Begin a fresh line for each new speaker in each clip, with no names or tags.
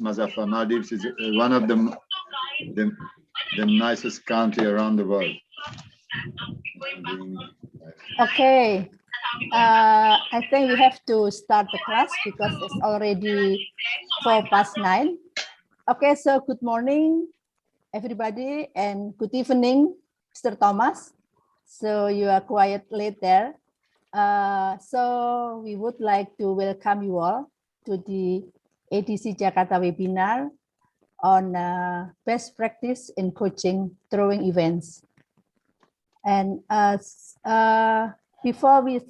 Mazafar. Maldives is one of the nicest country around the world.
Okay. I think we have to start the class because it's already 9:04. Okay, so good morning, everybody, and good evening, Mr. Thomas. So you are quite late there. So we would like to welcome you all to the ADC Jakarta webinar on best practice in coaching throwing events. And before we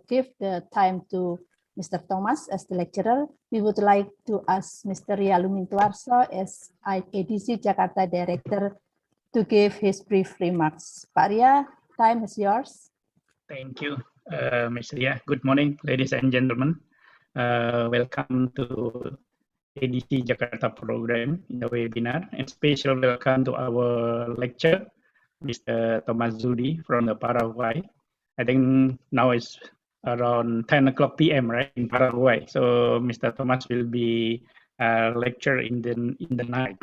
give the time to Mr. Thomas as the lecturer, we would like to ask Mr. Ria Lumintuarso as ADC Jakarta Director to give his brief remarks. Pak Ria, time is yours.
Thank you, Ms. Ria. Good morning, ladies and gentlemen. Welcome to ADC Jakarta program in the webinar, and special welcome to our lecturer, Mr. Thomas Zudi from the Paraguay. I think now it's around 10 o'clock p.m. right in Paraguay. So Mr. Thomas will be lecture in the night.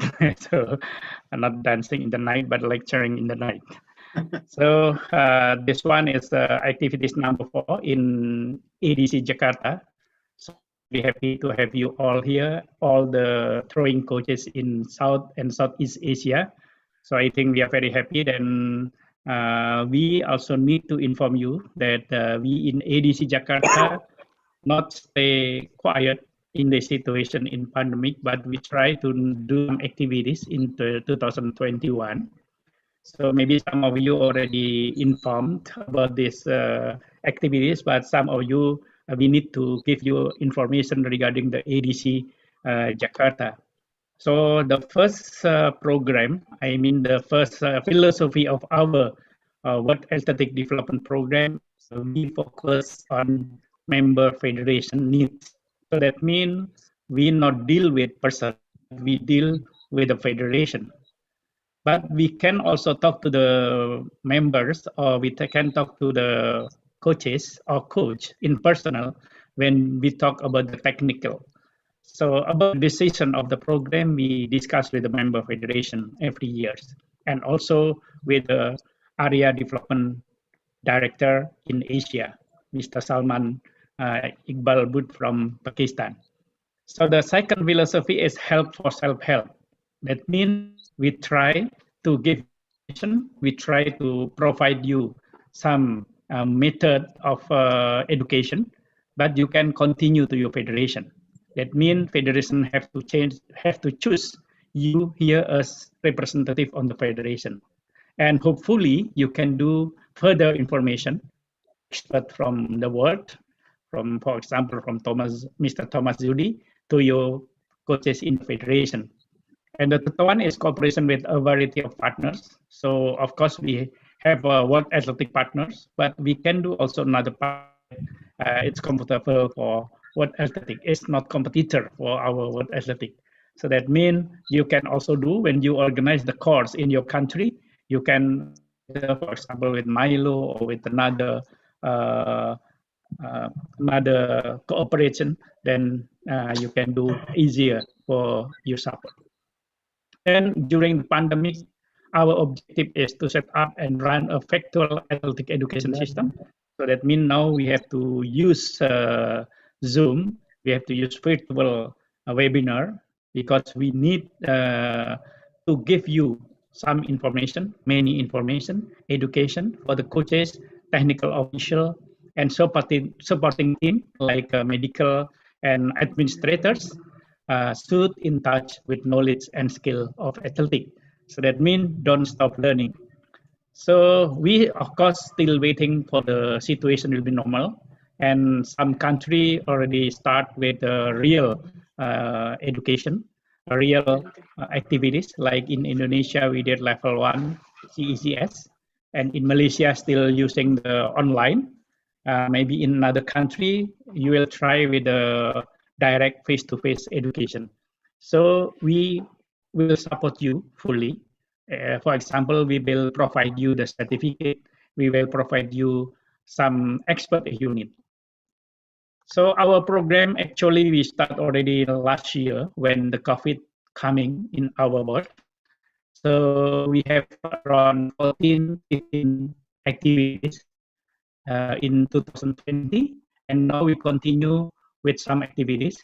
So not dancing in the night, but lecturing in the night. So this one is activities number 4 in ADC Jakarta. So we're happy to have you all here, all the throwing coaches in South and Southeast Asia. So I think we are very happy. Then we also need to inform you that we in ADC Jakarta not stay quiet in the situation in pandemic, but we try to do some activities in 2021. So maybe some of you already informed about these activities, but some of you, we need to give you information regarding the ADC Jakarta. So the first program, I mean the first philosophy of our World Athletic Development Program, so we focus on member federation needs. So that means we not deal with person, we deal with the federation. But we can also talk to the members, or we can talk to the coaches or coach in personal when we talk about the technical. So about the decision of the program, we discuss with the member federation every year, and also with the area development director in Asia, Mr. Salman Iqbal Butt from Pakistan. So the second philosophy is help for self-help. That means we try to give information, we try to provide you some method of education, but you can continue to your federation. That means federation have to choose you here as representative on the federation. And hopefully you can do further information, expert from the world, from, for example, from Mr. Thomas Zudi to your coaches in the federation. And the third one is cooperation with a variety of partners. So of course we have World Athletic partners, but we can do also another part. It's comfortable for World Athletic. It's not competitor for our World Athletic. So that means you can also do when you organize the course in your country. You can, for example, with Milo or with another cooperation. Then you can do easier for your support. And during the pandemic, our objective is to set up and run a factual athletic education system. So that means now we have to use Zoom, we have to use virtual webinar, because we need to give you some information, many information, education for the coaches, technical official, and supporting team like medical and administrators stood in touch with knowledge and skill of athletic. So that means don't stop learning. So we, of course, still waiting for the situation will be normal. And some country already start with real education, real activities. Like in Indonesia, we did level 1 CECS. And in Malaysia, still using the online. Maybe in another country, you will try with the direct face-to-face education. So we will support you fully. For example, we will provide you the certificate. We will provide you some expert if you need. So our program actually we start already last year when the COVID coming in our world. So we have around 14, 15 activities in 2020, and now we continue with some activities.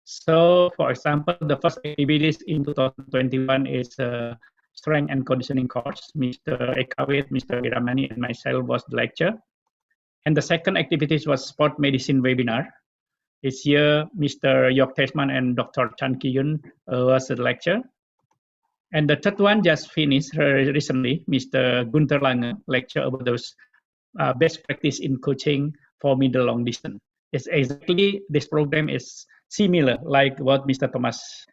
So, for example, the first activities in 2021 is strength and conditioning course. Mr. Ekawit, Mr. Viramani, and myself was the lecture. And the second activities was sport medicine webinar. This year, Mr. Yok Tesman and Dr. Chan Ki-yun was the lecture. And the third one just finished recently, Mr. Gunter Lange lecture about those best practice in coaching for middle long distance. It's exactly this program is similar like what Mr. Thomas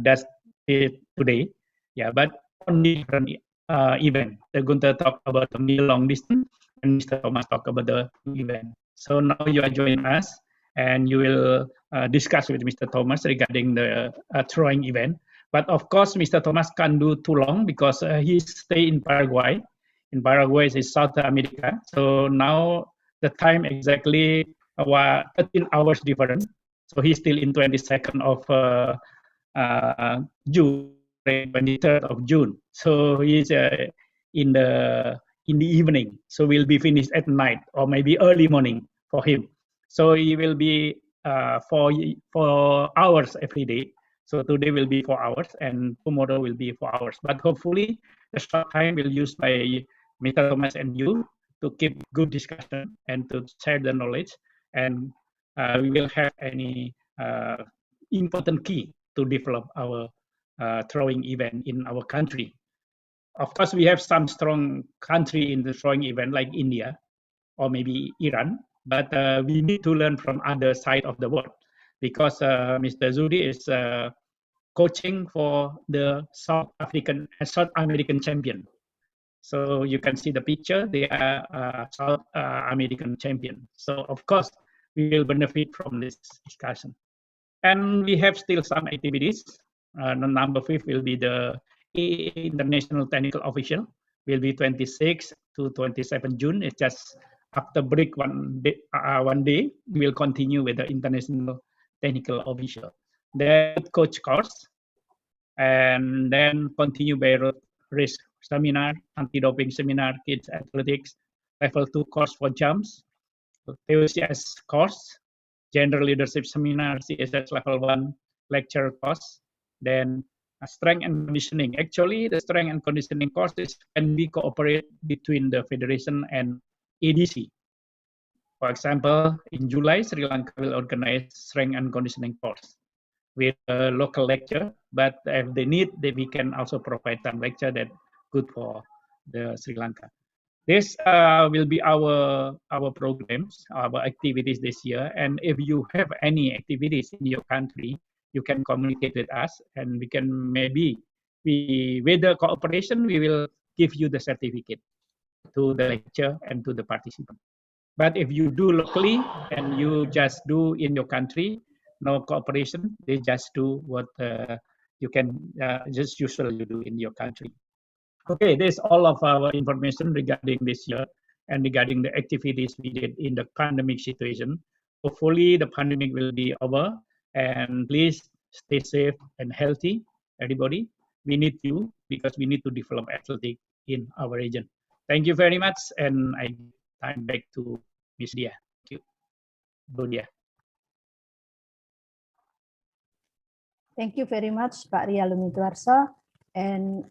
does today, yeah, but on different event. The Gunter talked about the middle long distance, and Mr. Thomas talked about the event. So now you are joining us, and you will discuss with Mr. Thomas regarding the throwing event. But of course, Mr. Thomas can't do too long because he stay in Paraguay. In Paraguay is South America. So now the time exactly 13 hours different. So he's still in 22nd of June, 23rd of June. So he's in the evening. So we'll be finished at night or maybe early morning for him. So he will be 4 hours every day. So today will be 4 hours and tomorrow will be 4 hours. But hopefully the short time will use by Mr. Thomas and you to keep good discussion and to share the knowledge. And we will have any important key to develop our throwing event in our country. Of course, we have some strong country in the throwing event like India or maybe Iran, but we need to learn from other side of the world because Mr. Zudi is coaching for the South American champion. So you can see the picture, they are South American champion. So of course, we will benefit from this discussion. And we have still some activities. Number 5 will be the International Technical Official, will be 26 to 27 June. It's just after break one day, we will continue with the International Technical Official. Then coach course, and then continue by race seminar, anti-doping seminar, kids athletics, level 2 course for jumps, TOCS course, gender leadership seminar, CSS level 1 lecture course, then strength and conditioning. Actually, the strength and conditioning courses can be cooperate between the federation and ADC. For example, in July, Sri Lanka will organize strength and conditioning course with a local lecture, but if they need, we can also provide some lecture that good for the Sri Lanka. This will be our programs, our activities this year. And if you have any activities in your country, you can communicate with us, and we can maybe with the cooperation, we will give you the certificate to the lecture and to the participant. But if you do locally and you just do in your country, no cooperation, they just do what you can just usually do in your country. Okay, this is all of our information regarding this year and regarding the activities we did in the pandemic situation. Hopefully the pandemic will be over, and please stay safe and healthy, everybody. We need you because we need to develop athletics in our region. Thank you very much, and I give time back to Ms. Dia. Thank you. Bu Dia.
Thank you very much, Pak Ria Lumituarso. And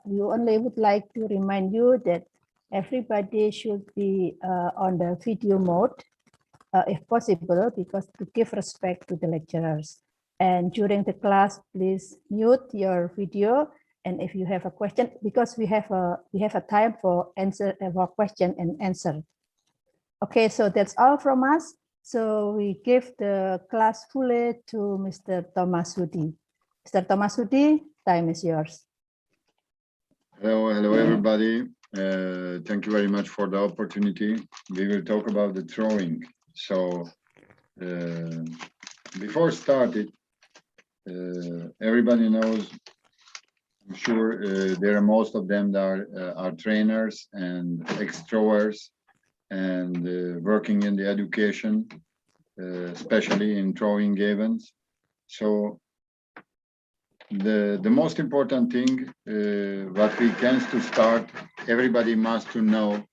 we only would like to remind you that everybody should be on the video mode, if possible, because to give respect to the lecturers. And during the class, please mute your video. And if you have a question, because we have a time for question and answer. Okay, so that's all from us. So we give the class fully to Mr. Thomas Hudi. Mr. Thomas Hudi, time is yours.
Hello everybody. Thank you very much for the opportunity. We will talk about the throwing. So before starting, everybody knows, I'm sure there are most of them that are trainers and ex-throwers and working in the education. especially in throwing events. So the most important thing what we can to start, everybody must to know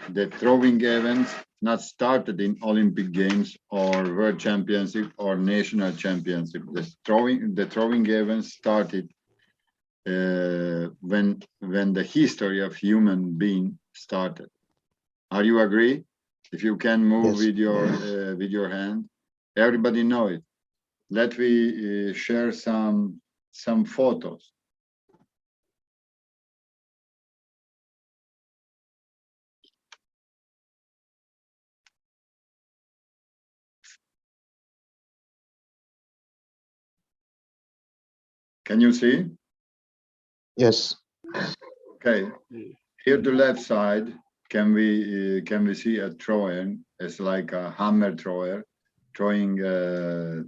that throwing events not started in Olympic Games or World Championship or National Championship. The throwing events started when the history of human being started. Are you agree? If you can move
Yes.
with your hand, everybody know it. Let me share some photos. Can you see?
Yes.
Okay. Here to left side, can we see a thrower? It's like a hammer thrower, throwing a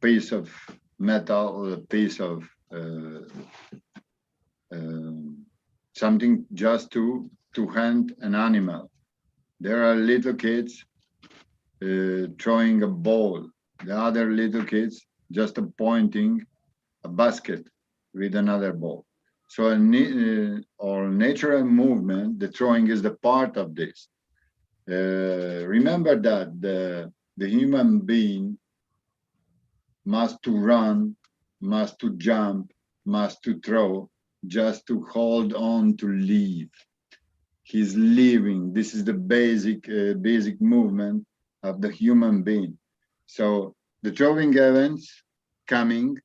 piece of metal or a piece of something just to hand an animal. There are little kids throwing a ball. The other little kids just pointing a basket with another ball. So or natural movement, the throwing is the part of this. Remember that the human being must to run, must to jump, must to throw, just to hold on to live. He's living. This is the basic movement of the human being. So the throwing events coming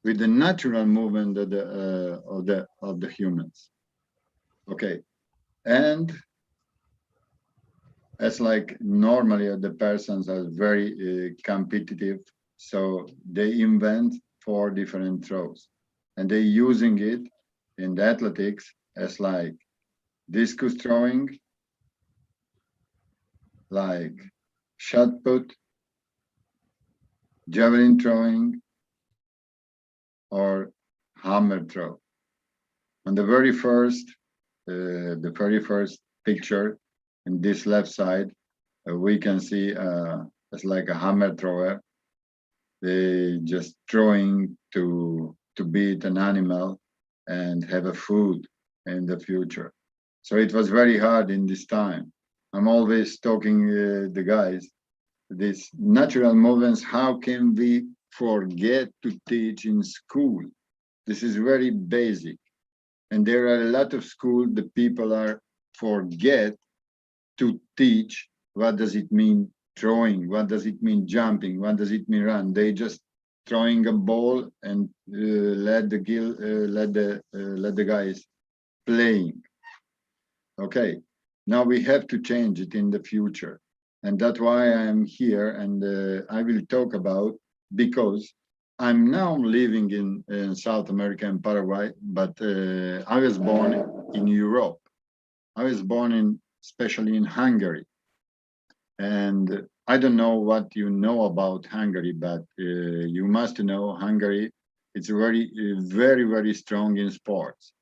with the natural movement of the humans. Okay, and as like normally the persons are very competitive, so they invent 4 different throws, and they using it in the athletics as like discus throwing, like shot put, javelin throwing, or hammer throw. On the very first picture in this left side, we can see it's like a hammer thrower. They just throwing to beat an animal and have a food in the future. So it was very hard in this time. I'm always talking the guys, these natural movements, how can we forget to teach in school? This is very basic. And there are a lot of schools the people are forget to teach what does it mean throwing, what does it mean jumping, what does it mean run. They just throwing a ball and let the guys playing. Okay, now we have to change it in the future, and that's why I'm here, and I will talk about, because I'm now living in South America and Paraguay, but I was born in Europe. I was born especially in Hungary. And I don't know what you know about Hungary, but you must know Hungary, it's very strong in sports.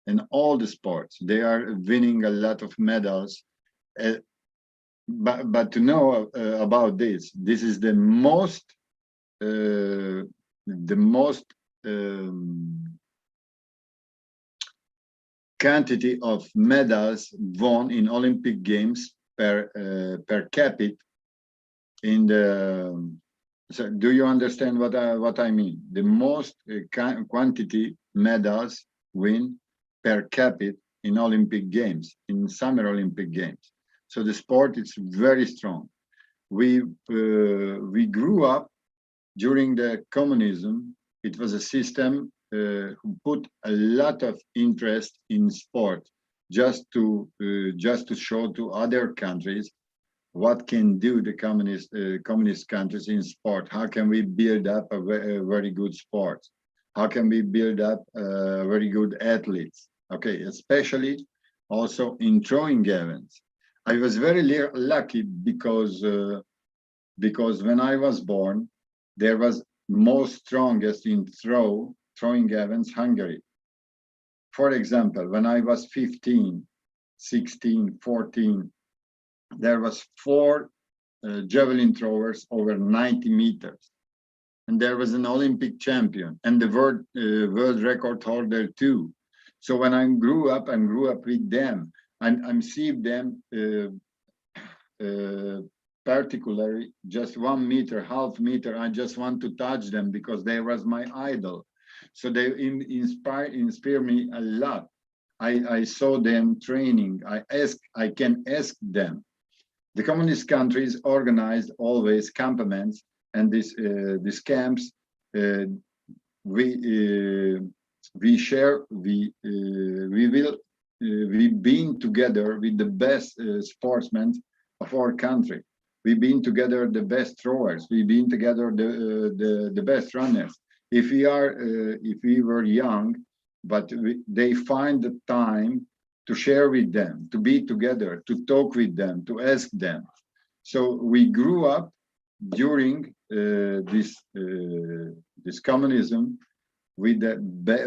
In all the sports, they are winning a lot of medals. But to know about this is the most quantity of medals won in Olympic Games per capita in the. So do you understand what I mean? The most quantity medals win per capita in Olympic Games, in Summer Olympic Games. So the sport is very strong. We grew up during the communism. It was a system who put a lot of interest in sport, just to show to other countries what can do the communist countries in sport. How can we build up a very good sport? How can we build up very good athletes? Okay, especially also in throwing events. I was very lucky because when I was born, there was most strongest in throwing events Hungary. For example, when I was 15, 16, 14, there was 4 javelin throwers over 90 meters. And there was an Olympic champion and the world record holder too. So when I grew up with them, I'm seeing them particularly just 1 meter, half meter. I just want to touch them because they was my idol. So they inspire me a lot. I saw them training. I can ask them. The communist countries organized always campaments, and these camps we share. We been together with the best sportsmen of our country. We've been together the best throwers. We've been together the best runners. If we were young, but they find the time to share with them, to be together, to talk with them, to ask them. So we grew up during this communism with the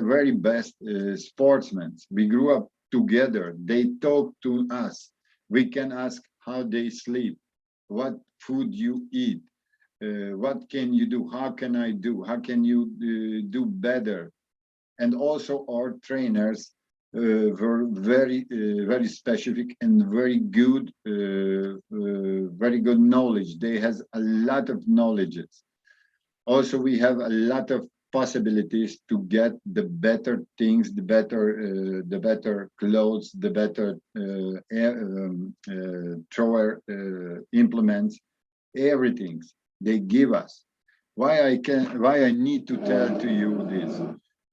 very best sportsmen. We grew up together. They talk to us. We can ask how they sleep, what food you eat, what can you do, how can I do, how can you do better. And also our trainers were very specific and very good knowledge. They has a lot of knowledges. Also, we have a lot of possibilities to get the better things, the better clothes, the better thrower implements, everything they give us. Why I need to tell to you this?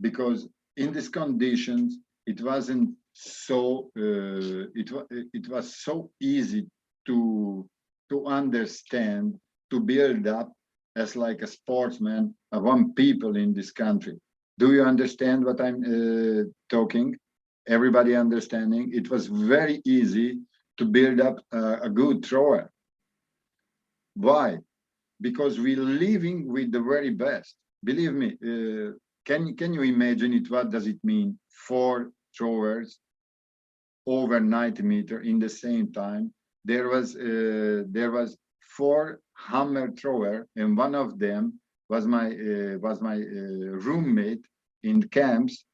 Because in these conditions, it wasn't so. It was so easy to understand, to build up as like a sportsman, one people in this country. Do you understand what I'm talking? Everybody understanding? It was very easy to build up a good thrower. Why? Because we're living with the very best. Believe me, can you imagine it? What does it mean? 4 throwers over 90 meters in the same time. There was 4 hammer thrower, and one of them was my roommate in camps.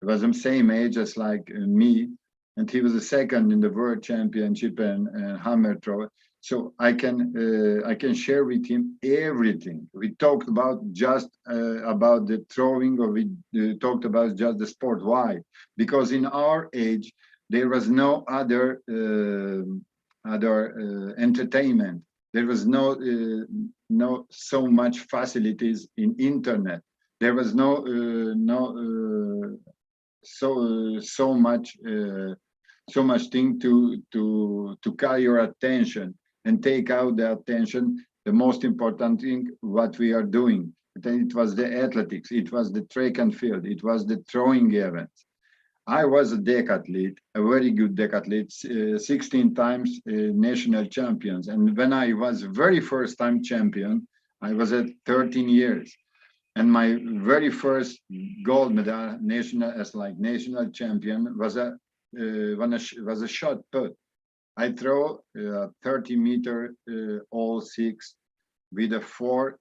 He was the same age as like me, and he was the second in the world championship and hammer thrower. So I can share with him everything. We talked about just about the throwing, or we talked about just the sport. Why? Because in our age there was no other entertainment. There was no so much facilities in internet. There was so much thing to carry your attention and take out the attention. The most important thing what we are doing. It was the athletics. It was the track and field. It was the throwing events. I was a decathlete, a very good decathlete, 16 times national champions. And when I was very first time champion, I was at 13 years. And my very first gold medal national champion was a shot put. I throw 30 meter all 6 with a 4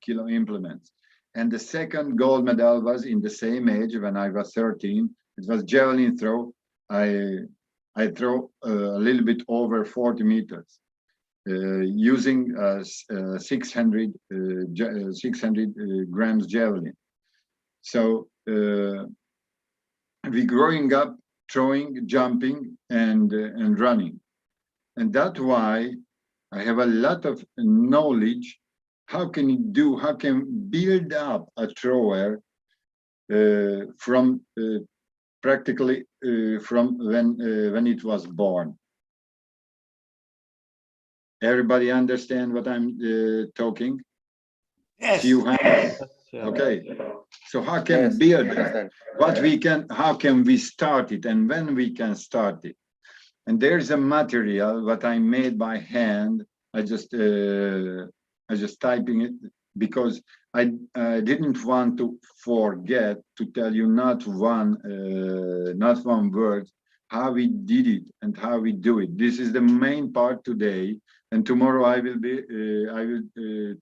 kilo implements. And the second gold medal was in the same age when I was 13. It was javelin throw. I throw a little bit over 40 meters using 600 grams javelin. So we growing up throwing, jumping, and running, and that's why I have a lot of knowledge. How can build up a thrower from practically from when it was born. Everybody understand what I'm talking?
Yes.
Few hands. Okay. So how can build it? How can we start it, and when we can start it? And there's a material that I made by hand. I just typing it because I didn't want to forget to tell you not one word how we did it and how we do it. This is the main part today, and tomorrow I will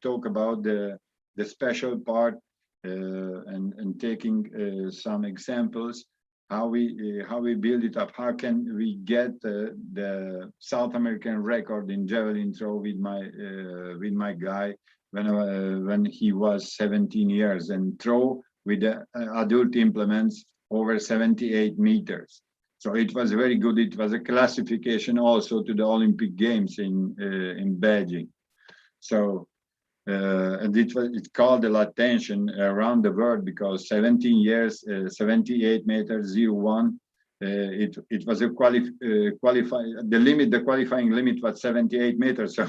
talk about the special part and taking some examples how we build it up. How can we get the South American record in javelin throw with my guy when he was 17 years and throw with the adult implements over 78 meters. So it was very good. It was a classification also to the Olympic Games in Beijing. So and it called the attention around the world because 17 years, 78 meters, 01. It was a the qualifying limit was 78 meters. So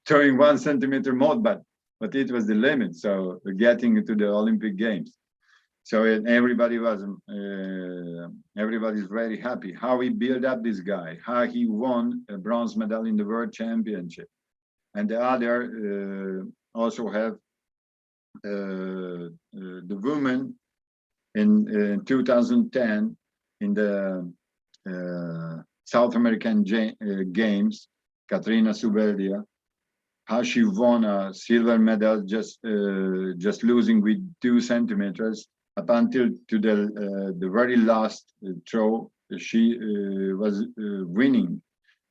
throwing 1 centimeter more, but it was the limit. So getting to the Olympic Games. So everybody's very happy. How we build up this guy, how he won a bronze medal in the World Championship, and the other also have the woman in 2010 in the South American Games, Katrina Subeldia, how she won a silver medal just losing with 2 centimeters up until to the very last throw. She was winning,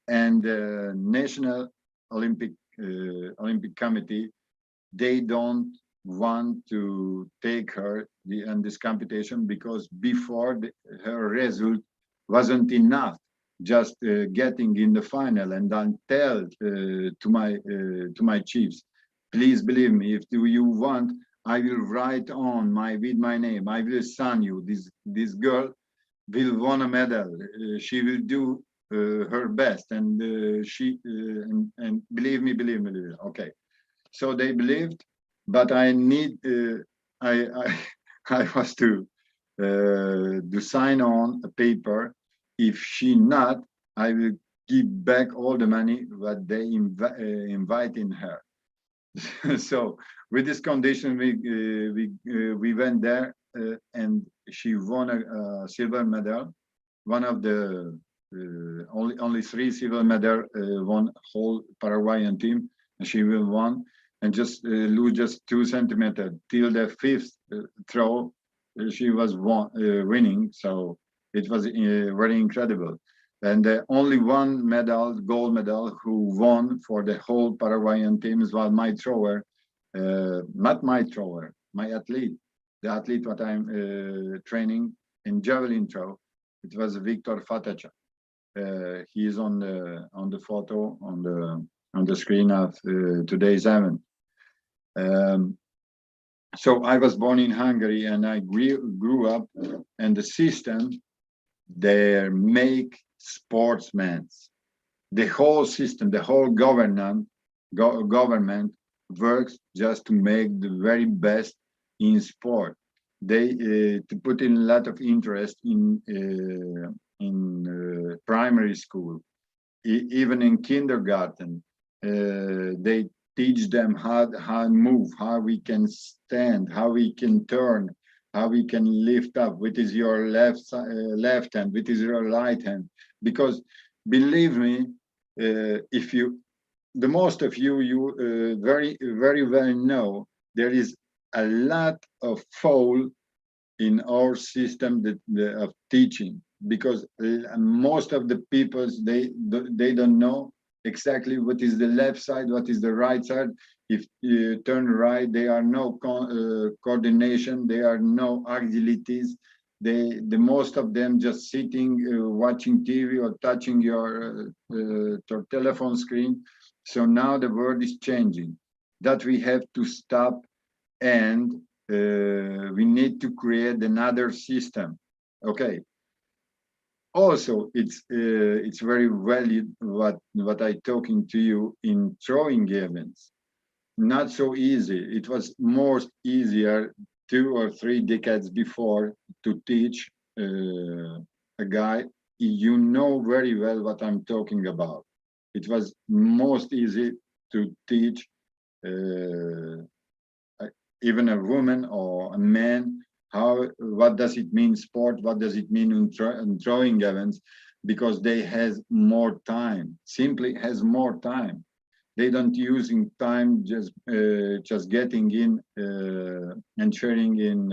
and the National Olympic Committee, they don't want to take her in this competition because before her result wasn't enough, just getting in the final. And then tell to my chiefs, please believe me, if you want, I will write on with my name, I will sign you. This girl will win a medal. She will do her best, and and believe me. Okay, so they believed, but I need I was to sign on a paper. If she not, I will give back all the money that they invite in her. So with this condition, we went there, and she won a silver medal. One of the only 3 silver medal won whole Paraguayan team, and she will won and just lose just 2 centimeters till the 5th throw. She was winning, so it was very incredible. And only one medal, gold medal, who won for the whole Paraguayan teams was my thrower, not my thrower, my athlete, the athlete that I'm training in javelin throw. It was Victor Fatacha. He is on the photo on the screen of today's event. So I was born in Hungary, and I grew up, and the system, they make sportsmen. The whole system, the whole government works just to make the very best in sport. They to put in a lot of interest in primary school, even in kindergarten. They teach them how to move, how we can stand, how we can turn, how we can lift up, what is your left hand, what is your right hand. Because believe me, if you, the most of you very well know, there is a lot of fault in our system of teaching, because most of the people, they don't know exactly what is the left side, what is the right side. If you turn right, there are no coordination, there are no agilities. The most of them just sitting, watching TV or touching your telephone screen. So now the world is changing. That we have to stop, and we need to create another system. Okay. Also, it's very valid what I talking to you in throwing events. Not so easy. It was more easier 2 or 3 decades before to teach a guy. You know very well what I'm talking about. It was most easy to teach even a woman or a man what does it mean sport, what does it mean in throwing events. because they has more time, simply has more time. They don't using time just getting in and sharing in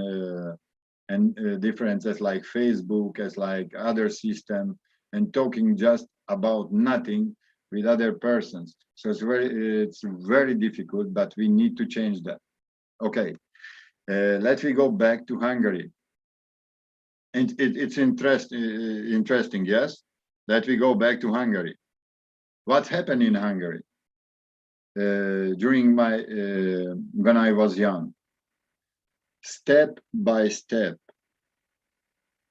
differences like Facebook, as like other system, and talking just about nothing with other persons. So it's very difficult, but we need to change that. Okay, let me go back to Hungary. And it's interesting, yes? Let me go back to Hungary. What happened in Hungary during my when I was young? Step by step,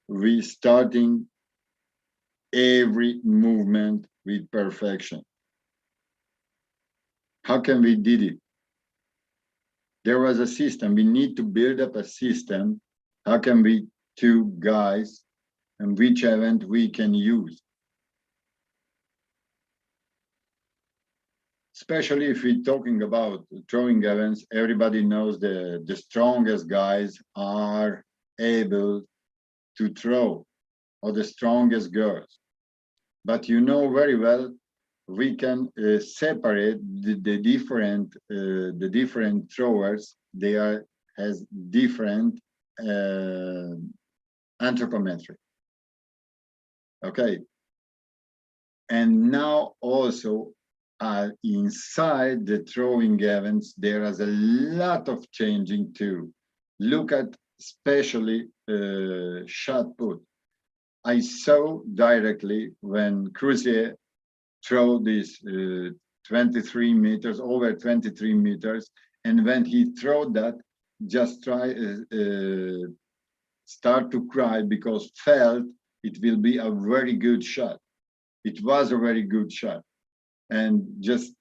we starting every movement with perfection. How can we did it? There was a system. We need to build up a system. How can we two guys and which event we can use? Especially if we're talking about throwing events, everybody knows the strongest guys are able to throw, or the strongest girls. But you know very well, we can separate the different throwers. They has different anthropometry. Okay, and now also inside the throwing events, there is a lot of changing too. Look at especially shot put. I saw directly when Cruzier throw this 23 meters, over 23 meters, and when he threw that, just start to cry because felt it will be a very good shot. It was a very good shot, and just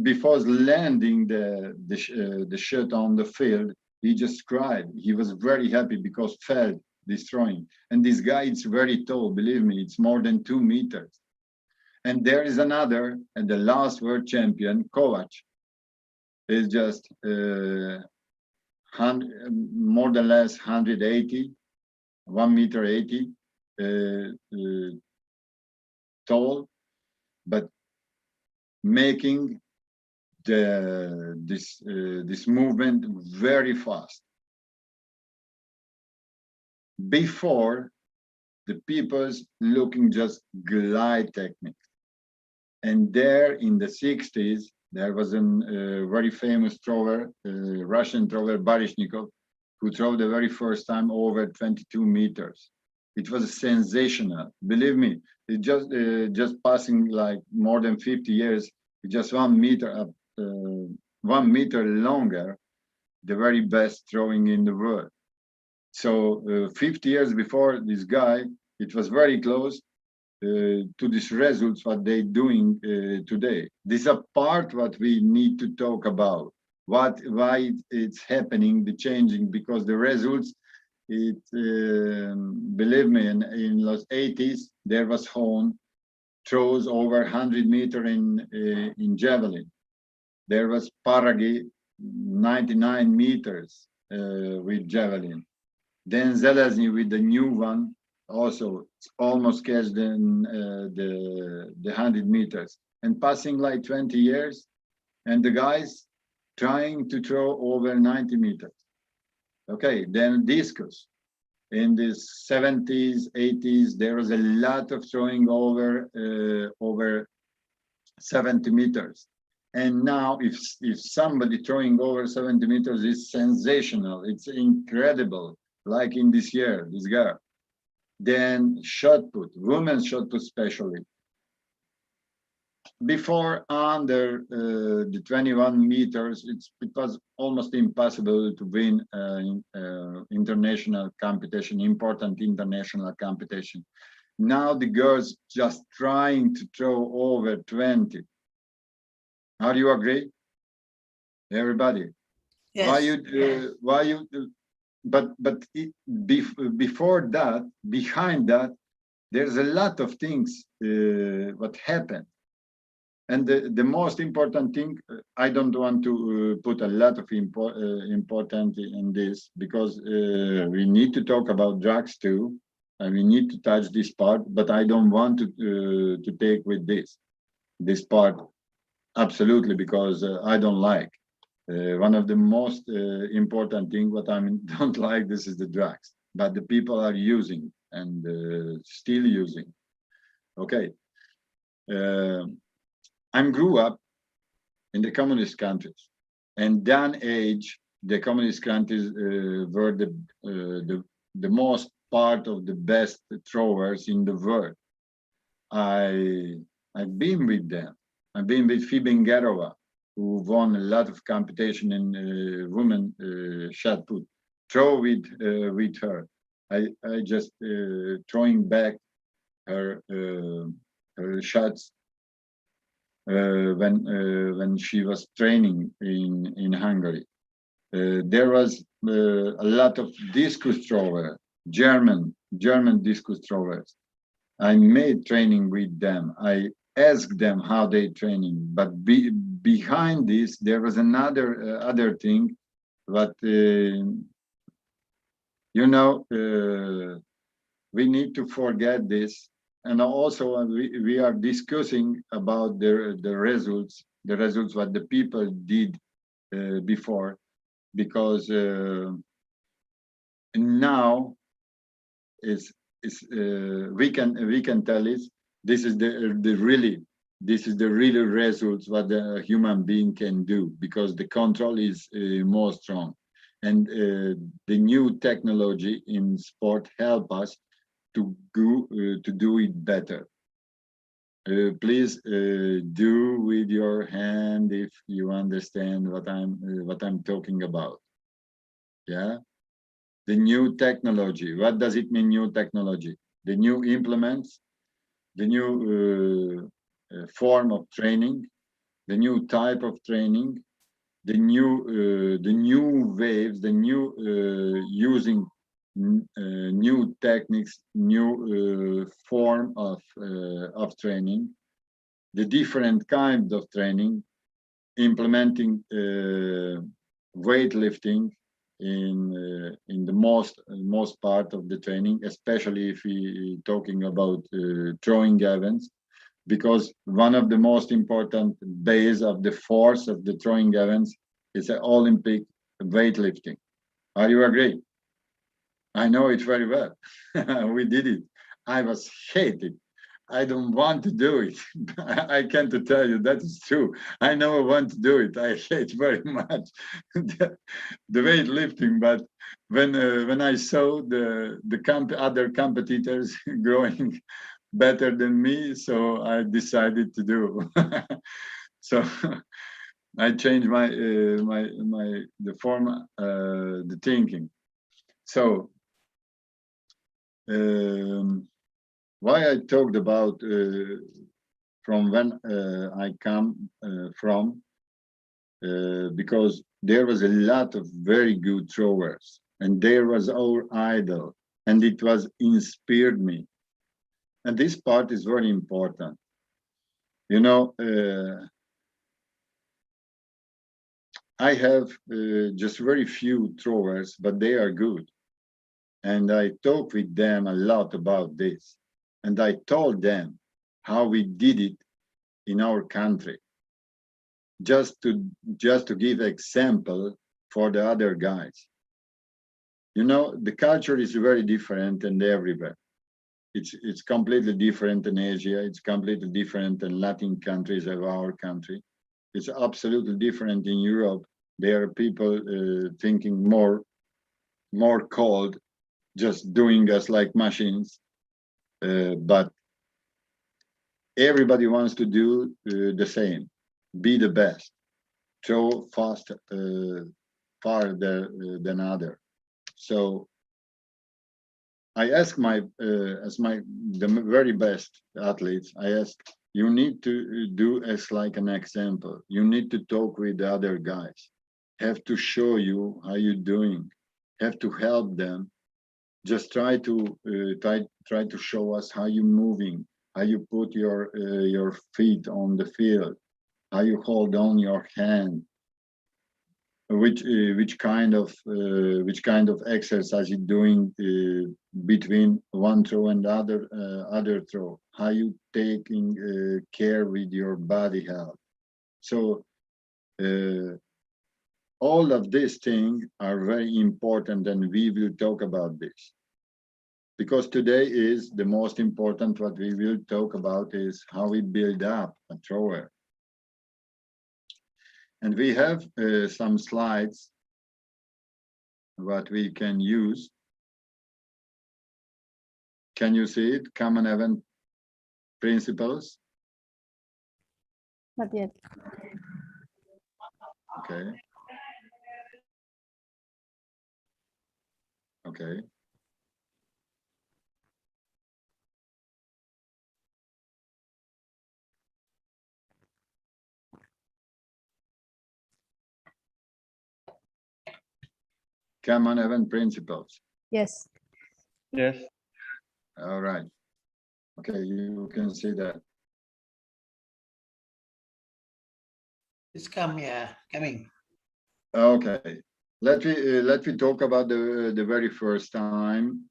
before landing the shot on the field, he just cried. He was very happy because felt this throwing. And this guy is very tall, believe me, it's more than 2 meters. And there is another, and the last world champion, Kovac, is just more than less 180, 1 meter 80 tall, but making this movement very fast. Before, the people's looking just glide technique. And there in the 60s, there was a very famous thrower, Russian thrower, Baryshnikov, who threw the very first time over 22 meters. It was sensational. Believe me, it just passing like more than 50 years, just 1 meter up, 1 meter longer, the very best throwing in the world. So 50 years before this guy, it was very close to these results what they doing today. This is a part what we need to talk about. Why it's happening, the changing, because the results, believe me, in the 80s, there was Hone, throws over 100 meter in javelin. There was Paragi, 99 meters with javelin. Then Zelazny with the new one, also almost catch the 100 meters. And passing like 20 years, and the guys trying to throw over 90 meters. Okay, then discus. In the 70s, 80s, there was a lot of throwing over 70 meters. And now if somebody throwing over 70 meters is sensational, it's incredible, like in this year, this guy. Then shot put, women's shot put especially. Before under the 21 meters, it was almost impossible to win international competition, important international competition. Now the girls just trying to throw over 20. Are you agree? Everybody?
Yes.
Before that, behind that, there's a lot of things what happened. And the most important thing, I don't want to put a lot of important in this, because we need to talk about drugs too. and we need to touch this part, but I don't want to take with this part absolutely, because I don't like. One of the most important thing what I don't like, this is the drugs, but the people are using and still using. Okay, I grew up in the communist countries, and that age the communist countries were the most part of the best throwers in the world. I've been with them. I've been with Fibengerova, who won a lot of competition in women shot put. Throw with her. I just throwing back her shots when she was training in Hungary. There was a lot of discus thrower, German discus throwers. I made training with them. I asked them how they training, but behind this there was another other thing, but you know, we need to forget this. And also we are discussing about the results what the people did before, because now is we can tell it, this is the really results what the human being can do, because the control is more strong, and the new technology in sport help us to do it better. Please do with your hand if you understand what I'm talking about. Yeah, the new technology. What does it mean, new technology? The new implements, the new form of training, the new type of training, the new waves, the new using new techniques, new form of training, the different kind of training, implementing weightlifting in the most part of the training, especially if we talking about throwing events, because one of the most important base of the force of the throwing events is the Olympic weightlifting. Are you agree? I know it very well. We did it. I was hated. I don't want to do it. I can't tell you that is true. I never want to do it. I hate very much the weightlifting. But when I saw the other competitors growing better than me, so I decided to do. So I changed the form, the thinking. So why I talked about from when I come from, because there was a lot of very good throwers, and there was our idol, and it was inspired me. And this part is very important. You know, I have just very few throwers, but they are good. And I talk with them a lot about this. And I told them how we did it in our country, just to give example for the other guys. You know, the culture is very different and everywhere. It's completely different in Asia. It's completely different in Latin countries of our country. It's absolutely different in Europe. There are people thinking more cold, just doing us like machines. But everybody wants to do the same, be the best, throw fast, farther than other. So I ask the very best athletes, I ask, you need to do as like an example. You need to talk with the other guys, have to show you how you're doing, have to help them. Just try to show us how you're moving, how you put your feet on the field, how you hold on your hand. which kind of exercise you doing between one throw and other throw, how you taking care with your body health. So all of these things are very important, and we will talk about this, because today is the most important. What we will talk about is how we build up a thrower. And we have some slides what we can use. Can you see it? Common event principles.
Not yet.
Okay. Okay. Common event principles.
Yes.
Yes.
All right. Okay, you can see that.
It's coming.
Okay. Let me talk about the very first time.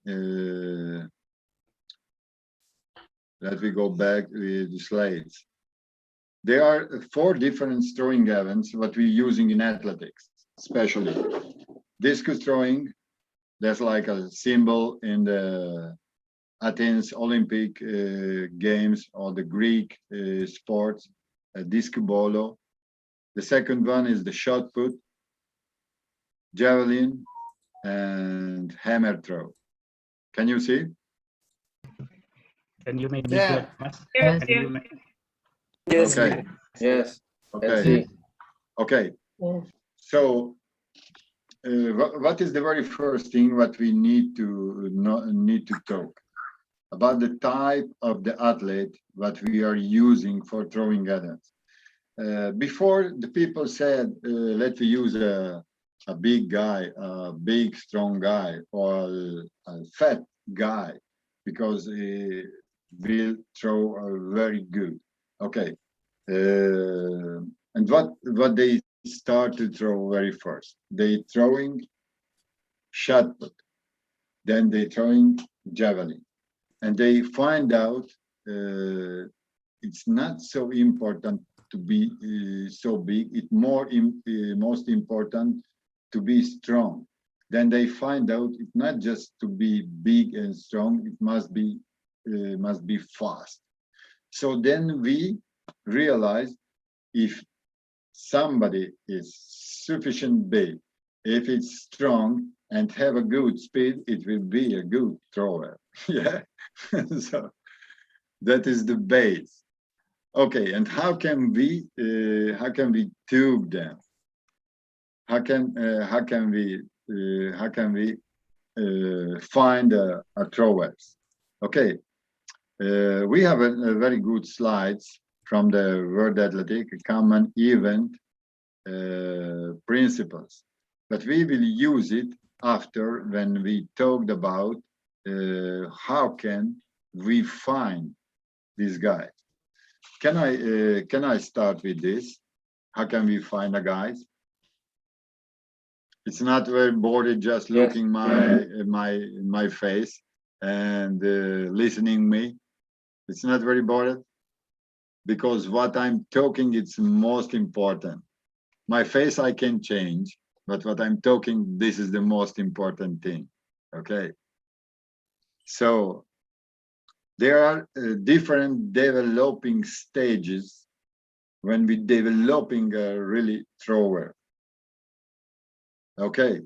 Let me go back with the slides. There are 4 different throwing events what we're using in athletics, especially discus throwing. That's like a symbol in the Athens Olympic Games or the Greek sports, disco bolo. The second one is the shot put, javelin, and hammer throw. Can you see?
Can you make
Yeah.
bigger, Mas?
Yes,
Can you make-
Yes.
Okay.
Yes.
Okay. Okay.
Yeah.
So, what is the very first thing what we need to talk about? The type of the athlete what we are using for throwing events. Before, the people said, let's use a big guy, a big strong guy, or a fat guy, because he will throw very good. Okay. And what they start to throw very first? They throwing shot put, then they throwing javelin, and they find out it's not so important to be so big. It's most important to be strong. Then they find out it's not just to be big and strong. It must be fast. So then we realize if somebody is sufficient big, if it's strong and have a good speed, it will be a good thrower. Yeah. So that is the base. Okay, and how can we tube them? How can we find a throwers? Okay, we have a very good slides from the World Athletic Common Event principles, but we will use it after when we talked about how can we find this guy. Can I start with this? How can we find a guys? It's not very boring just looking my face and listening me. It's not very boring, because what I'm talking it's most important. My face I can change, but what I'm talking, this is the most important thing. Okay. So there are different developing stages when we developing a really thrower. Okay,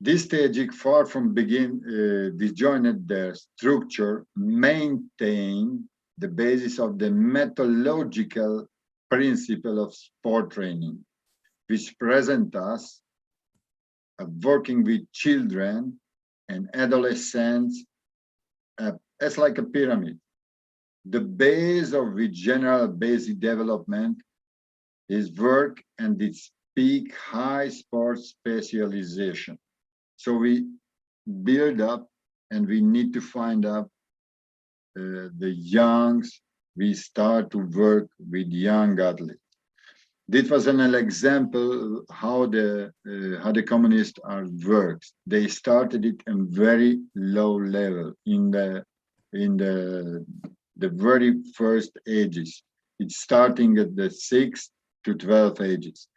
this stage, far from begin disjointed their structure, maintain the basis of the methodological principle of sport training, which present us working with children and adolescents as like a pyramid. The base of which general basic development is work and its peak high sports specialization. So we build up and we need to find out the youngs. We start to work with young athletes. This was an example how the communist art works. They started it at very low level in the very first ages. It's starting at the 6 to 12 ages.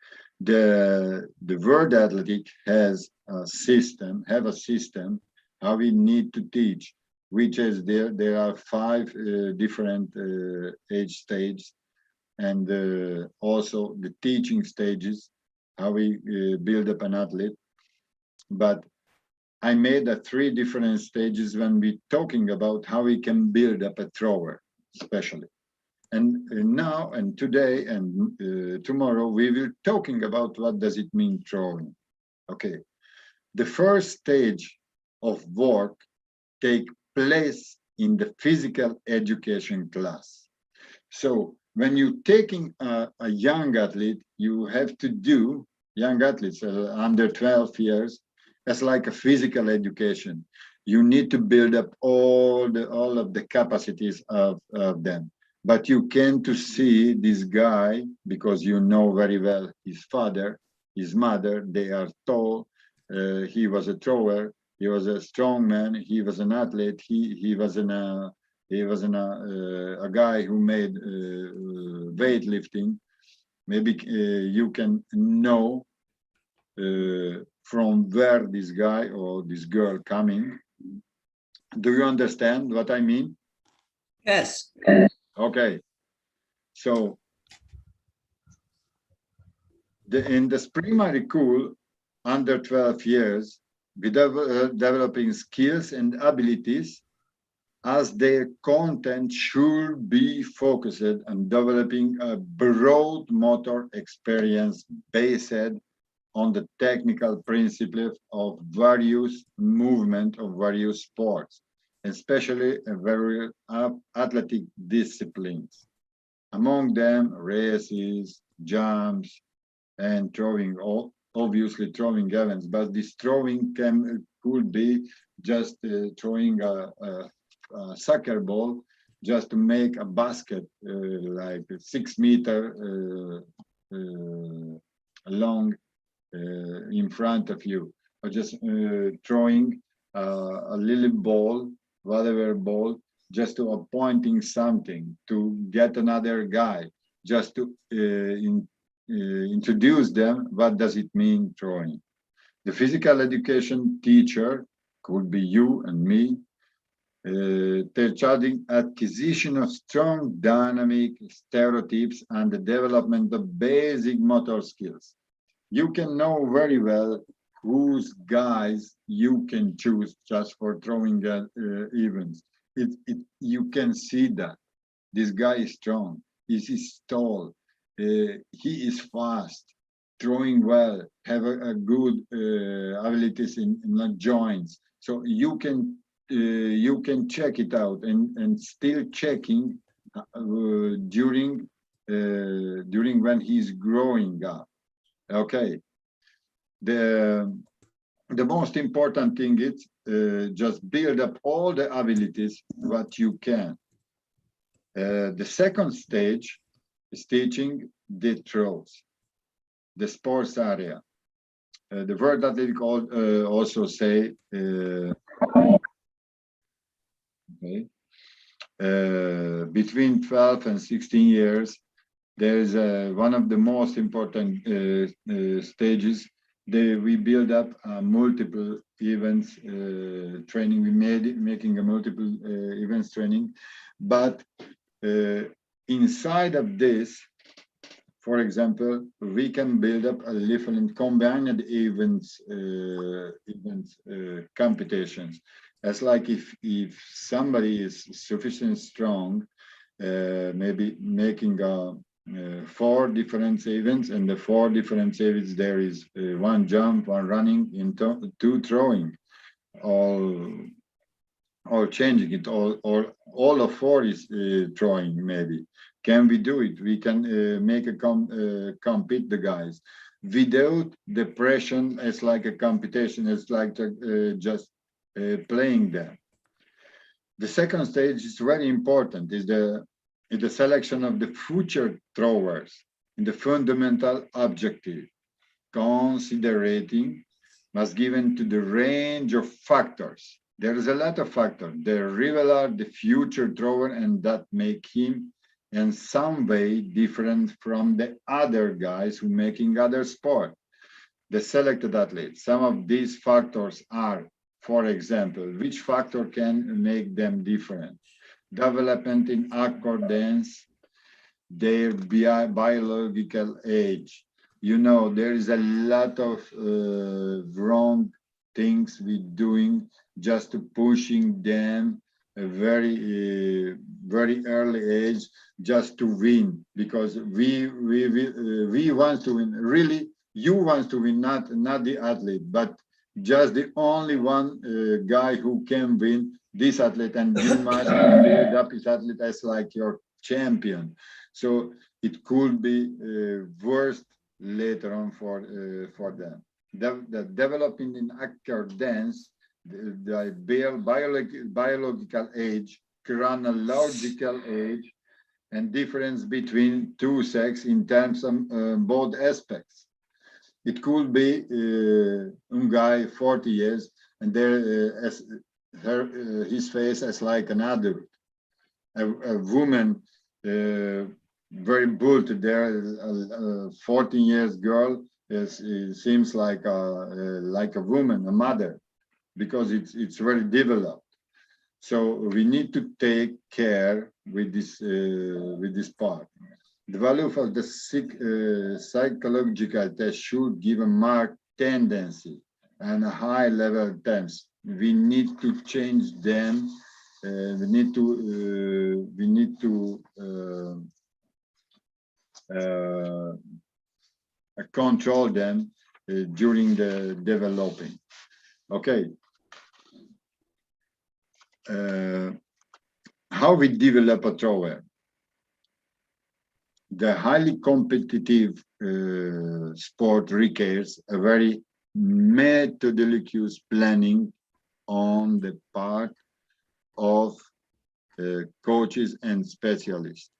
The world athletic has a system how we need to teach, which is there are 5 different age stages, and also the teaching stages, how we build up an athlete. But I made 3 different stages when we talking about how we can build up a thrower, especially. And now and today and tomorrow we will talking about what does it mean throwing. Okay, the first stage of work take place in the physical education class. So when you're taking a young athlete, you have to do young athletes under 12 years as like a physical education. You need to build up all of the capacities of them. But you can to see this guy, because you know very well his father, his mother, they are tall. He was a thrower. He was a strong man. He was an athlete. He was a guy who made weightlifting. Maybe you can know from where this guy or this girl coming. Do you understand what I mean?
Yes.
Okay. So in this primary school, under 12 years, we developing skills and abilities as their content should be focused on developing a broad motor experience based on the technical principles of various movement of various sports, especially various athletic disciplines. Among them, races, jumps, and throwing, obviously throwing events, but this throwing could be just throwing a soccer ball just to make a basket like 6 meter long in front of you, or just throwing a little ball, whatever ball, just to pointing something to get another guy, just to introduce them. What does it mean throwing? The physical education teacher could be you and me. They're charging acquisition of strong dynamic stereotypes and the development of basic motor skills. You can know very well whose guys you can choose just for throwing events. You can see that this guy is strong, he is tall, he is fast, throwing well, have a good abilities in the joints. So you can check it out and still checking during when he's growing up. Okay, the most important thing is just build up all the abilities what you can. The second stage is teaching the throws, the sports area. The word that they also say okay, between 12 and 16 years. There is one of the most important stages. We build up multiple events training. We making a multiple events training, but inside of this, for example, we can build up a different combined events competitions. That's like if somebody is sufficiently strong, maybe making 4 different events, and the 4 different events there is 1 jump, 1 running, and 2 throwing, or changing it, or all of 4 is throwing. Maybe can we do it? We can make a compete the guys without depression. It's like a competition. It's like just playing them. The second stage is very important. Is the selection of the future throwers. in the fundamental objective, considerating was given to the range of factors. There is a lot of factors. They reveal the future thrower and that make him in some way different from the other guys who making other sport. The selected athletes. Some of these factors are, for example, which factor can make them different? Development in accordance, their biological age. You know, there is a lot of wrong things we doing just to pushing them a very early age just to win, because we want to win. Really, you want to win, not the athlete, but just the only one guy who can win this athlete, and you must build up his athlete as like your champion. So it could be worse later on for them. The developing in accordance, the biological age, chronological age, and difference between two sexes in terms of both aspects. It could be a guy 40 years and there his face as like an adult. A woman very bold there, a 14 years girl seems like a woman, a mother, because it's very developed. So we need to take care with this part. The value of the psychological test should give a marked tendency and a high level terms. We need to change them. We need to control them during the developing. Okay. How we develop a thrower? The highly competitive sport requires a very methodological planning on the part of coaches and specialists.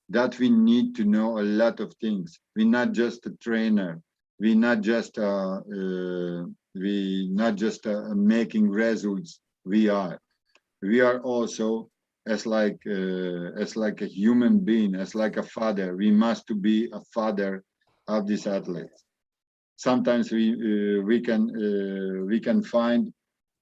That we need to know a lot of things. We're not just a trainer. We're not just making results. We are also as like a human being, as like a father. We must to be a father of this athlete. Sometimes we can find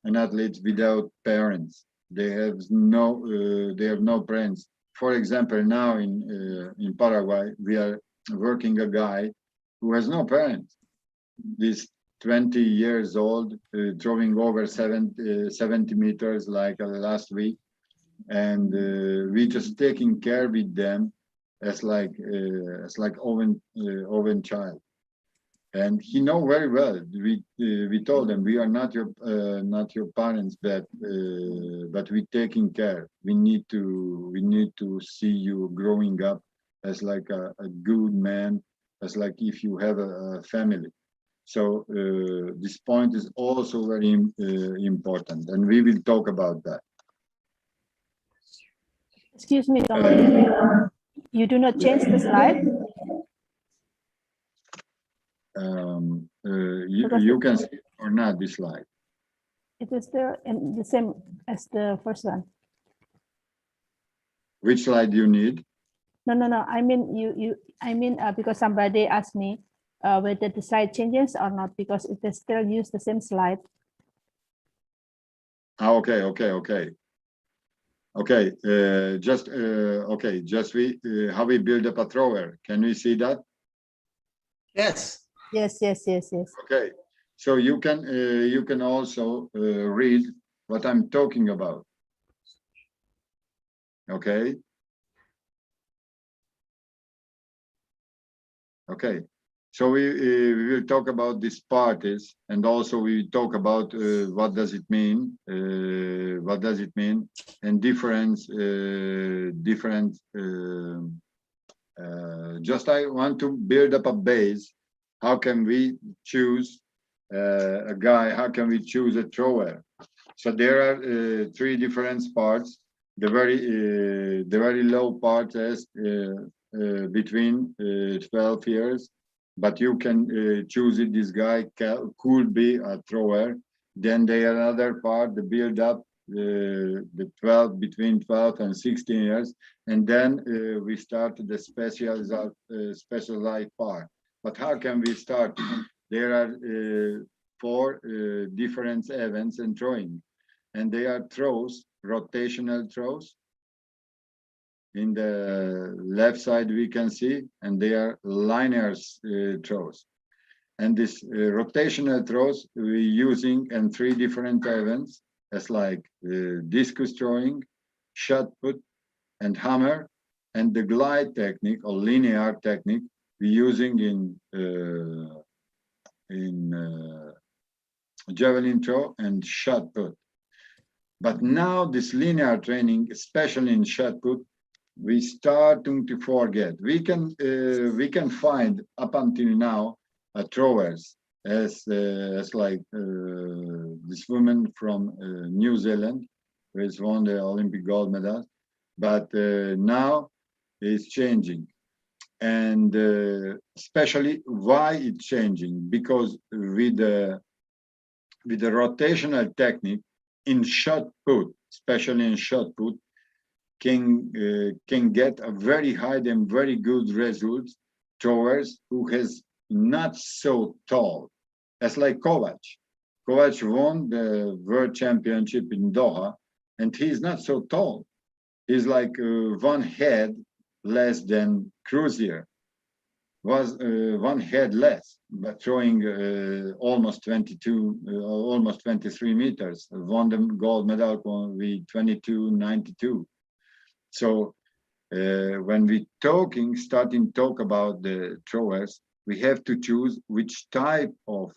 an athlete without parents. They have no parents. For example, now in Paraguay, we are working a guy who has no parents. This 20 years old, throwing over 70 meters like last week, and we just taking care with them as like oven child. And he know very well. We told them we are not your parents, but we taking care. We need to see you growing up as like a good man, as like if you have a family. So this point is also very important, and we will talk about that.
Excuse me, Tom. You do not change the slide?
You can see it or not this slide.
It is still in the same as the first one.
Which slide do you need?
No. I mean because somebody asked me whether the slide changes or not, because it is still use the same slide.
Okay. Just how we build up a thrower. Can we see that?
Yes.
Yes.
Okay, so you can also read what I'm talking about. Okay. So we will talk about these parties, and also we talk about what does it mean, and different. Just I want to build up a base. How can we choose a guy? How can we choose a thrower? So there are three different parts. The very low part is between 12 years, but you can choose it. This guy could be a thrower. Then the other part, the build up, the 12, between 12 and 16 years, and then we start the specialized part. But how can we start? There are 4 different events and throwing, and they are throws, rotational throws. In the left side we can see, and they are linear throws. And this rotational throws we're using in 3 different events, as like discus throwing, shot put, and hammer, and the glide technique or linear technique we're using in javelin throw and shot put. But now this linear training, especially in shot put, we starting to forget. We can find up until now throwers as like this woman from New Zealand, who has won the Olympic gold medal, but now it's changing. And especially why it's changing, because with the rotational technique in shot put, especially in shot put, can get a very high and very good results throwers who has not so tall, as like Kovac. Kovac won the world championship in Doha, and he's not so tall. He's like 1 head less than Cruzier, was 1 head less, but throwing almost almost 23 meters, won the gold medal with 22.92. So when we starting talk about the throwers, we have to choose which type of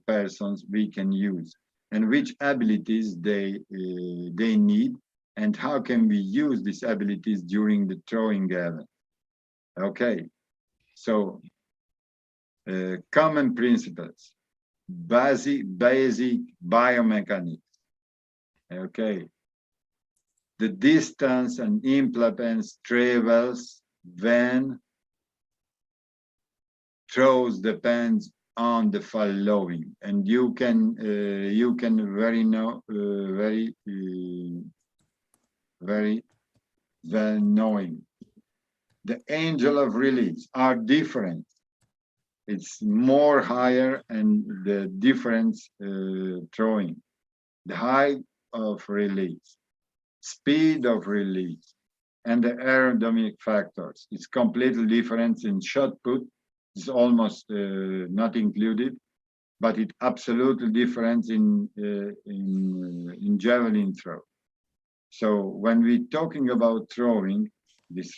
persons we can use and which abilities they need, and how can we use these abilities during the throwing event. Okay, so common principles, basic biomechanics. Okay. The distance an implement travels when throws depends on the following, and you can very well knowing. The angle of release are different. It's more higher, and the difference throwing, the height of release, speed of release, and the aerodynamic factors. It's completely different in shot put. It's almost not included, but it absolutely different in javelin throw. So when we're talking about throwing, these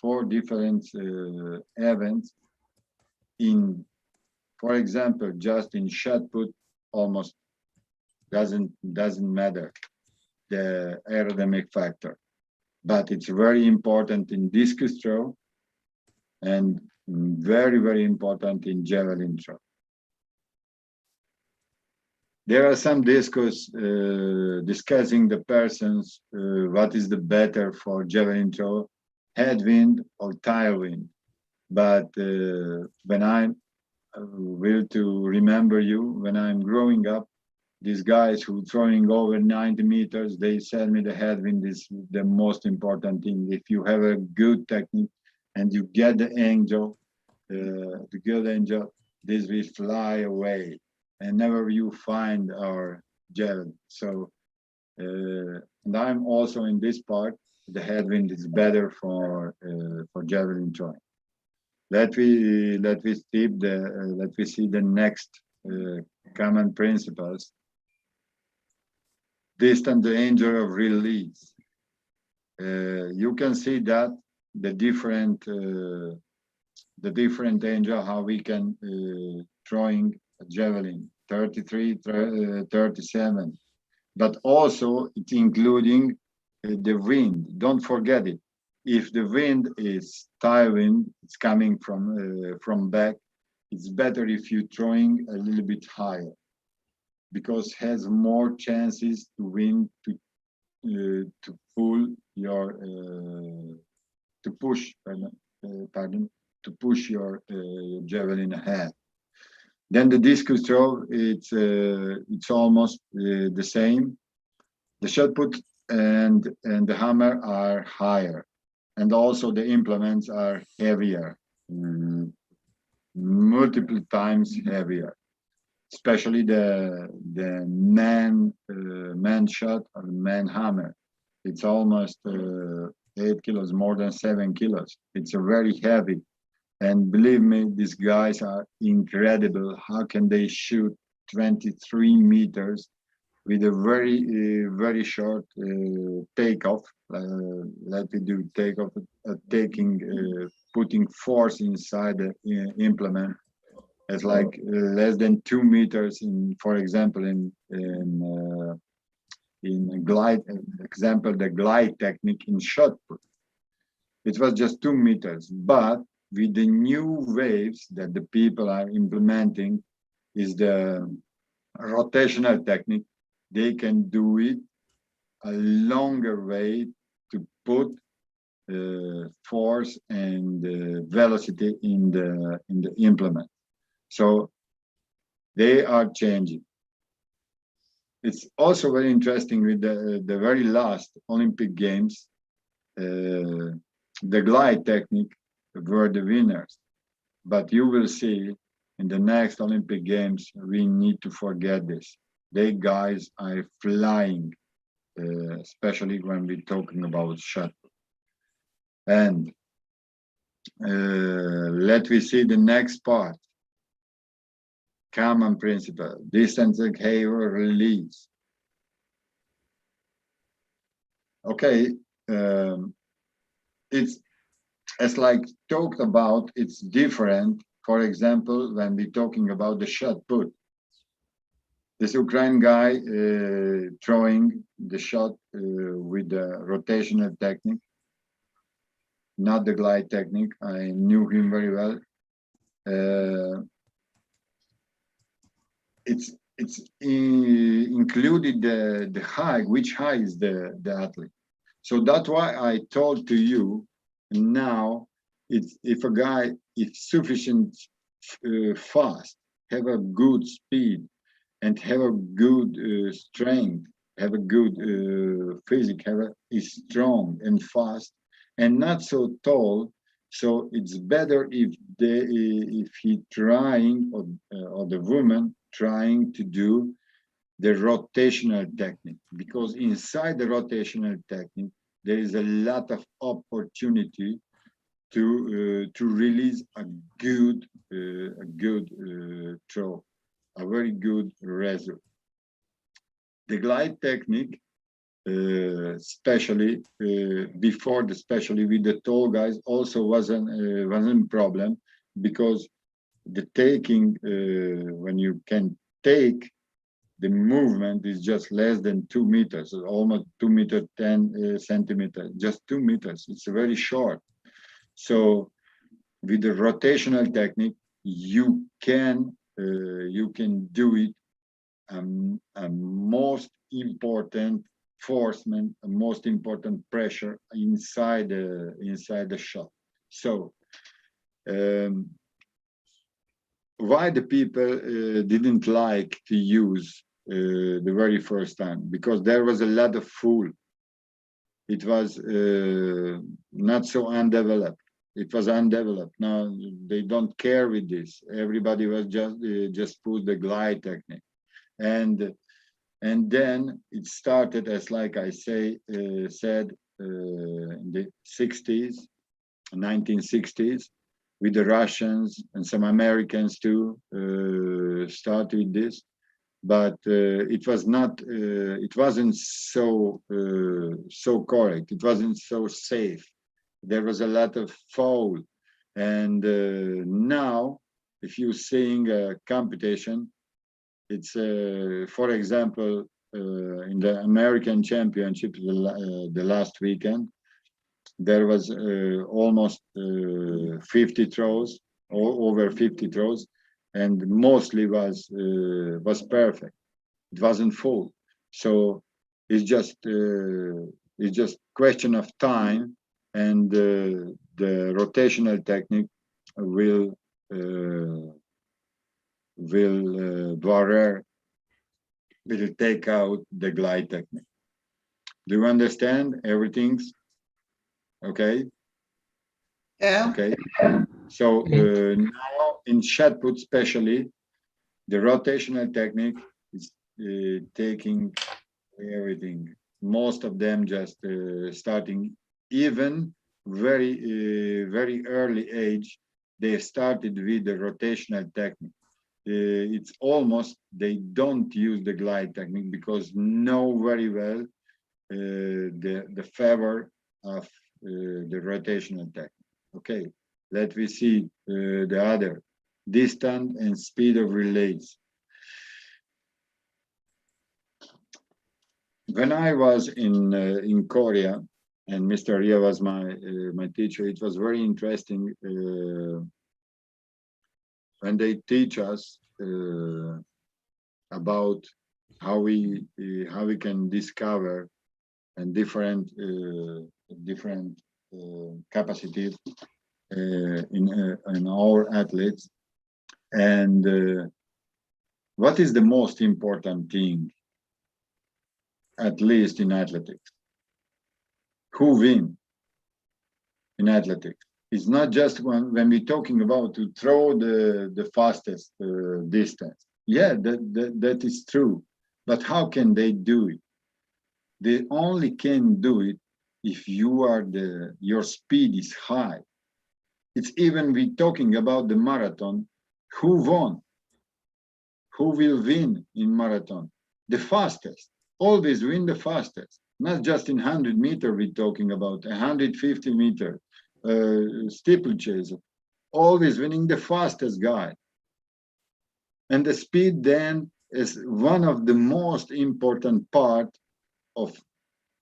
4 different events, in, for example, just in shot put, almost doesn't matter the aerodynamic factor, but it's very important in discus throw and very important in javelin throw. There are some discourse discussing the persons what is the better for javelin throw, headwind or tailwind. But when I'm will to remember you, when I'm growing up, these guys who throwing over 90 meters, they tell me the headwind is the most important thing. If you have a good technique and you get the angle, this will fly away, and never you find our javelin. So, and I'm also in this part. The headwind is better for javelin throwing. Let we see the next common principles. Distance, the angle of release. You can see that the different angle, how we can throwing a javelin 33, 37, but also it's including the wind. Don't forget it. If the wind is tailwind, it's coming from back, it's better if you're throwing a little bit higher, because has more chances to win to pull your to push, to push your javelin ahead. Then the discus throw, it's almost the same. The shot put and the hammer are higher, and also the implements are heavier, multiple times heavier. Especially the man shot or man hammer. It's almost 8 kilos, more than 7 kilos. It's a very heavy. And believe me, these guys are incredible. How can they shoot 23 meters with a very short takeoff? Let me do takeoff, putting force inside the implement. It's like less than 2 meters in, for example, in glide, the glide technique in shot put. It was just 2 meters, but with the new waves that the people are implementing is the rotational technique. They can do it a longer way to put force and velocity in the implement. So they are changing. It's also very interesting with the very last Olympic Games, the glide technique were the winners. But you will see in the next Olympic Games, we need to forget this. They guys are flying, especially when we're talking about shot. And let me see the next part. Common principle, distance behavior release. Okay, it's as like talked about, it's different. For example, when we're talking about the shot put, this Ukraine guy throwing the shot with the rotational technique, not the glide technique. I knew him very well. It's included the height, which height is the athlete. So that's why I told to you now, it's if a guy is sufficient fast, have a good speed, and have a good strength, have a good physique, is strong and fast, and not so tall. So it's better if he trying or the woman trying to do the rotational technique, because inside the rotational technique there is a lot of opportunity to release a good throw, a very good result. The glide technique, especially especially with the tall guys, also wasn't problem, because the taking, when you can take, the movement is just less than 2 meters, almost 2 meters 10 centimeters, just 2 meters. It's very short. So with the rotational technique, you can do it. A most important forcement, a most important pressure inside the shot. So why the people didn't like to use the very first time? Because there was a lot of fool. It was not so undeveloped. It was undeveloped. Now they don't care with this. Everybody was just put the glide technique, and then it started as like I said in the 60s, 1960s. With the Russians and some Americans too, started with this, but it wasn't so correct. It wasn't so safe. There was a lot of foul, and now, if you're seeing a competition, it's for example in the American Championship the last weekend. There was almost 50 throws, or over 50 throws, and mostly was perfect. It wasn't full. So it's just question of time and the rotational technique will take out the glide technique. Do you understand? Everything's okay?
Yeah.
Okay. So now in shot put especially, the rotational technique is taking everything. Most of them just starting, even very early age, they started with the rotational technique. It's almost they don't use the glide technique because know very well the favor of the rotational technique. Okay, let me see the other distance and speed of relays. When I was in Korea, and Mr. Ria was my teacher, it was very interesting when they teach us about how we can discover and different capacities in our athletes, and what is the most important thing, at least in athletics? Who win in athletics? It's not just when we're talking about to throw the fastest distance. Yeah, that is true. But how can they do it? They only can do it if your speed is high. It's even we talking about the marathon. Who won? Who will win in marathon? The fastest. Always win the fastest. Not just in 100 meter we're talking about, 150 meter steeplechase. Always winning the fastest guy. And the speed then is one of the most important part of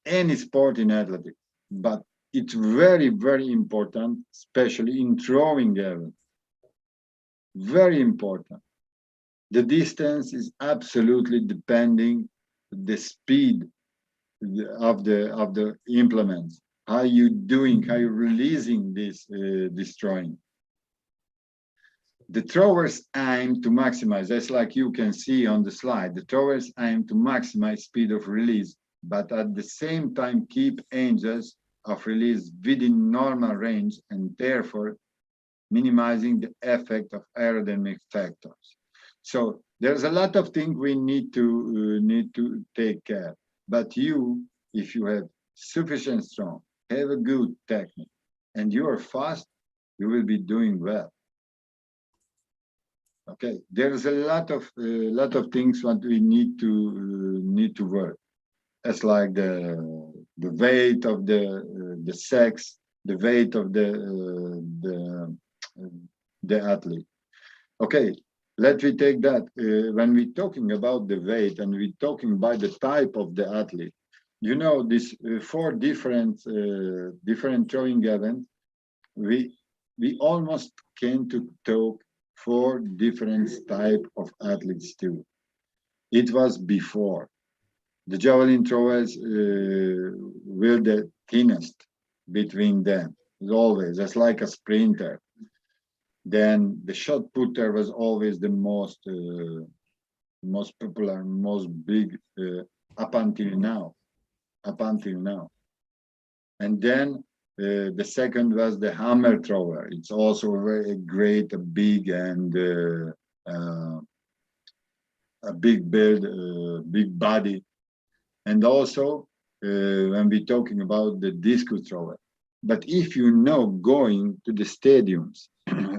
any sport in athletics. But it's very important, especially in throwing events. Very important. The distance is absolutely depending the speed of the implements. How you doing? How you releasing this throwing? The throwers aim to maximize. That's like you can see on the slide. The throwers aim to maximize speed of release, but at the same time keep angles of release within normal range, and therefore minimizing the effect of aerodynamic factors. So there's a lot of things we need to take care. But you, if you have sufficient strong, have a good technique, and you are fast, you will be doing well. Okay, there's a lot of things what we need to work. It's like the weight of the sex, the weight of the athlete. Okay, let me take that. When we're talking about the weight and we're talking by the type of the athlete, you know, these 4 different throwing events, we almost came to talk 4 different type of athletes too. It was before. The javelin throwers were the thinnest between them. Always, it's like a sprinter. Then the shot putter was always the most popular, most big up until now. And then the second was the hammer thrower. It's also very great, a big and a big build, big body. And also when we're talking about the discus thrower. But if you know going to the stadiums,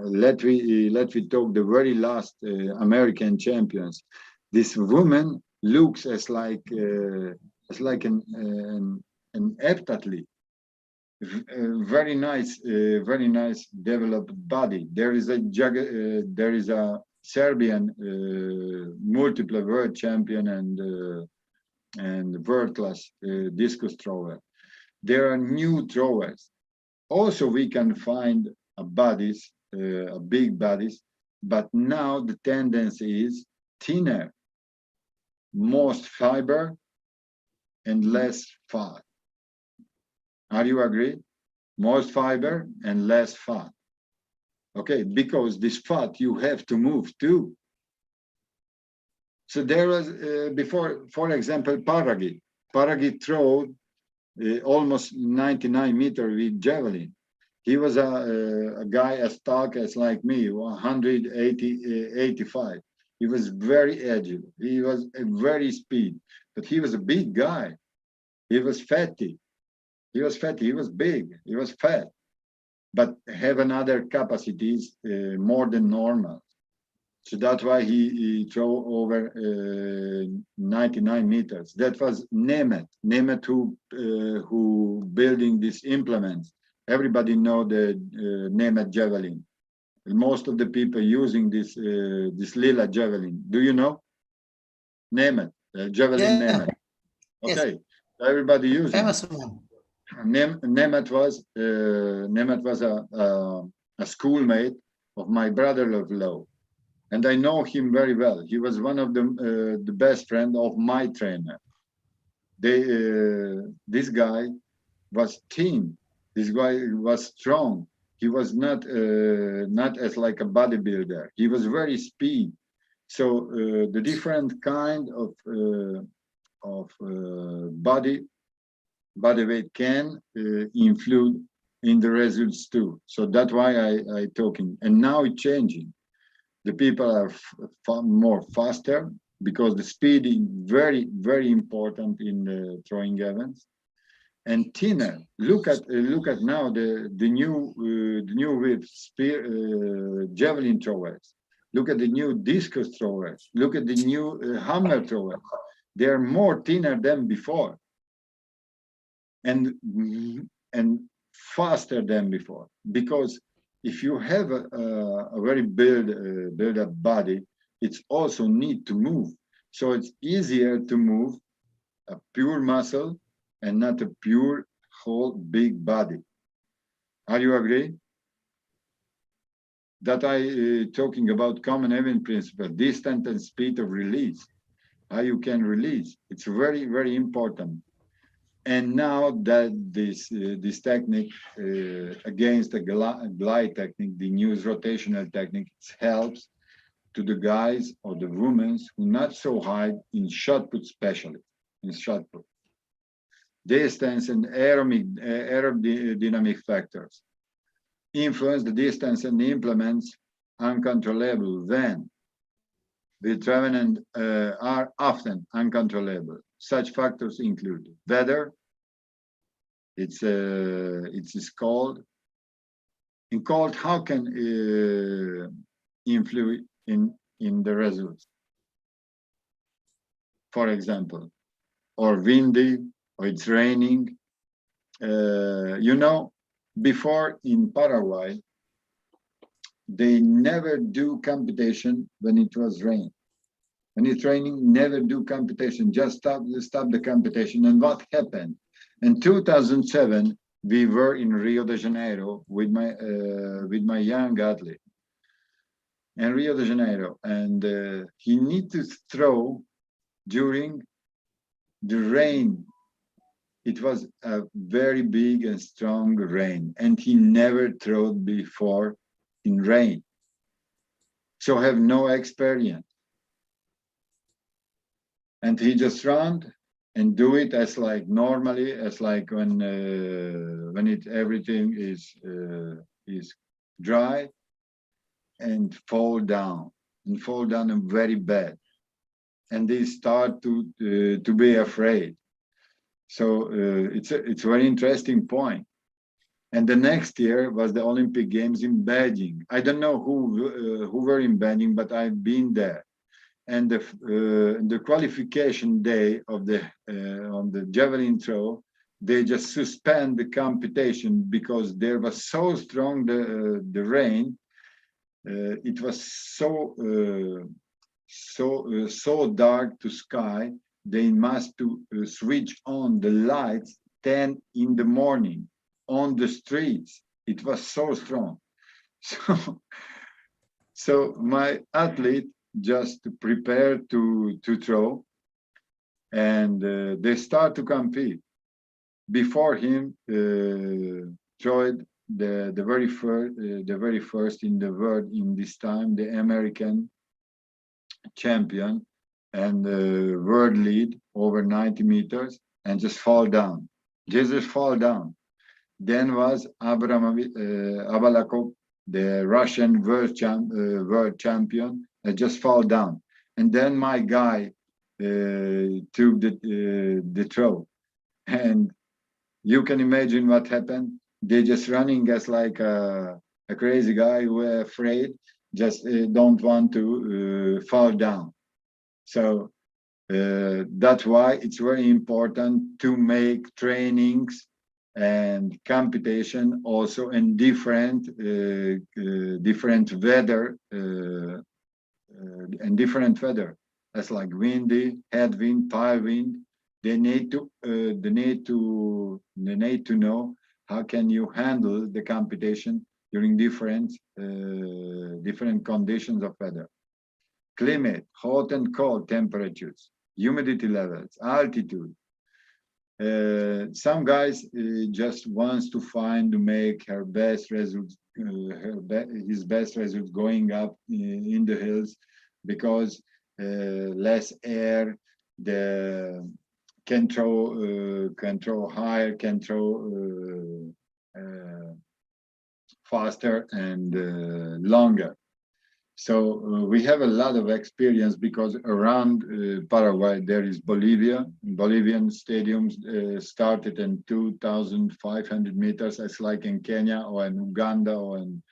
let me talk the very last American champions. This woman looks as like an heptathlete. Very nice developed body. There is a Serbian multiple world champion and world class discus thrower. There are new throwers. Also, we can find bodies, big bodies, but now the tendency is thinner, most fiber and less fat. Are you agree? most fiber and less fat. Okay, because this fat you have to move too. So there was before, for example, Paragi. Paragi threw almost 99 meters with javelin. He was a guy as tall as like me, 185. He was very agile. He was a very speed, but he was a big guy. He was fatty. He was fatty. He was big. He was fat, but have another capacities more than normal. So that's why he threw over 99 meters. That was Nemeth. Nemeth who building these implements. Everybody know the Nemeth javelin. Most of the people using this this Lila javelin. Do you know? Nemeth, javelin
Yeah.
Nemeth.
Yes.
Okay, everybody using.
Famous one.
Nemeth was a schoolmate of my brother-in-law. And I know him very well. He was one of the best friend of my trainer. This guy was thin. This guy was strong. He was not as like a bodybuilder. He was very speed. So the different kind of body weight can influence in the results too. So that's why I talking. And now it's changing. The people are more faster because the speed is very, very important in the throwing events, and thinner. Look at now the new with spear javelin throwers. Look at the new discus throwers. Look at the new hammer throwers. They are more thinner than before, and faster than before, because if you have a very build up body, it's also need to move. So it's easier to move a pure muscle and not a pure whole big body. Are you agree? That I talking about common event principle, distance and speed of release. How you can release. It's very, very important. And now that this technique against the glide technique, the new rotational technique, it helps to the guys or the women who not so high in shot put, especially in shot put. Distance and aerodynamic factors influence the distance and implements uncontrollable when the traveling are often uncontrollable. Such factors include weather. It's called how can influence in the results. For example, or windy, or it's raining. You know, before in Paraguay, they never do competition when it was rain. When it's raining, never do competition, just stop the competition. And what happened? In 2007, we were in Rio de Janeiro with my young athlete in Rio de Janeiro, and he need to throw during the rain. It was a very big and strong rain, and he never threw before in rain, so have no experience. And he just ran and do it as like normally, as like when everything is dry, and fall down very bad, and they start to be afraid. So it's a very interesting point. And the next year was the Olympic Games in Beijing. I don't know who were in Beijing, but I've been there. And the qualification day of the on the javelin throw, they just suspend the competition because there was so strong the rain. It was so dark to sky. They must to switch on the lights 10 in the morning on the streets. It was so strong. So my athlete just prepare to throw, and they start to compete. Before him, destroyed the very first in the world in this time, the American champion and world lead over 90 meters and just fall down. Just fall down. Then was Abalakov, the Russian world champion, just fall down. And then my guy took the throw. And you can imagine what happened. They just running as like a crazy guy who are afraid, just don't want to fall down. So that's why it's very important to make trainings and computation also in different weather and different weather. That's like windy, headwind, tailwind. They need to know how can you handle the computation during different conditions of weather. Climate, hot and cold temperatures, humidity levels, altitude. Some guys just wants to make her best results, his best results going up in the hills because less air, the can throw higher, can throw faster and longer. So we have a lot of experience because around Paraguay there is Bolivia. Bolivian stadiums started in 2,500 meters, as like in Kenya or in Uganda or in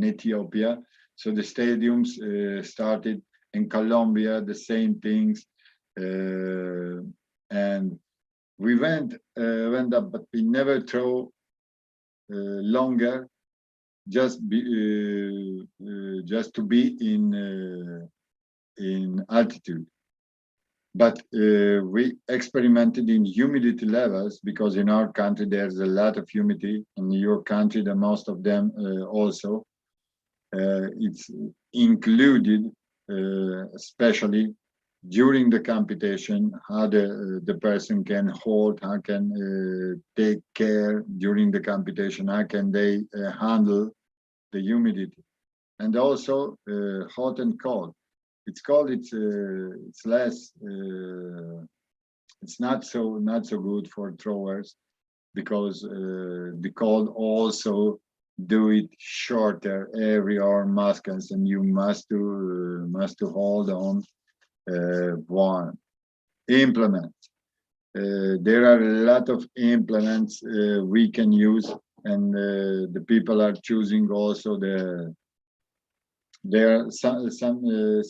Ethiopia. So the stadiums started in Colombia, the same things. And we went up, but we never throw longer, just to be in altitude. But we experimented in humidity levels because in our country there's a lot of humidity. In your country, the most of them also. It's included, especially during the computation, how the person can hold, how can take care during the computation, how can they handle the humidity, and also hot and cold. It's cold. It's less. It's not so good for throwers because the cold also do it shorter every hour muscles, and you must to hold on warm. Implements. There are a lot of implements we can use, and the people are choosing also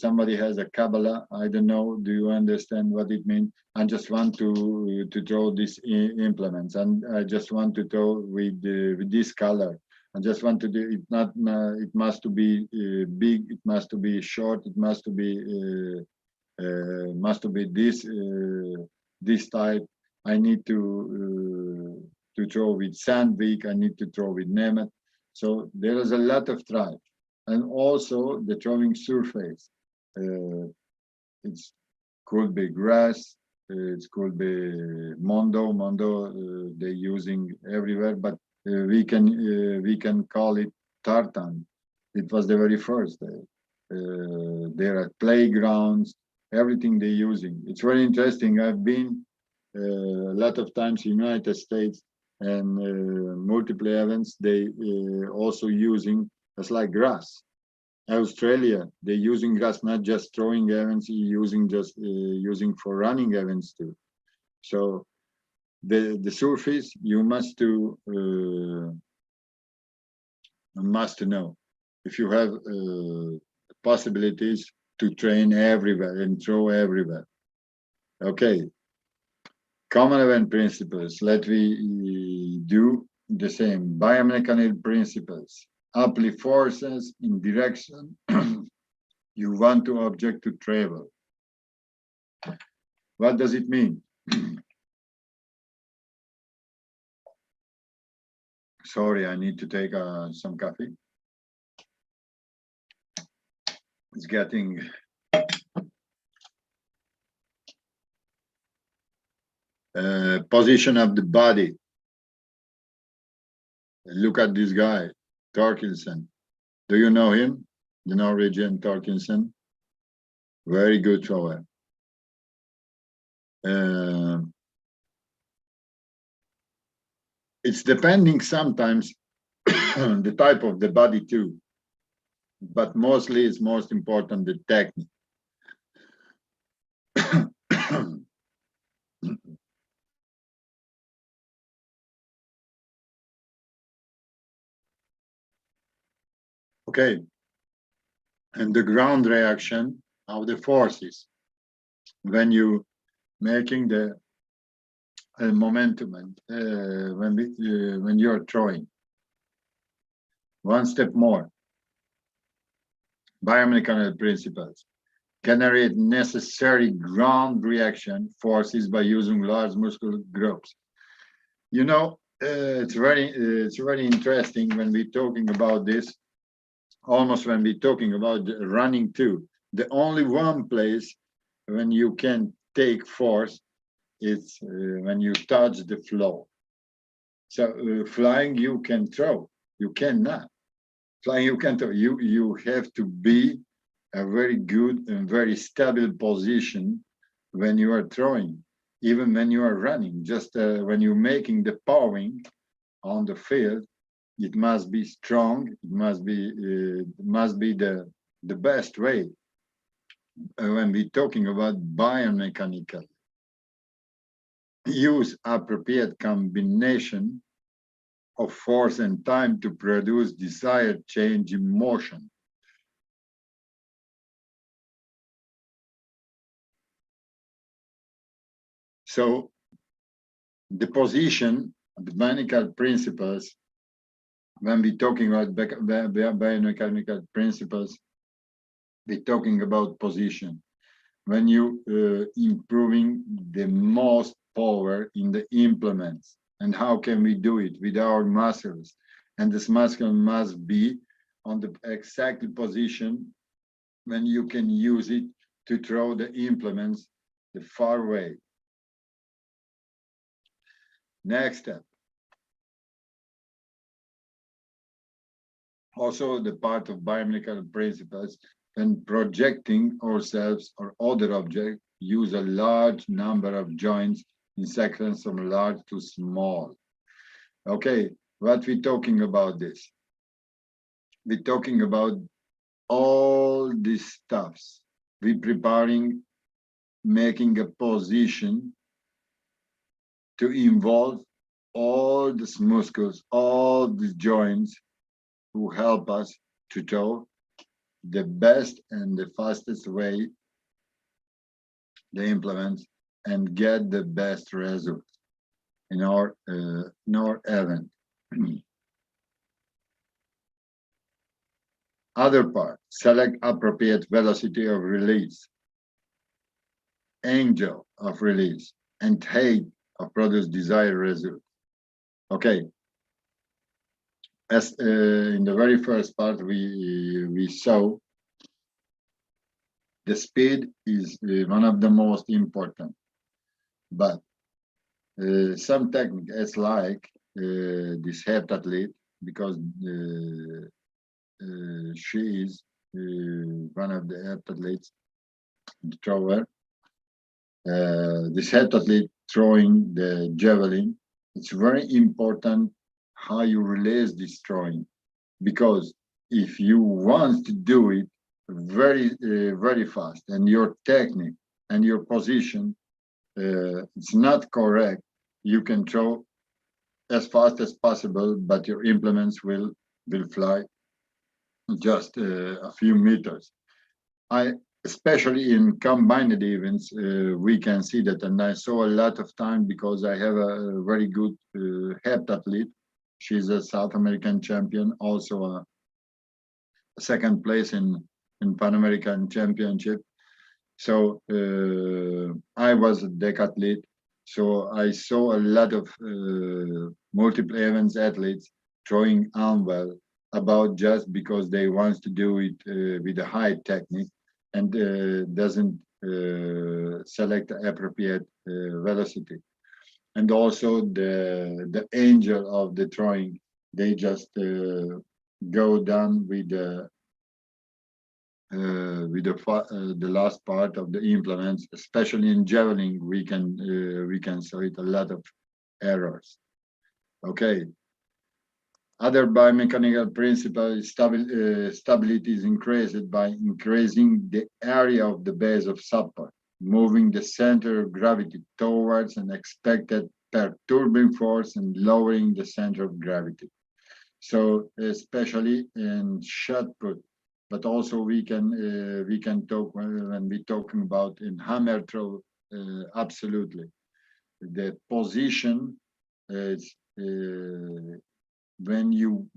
somebody has a Kabbalah. I don't know. Do you understand what it means? I just want to draw these implements, and I just want to draw with this color. I just want to do it. Not it must to be big. It must to be short. It must to be this type. I need to draw with Sandvik. I need to draw with Nemeth. So there is a lot of types. And also the drawing surface. It could be grass, it could be Mondo. They're using everywhere, but we can call it tartan. It was the very first. There are playgrounds, everything they're using. It's very interesting. I've been a lot of times in the United States and multiple events. They also using as like grass. Australia, they're using grass, not just throwing events, using for running events too. So the surface you must know if you have possibilities to train everywhere and throw everywhere. Okay, common event principles. Let me do the same. Biomechanical principles. Apply forces in direction you want to object to travel. What does it mean? Sorry, I need to take some coffee. It's getting position of the body. Look at this guy, Torkelson. Do you know him? The Norwegian Torkelson? Very good thrower. It's depending sometimes on the type of the body too, but mostly it's most important the technique. Okay, and the ground reaction of the forces when you making the momentum when you're throwing. One step more. Biomechanical principles generate necessary ground reaction forces by using large muscle groups. You know, it's very interesting when we're talking about this. Almost when we're talking about running too, the only one place when you can take force is when you touch the floor. So flying you can throw, you cannot. Flying you can throw. You have to be a very good and very stable position when you are throwing, even when you are running. Just when you're making the powering on the field, it must be strong. It must be the best way. When we're talking about biomechanical, use appropriate combination of force and time to produce desired change in motion. So the position, the biomechanical principles, when we're talking about biomechanical principles, we're talking about position. When you improving the most power in the implements, and how can we do it with our muscles? And this muscle must be on the exact position when you can use it to throw the implements the far away. Next step. Also the part of biomechanical principles, when projecting ourselves or other objects, use a large number of joints in sections from large to small. Okay, what we talking about this? We're talking about all these stuffs. We're preparing, making a position to involve all these muscles, all these joints who help us to throw the best and the fastest way the implements and get the best result in our event. Other part, select appropriate velocity of release, angle of release, and height of produce desired result. Okay. As in the very first part we saw, the speed is one of the most important, but some technique as like this heptathlete, because she is one of the heptathletes, the thrower. This heptathlete throwing the javelin, it's very important how you release this throwing, because if you want to do it very fast and your technique and your position it's not correct, you can throw as fast as possible, but your implements will fly just a few meters. Especially in combined events, we can see that, and I saw a lot of time because I have a very good heptathlete. She's a South American champion, also a second place in Pan American Championship. So I was a decathlete, so I saw a lot of multiple events athletes throwing unwell about just because they want to do it with a high technique and doesn't select the appropriate velocity. And also the angle of the throwing They just go down with the last part of the implements, especially in javelin. We can see it a lot of errors. Okay. Other biomechanical principle stability is increased by increasing the area of the base of support, moving the center of gravity towards an expected perturbing force and lowering the center of gravity. So especially in shot put, but also we can talk when we talking about in hammer throw. Absolutely, the position is when you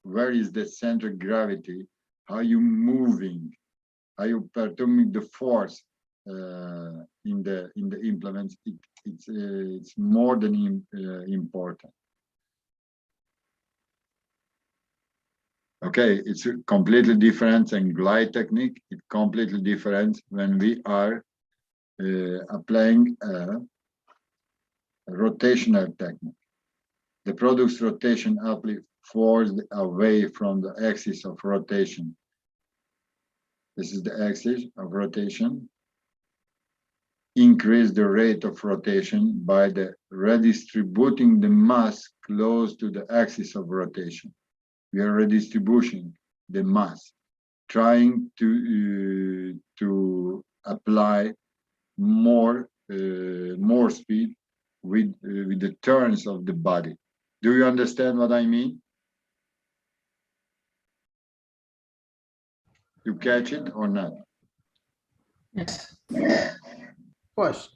where is the center of gravity? How you moving? Are you perturbing the force in the implements? It's more than important. Okay, it's completely different and glide technique. It's completely different when we are applying a rotational technique. The product's rotation uplift forced away from the axis of rotation. This is the axis of rotation. Increase the rate of rotation by the redistributing the mass close to the axis of rotation. We are redistributing the mass, trying to apply more speed with the turns of the body. Do you understand what I mean? You catch it or not?
Yes. Of course.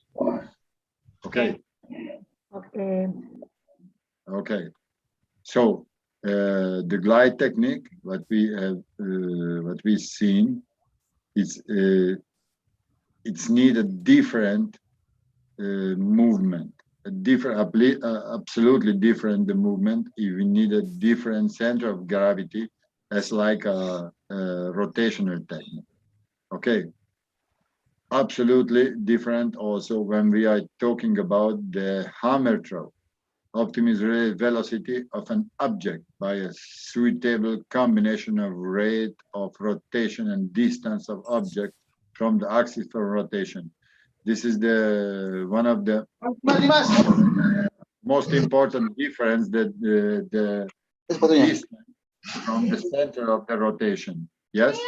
Okay.
Okay.
Okay. So the glide technique, what we've seen, it's needed different movement, absolutely different the movement. If we need a different center of gravity, as like a rotational technique. Okay. Absolutely different also when we are talking about the hammer throw. Optimized velocity of an object by a suitable combination of rate of rotation and distance of object from the axis of rotation. This is the one of the most important difference that the distance from the center of the rotation. Yes.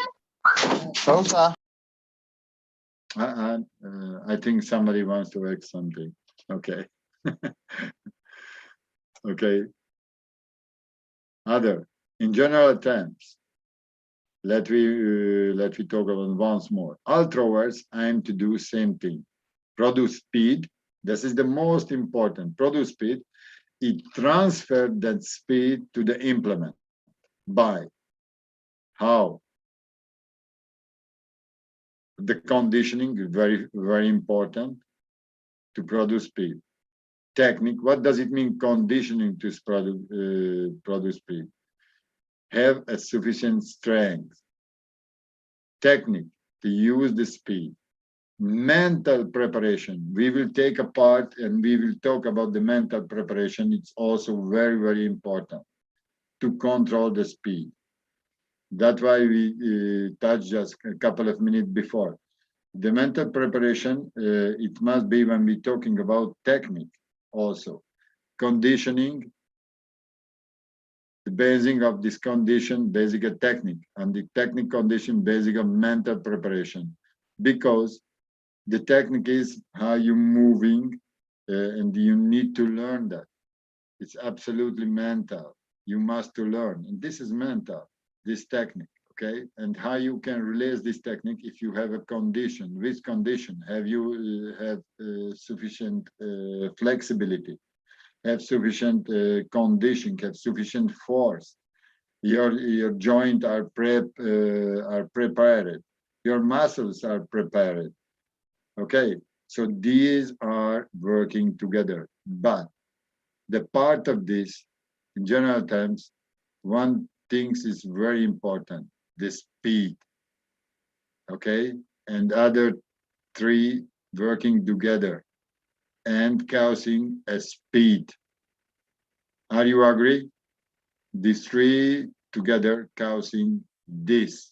I think somebody wants to ask something. Okay. Okay. Other, in general terms, let we talk about once more. All throwers aim to do same thing. Produce speed. This is the most important. Produce speed. It transferred that speed to the implement. By how? The conditioning is very, very important to produce speed. Technique, what does it mean conditioning to produce speed? Have a sufficient strength. Technique, to use the speed. Mental preparation, we will take apart and we will talk about the mental preparation. It's also very, very important to control the speed. That's why we touched just a couple of minutes before. The mental preparation, it must be when we're talking about technique also. Conditioning, the basing of this condition, basic a technique, and the technique condition, basic of mental preparation. Because the technique is how you're moving, and you need to learn that. It's absolutely mental. You must to learn, and this is mental, this technique. Okay, and how you can release this technique if you have a condition. Which condition? Have you have sufficient flexibility? Have sufficient condition? Have sufficient force? Your joint are prepared. Your muscles are prepared. Okay, so these are working together. But the part of this, in general terms, one thing is very important. The speed, okay, and other three working together and causing a speed. Are you agree? These three together causing this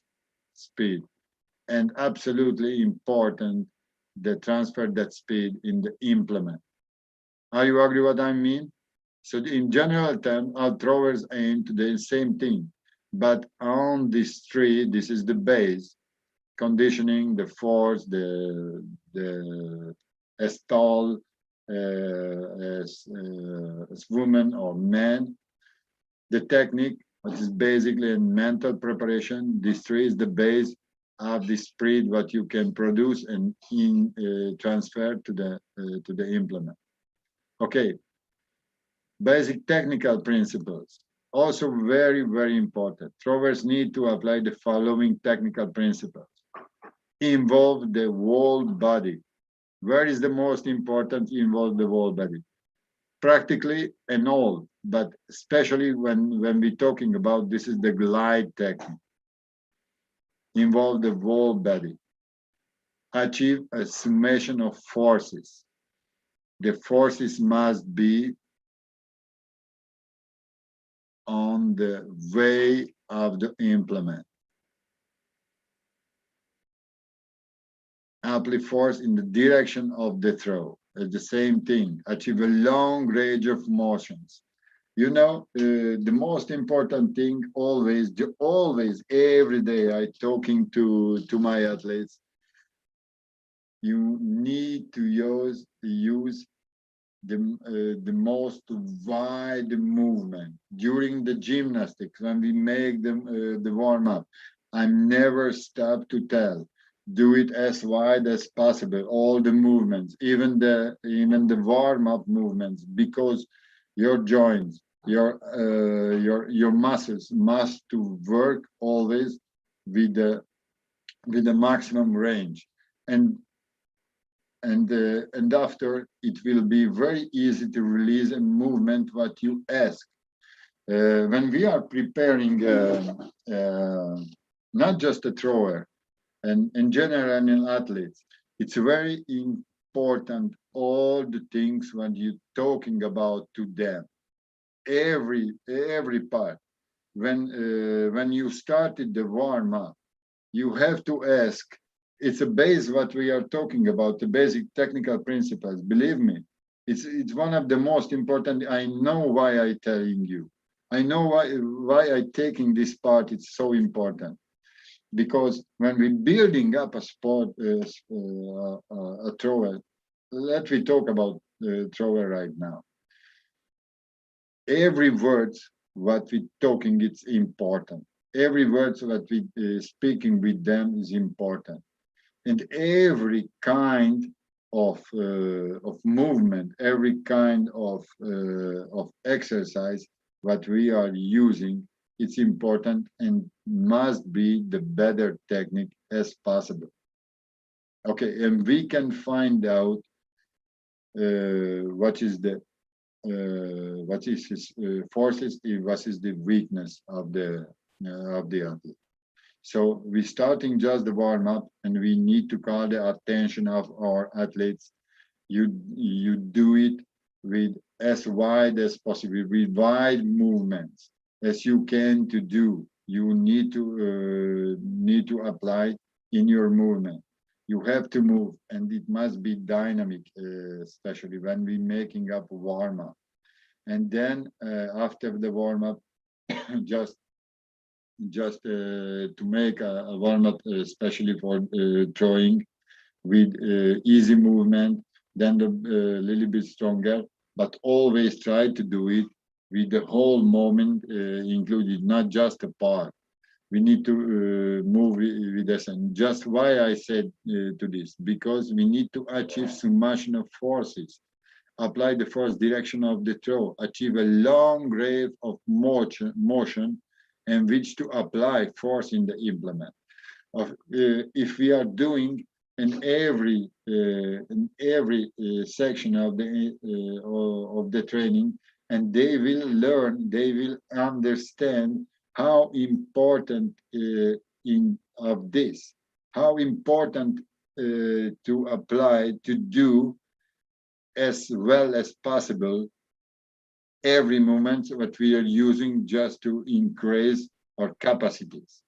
speed, and absolutely important, the transfer that speed in the implement. Are you agree what I mean? So in general terms, our throwers aim to the same thing, but on this tree, this is the base, conditioning, the force, the as tall as woman or man, the technique, which is basically a mental preparation. This tree is the base of the speed what you can produce and transfer to the implement. Okay, basic technical principles. Also very, very important. Throwers need to apply the following technical principles. Involve the whole body. Where is the most important? Involve the whole body. Practically and all, but especially when we're talking about this is the glide technique. Involve the whole body. Achieve a summation of forces. The forces must be on the way of the implement. Apply force in the direction of the throw. It's the same thing. Achieve a long range of motions. You know, the most important thing always, every day I talking to my athletes, you need to use the most wide movement during the gymnastics when we make the warm up. I'm never stop to tell. Do it as wide as possible. All the movements, even the warm up movements, because your joints, your muscles must to work always with the maximum range, and after it will be very easy to release a movement what you ask. When we are preparing not just a thrower and in general in athletes, it's very important all the things when you're talking about to them, every part. When you started the warm up, you have to ask. It's a base what we are talking about, the basic technical principles. Believe me, it's one of the most important. I know why I telling you. I know why I taking this part. It's so important, because when we're building up a sport, a thrower. Let me talk about thrower right now. Every word what we talking, it's important. Every word that we speaking with them is important, and every kind of movement, every kind of exercise what we are using, it's important and must be the better technique as possible. Okay, and we can find out what is his forces, what is the weakness of the athlete. So we're starting just the warm up, and we need to call the attention of our athletes. You do it with as wide as possible, with wide movements as you can to do. You need to apply in your movement. You have to move, and it must be dynamic, especially when we're making up a warm up. And then after the warm up, just to make a warm up, especially for throwing with easy movement, then a little bit stronger, but always try to do it with the whole moment included, not just a part. We need to move with this. And just why I said to this, because we need to achieve summation of forces, apply the force direction of the throw, achieve a long range of motion, and which to apply force in the implement. If we are doing in every section of the training, and they will learn, they will understand how important how important to apply, to do as well as possible every movement that we are using just to increase our capacities.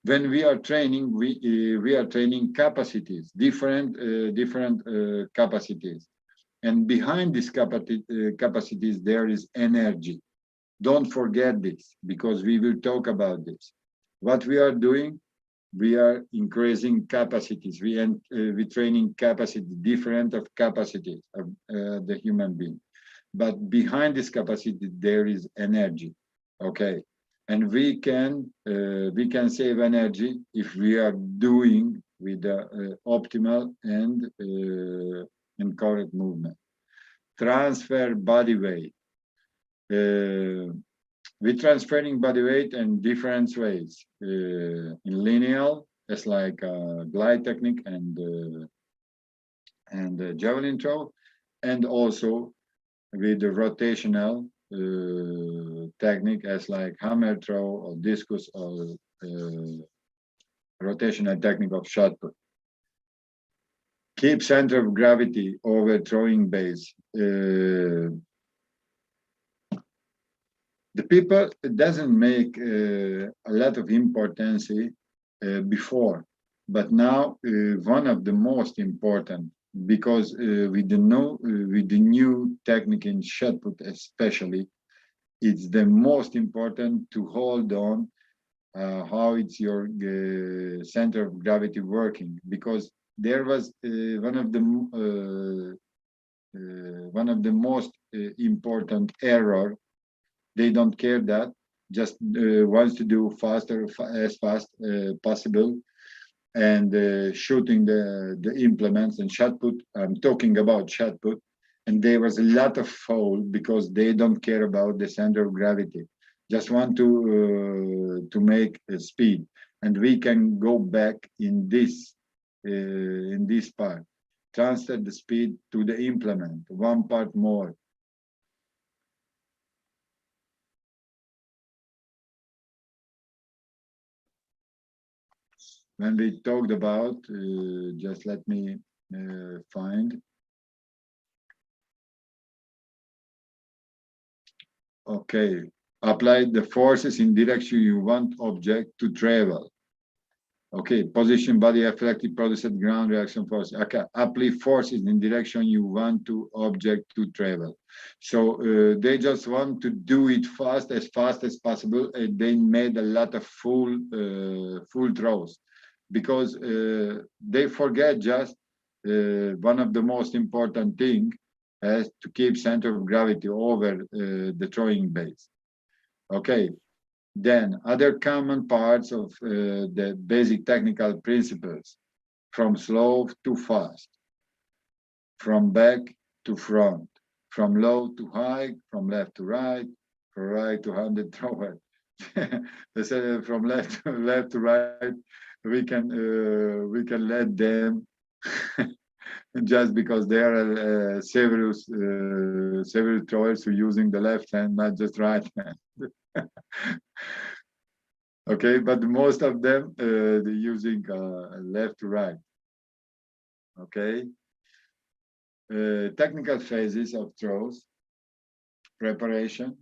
When we are training, we are training capacities, different capacities, and behind these capacities there is energy. Don't forget this, because we will talk about this. What we are doing, we are increasing capacities. We training capacity, different of capacities of the human being. But behind this capacity there is energy. Okay, and we can save energy if we are doing with the optimal and correct movement. Transfer body weight. We're transferring body weight in different ways. In lineal, it's like glide technique and javelin throw, and also with the rotational technique as like hammer throw or discus or rotational technique of shot put. Keep center of gravity over throwing base. The people doesn't make a lot of importance before, but now one of the most important, because with the new technique in shot put especially, it's the most important to hold on how it's your center of gravity working, because there was one of the most important error. They don't care that, just wants to do faster, as fast possible, and shooting the implements and shot put. I'm talking about shot put, and there was a lot of foul because they don't care about the center of gravity. Just want to make speed, and we can go back in this part. Transfer the speed to the implement, one part more. When we talked about, just let me find. Okay, apply the forces in direction you want object to travel. Okay, position, body, effective, produced ground reaction force. Okay, apply forces in direction you want to object to travel. So they just want to do it fast as possible. And they made a lot of full throws, because they forget just one of the most important thing is to keep center of gravity over the throwing base. Okay, then other common parts of the basic technical principles: from slow to fast, from back to front, from low to high, from left to right, from right to handed thrower. They say from left to right. We can let them just because there are several throwers who using the left hand, not just right hand. Okay, but most of them they're using left to right. Okay, technical phases of throws: preparation,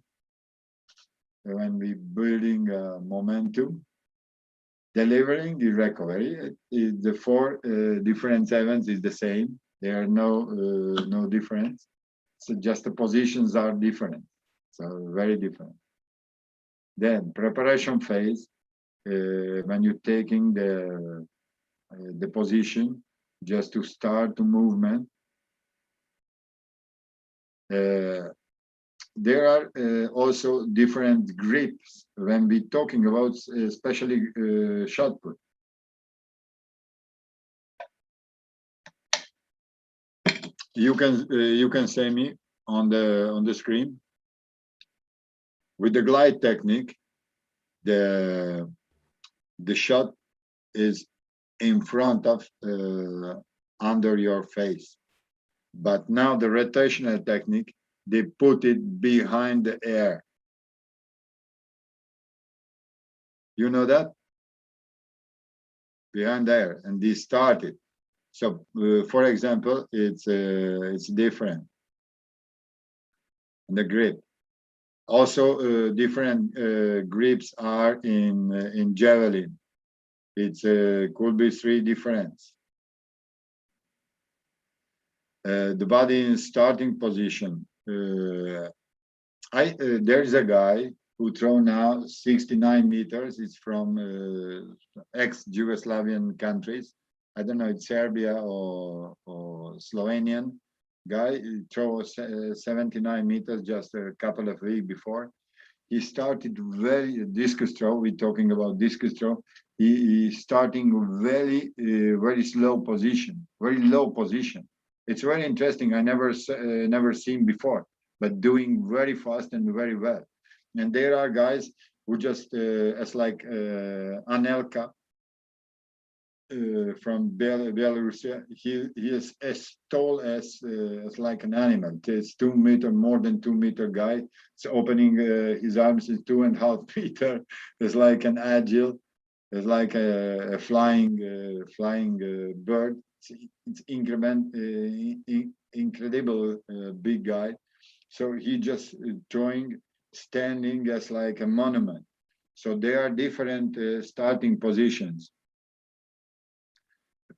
when we building momentum; delivering, the recovery. The four different events is the same. There are no difference. So just the positions are different. So very different. Then preparation phase, when you're taking the position just to start the movement. There are also different grips when we're talking about especially shot put. You can see me on the screen. With the glide technique, the shot is in front of under your face, but now the rotational technique, they put it behind the air. You know that? Behind the air, and they started. So, for example, it's different. The grip. Also, different grips are in javelin. It's could be 3 difference. The body in starting position. There's a guy who throw now 69 meters. It's from ex-Yugoslavian countries. I don't know, it's Serbia or Slovenian guy. He throw 79 meters just a couple of weeks before. He started very discus throw. We're talking about discus throw. He starting very slow position, very low position. It's very interesting. I never seen before, but doing very fast and very well. And there are guys who just as like Anelka from Belarus. He is as tall as like an animal. It's 2 meter, more than 2 meter guy. It's opening his arms is 2.5 meter. It's like an agile. It's like a flying bird. It's incredible big guy. So he just drawing, standing as like a monument. So there are different starting positions.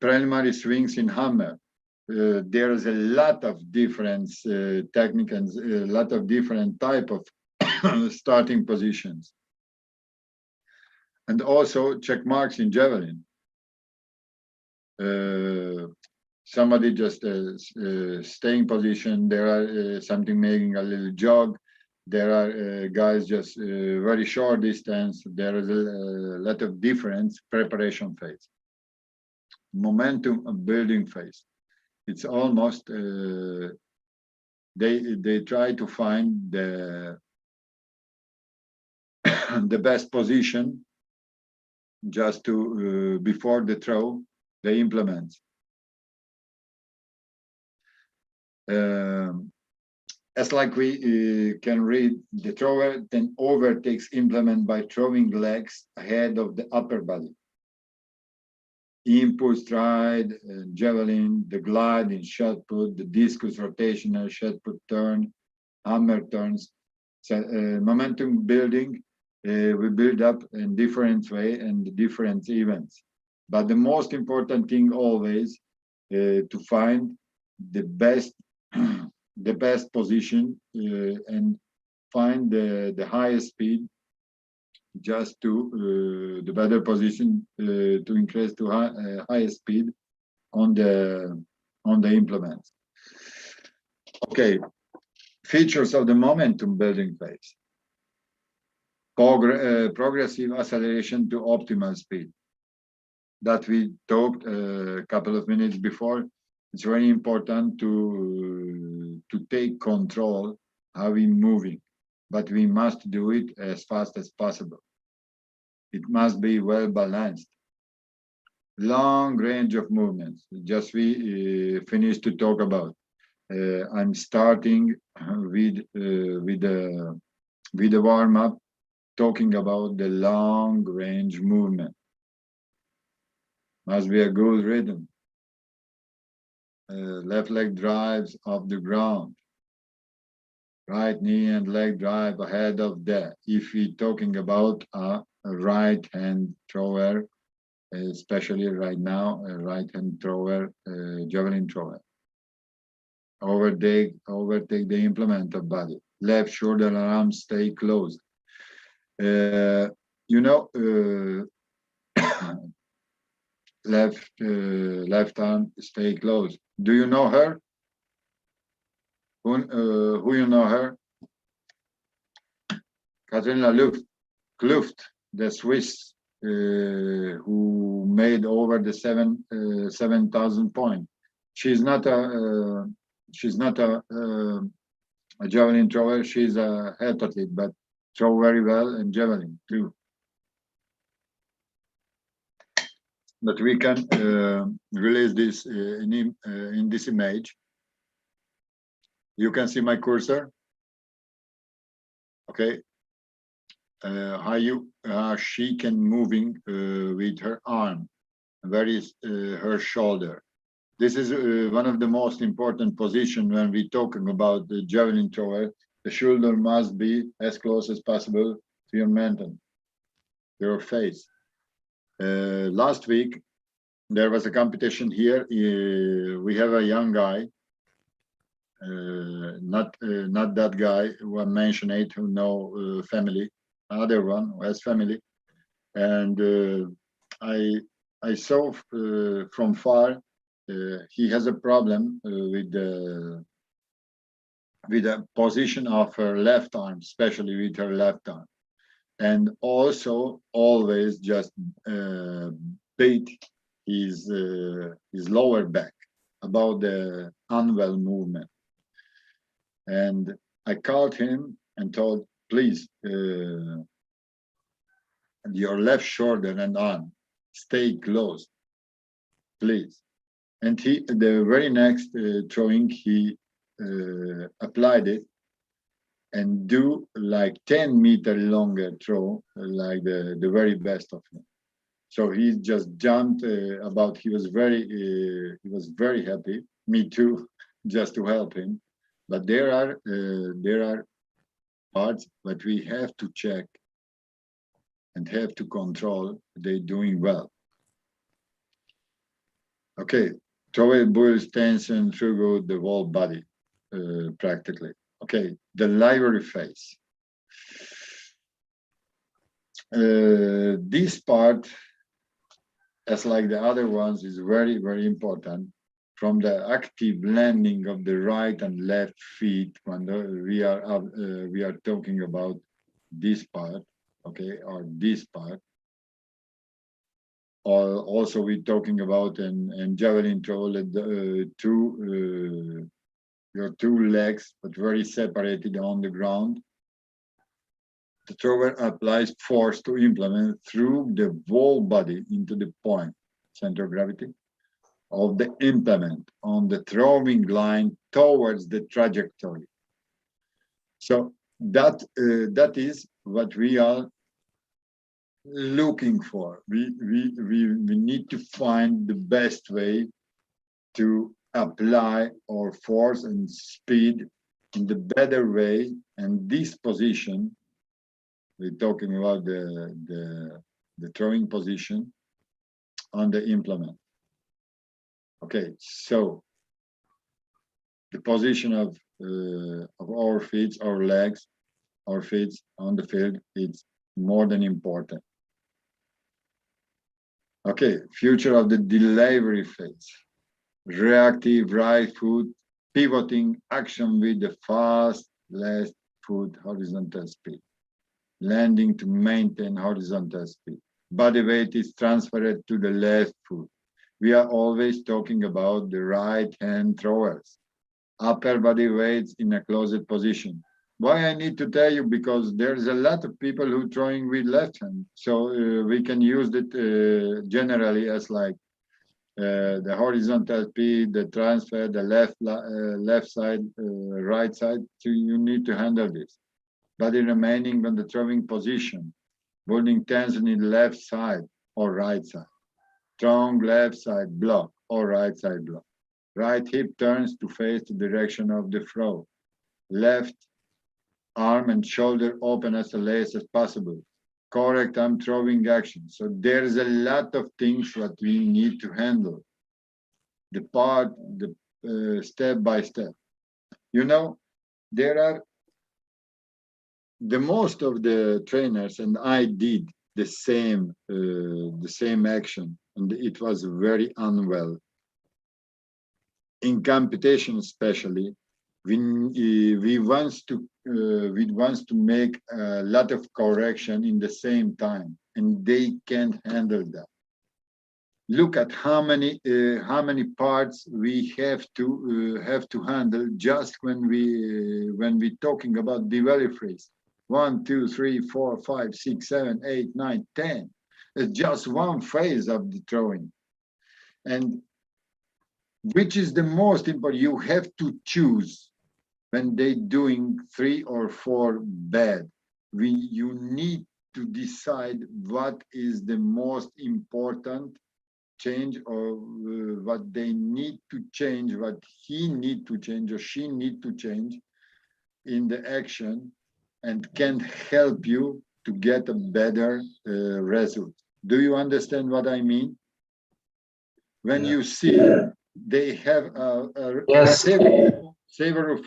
Preliminary swings in hammer. There is a lot of different technique and a lot of different type of starting positions. And also check marks in javelin. Somebody just staying position. There are something making a little jog. There are guys just very short distance. There is a lot of difference. Preparation phase, momentum building phase. It's almost they try to find the the best position just to before the throw they implement. As like we can read, the thrower then overtakes implement by throwing legs ahead of the upper body. Input, stride, javelin, the glide in shot put, the discus rotational, shot put turn, hammer turns. So momentum building, we build up in different way and different events. But the most important thing always to find the best the best position and find the highest speed just to the better position to increase to highest speed on the implement. Okay, features of the momentum building phase. Progressive acceleration to optimal speed. That we talked a couple of minutes before. It's very important to take control how we're moving, but we must do it as fast as possible. It must be well balanced. Long range of movements. Just we finished to talk about. I'm starting with the warm up, talking about the long range movement. Must be a good rhythm. Left leg drives off the ground. Right knee and leg drive ahead of that. If we're talking about a right hand thrower, especially right now, a right hand thrower, javelin thrower. Overtake the implement of body. Left shoulder and arms stay closed. You know, left arm stay closed. Do you know her? Who you know her? Katrina Kluft, the Swiss, who made over the 7,000 points. She's not a javelin thrower. She's a heptathlete, but throw very well in javelin too. But we can release this in this image. You can see my cursor. Okay. How she can moving with her arm, where is her shoulder. This is one of the most important positions when we're talking about the javelin thrower. The shoulder must be as close as possible to your menton, your face. Last week, there was a competition here. We have a young guy, not that guy who I mentioned it, who know family, other one who has family, and I saw from far he has a problem with the position of her left arm, especially with her left arm, and also always just beat his lower back about the unwell movement. And I called him and told, please, your left shoulder and arm, stay closed, please. And the very next throwing, he applied it and do like 10-meter longer throw, like the very best of him. So he just jumped about. He was very happy. Me too, just to help him. But there are parts that we have to check and have to control. They're doing well. Okay, throw boils tension through the whole body, practically. Okay, the delivery phase. This part, as like the other ones, is very, very important. From the active landing of the right and left feet, when we are talking about this part, okay, or this part. Or also we're talking about in javelin throw, your two legs, but very separated on the ground. The thrower applies force to implement through the whole body into the point, center of gravity, of the implement on the throwing line towards the trajectory. So that is what we are looking for. We need to find the best way to apply our force and speed in the better way. And this position, we're talking about the throwing position on the implement. Okay, so the position of our feet, our legs, our feet on the field, it's more than important. Okay, future of the delivery phase. Reactive right foot, pivoting action with the fast left foot horizontal speed. Landing to maintain horizontal speed. Body weight is transferred to the left foot. We are always talking about the right hand throwers. Upper body weights in a closed position. Why I need to tell you? Because there's a lot of people who throwing with left hand. So we can use it generally as like the horizontal speed, the transfer, the left side, right side. So you need to handle this. Body remaining on the throwing position, building tension in the left side or right side. Strong left side block or right side block. Right hip turns to face the direction of the throw. Left arm and shoulder open as late as possible. Correct arm throwing action. So there's a lot of things that we need to handle. The step by step. You know, there are the most of the trainers, and I did the same action, and it was very unwell. In competition, especially, we wants to make a lot of correction in the same time, and they can't handle that. Look at how many parts we have to handle just when we talking about the delivery phase. 1, 2, 3, 4, 5, 6, 7, 8, 9, 10. It's just one phase of the throwing, and which is the most important. You have to choose when they doing 3 or 4 bad. You need to decide what is the most important change, or what they need to change, what he need to change or she need to change in the action and can help you to get a better result. Do you understand what I mean? When you see they have several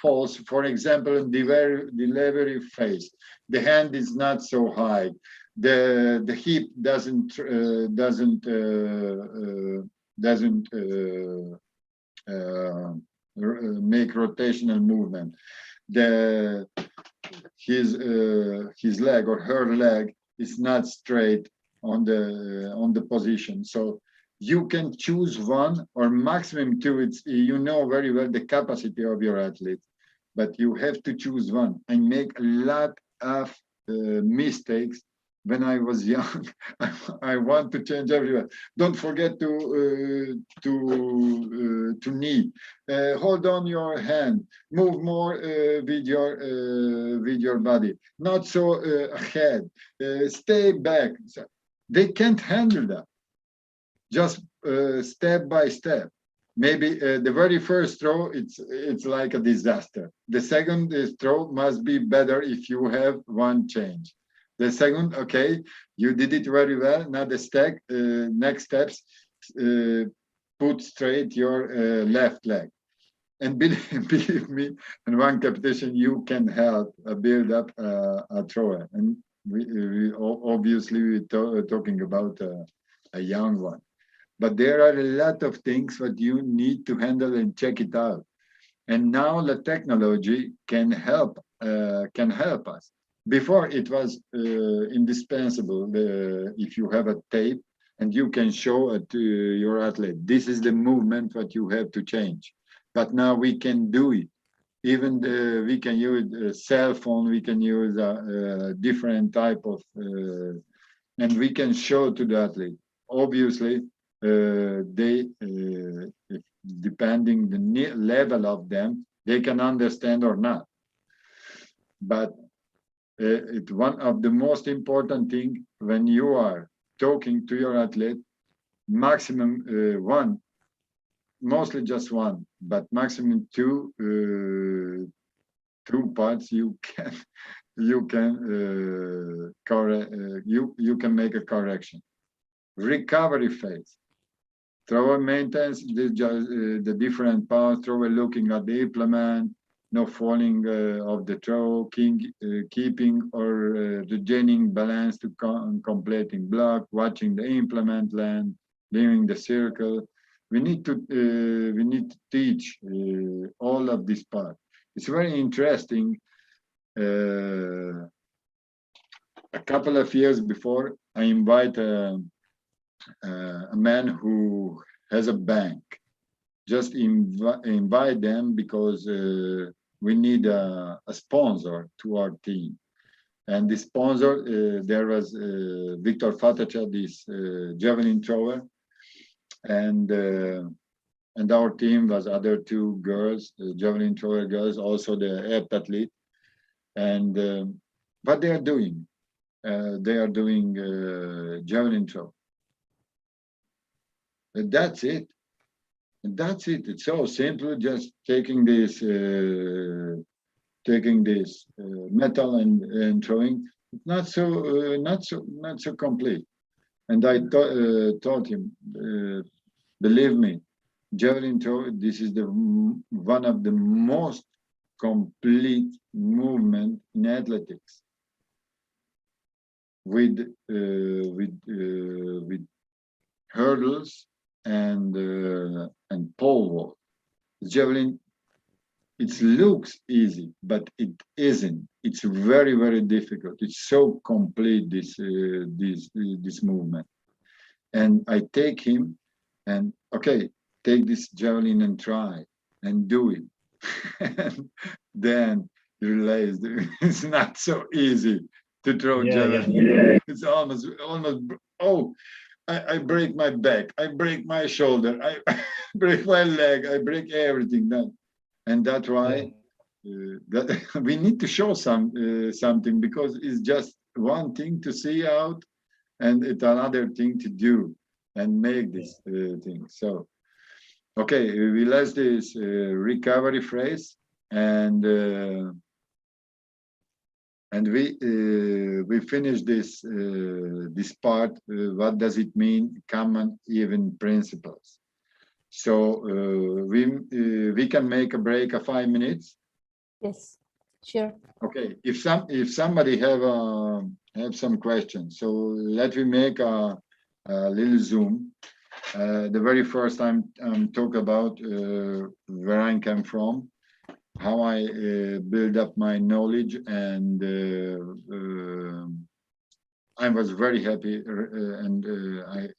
falls, for example, in delivery phase, the hand is not so high, the hip doesn't make rotational movement. His leg or her leg is not straight on the position. So you can choose one or maximum two. It's, you know very well the capacity of your athlete, but you have to choose one. I make a lot of mistakes when I was young. I want to change everywhere. Don't forget to knee. Hold on your hand. Move more with your body. Not so ahead. Stay back. So they can't handle that. Just step by step. Maybe the very first throw, it's like a disaster. The second throw must be better if you have one change. The second, okay, you did it very well. Now the next steps, put straight your left leg. And believe me, in one competition, you can help build up a thrower. And we obviously we're talking about a young one. But there are a lot of things that you need to handle and check it out. And now the technology can help us. Before it was indispensable if you have a tape and you can show it to your athlete. This is the movement that you have to change. But now we can do it. Even we can use a cell phone. We can use a different type of, and we can show to the athlete. Obviously, they depending the level of them, they can understand or not. But it's one of the most important thing when you are talking to your athlete, maximum one, mostly just one, but maximum two parts you can make a correction. Recovery phase. Thrower maintenance, the different parts, thrower looking at the implement, no falling of the throw, keeping or regaining balance to completing block, watching the implement land, leaving the circle. We need to teach all of this part. It's very interesting. A couple of years before, I invite a man who has a bank. Just invite them because we need a sponsor to our team. And the sponsor, there was Victor Fatacha, this javelin thrower, and our team was other two girls, javelin thrower girls, also the heptathlete. And what they are doing? They are doing javelin throw. That's it. That's it. It's so simple. Just taking this metal and throwing. It's not so complete. And I taught him, believe me, javelin throw. This is one of the most complete movement in athletics. With hurdles and pole vault. Javelin, it looks easy, but it isn't. It's very, very difficult. It's so complete, this movement. And I take him and, okay, take this javelin and try and do it. And then you realize it's not so easy to throw javelin. Yeah. It's almost, oh, I break my back, I break my shoulder, I break my leg, I break everything. And that's why that we need to show something, because it's just one thing to see out and it's another thing to do and make this thing. So, okay, we left this recovery phrase, and And we finish this this part. What does it mean? Common even principles. So we can make a break of 5 minutes.
Yes, sure.
Okay. If somebody have some questions, so let me make a little zoom. The very first time talk about where I came from, how I build up my knowledge, and I was very happy, and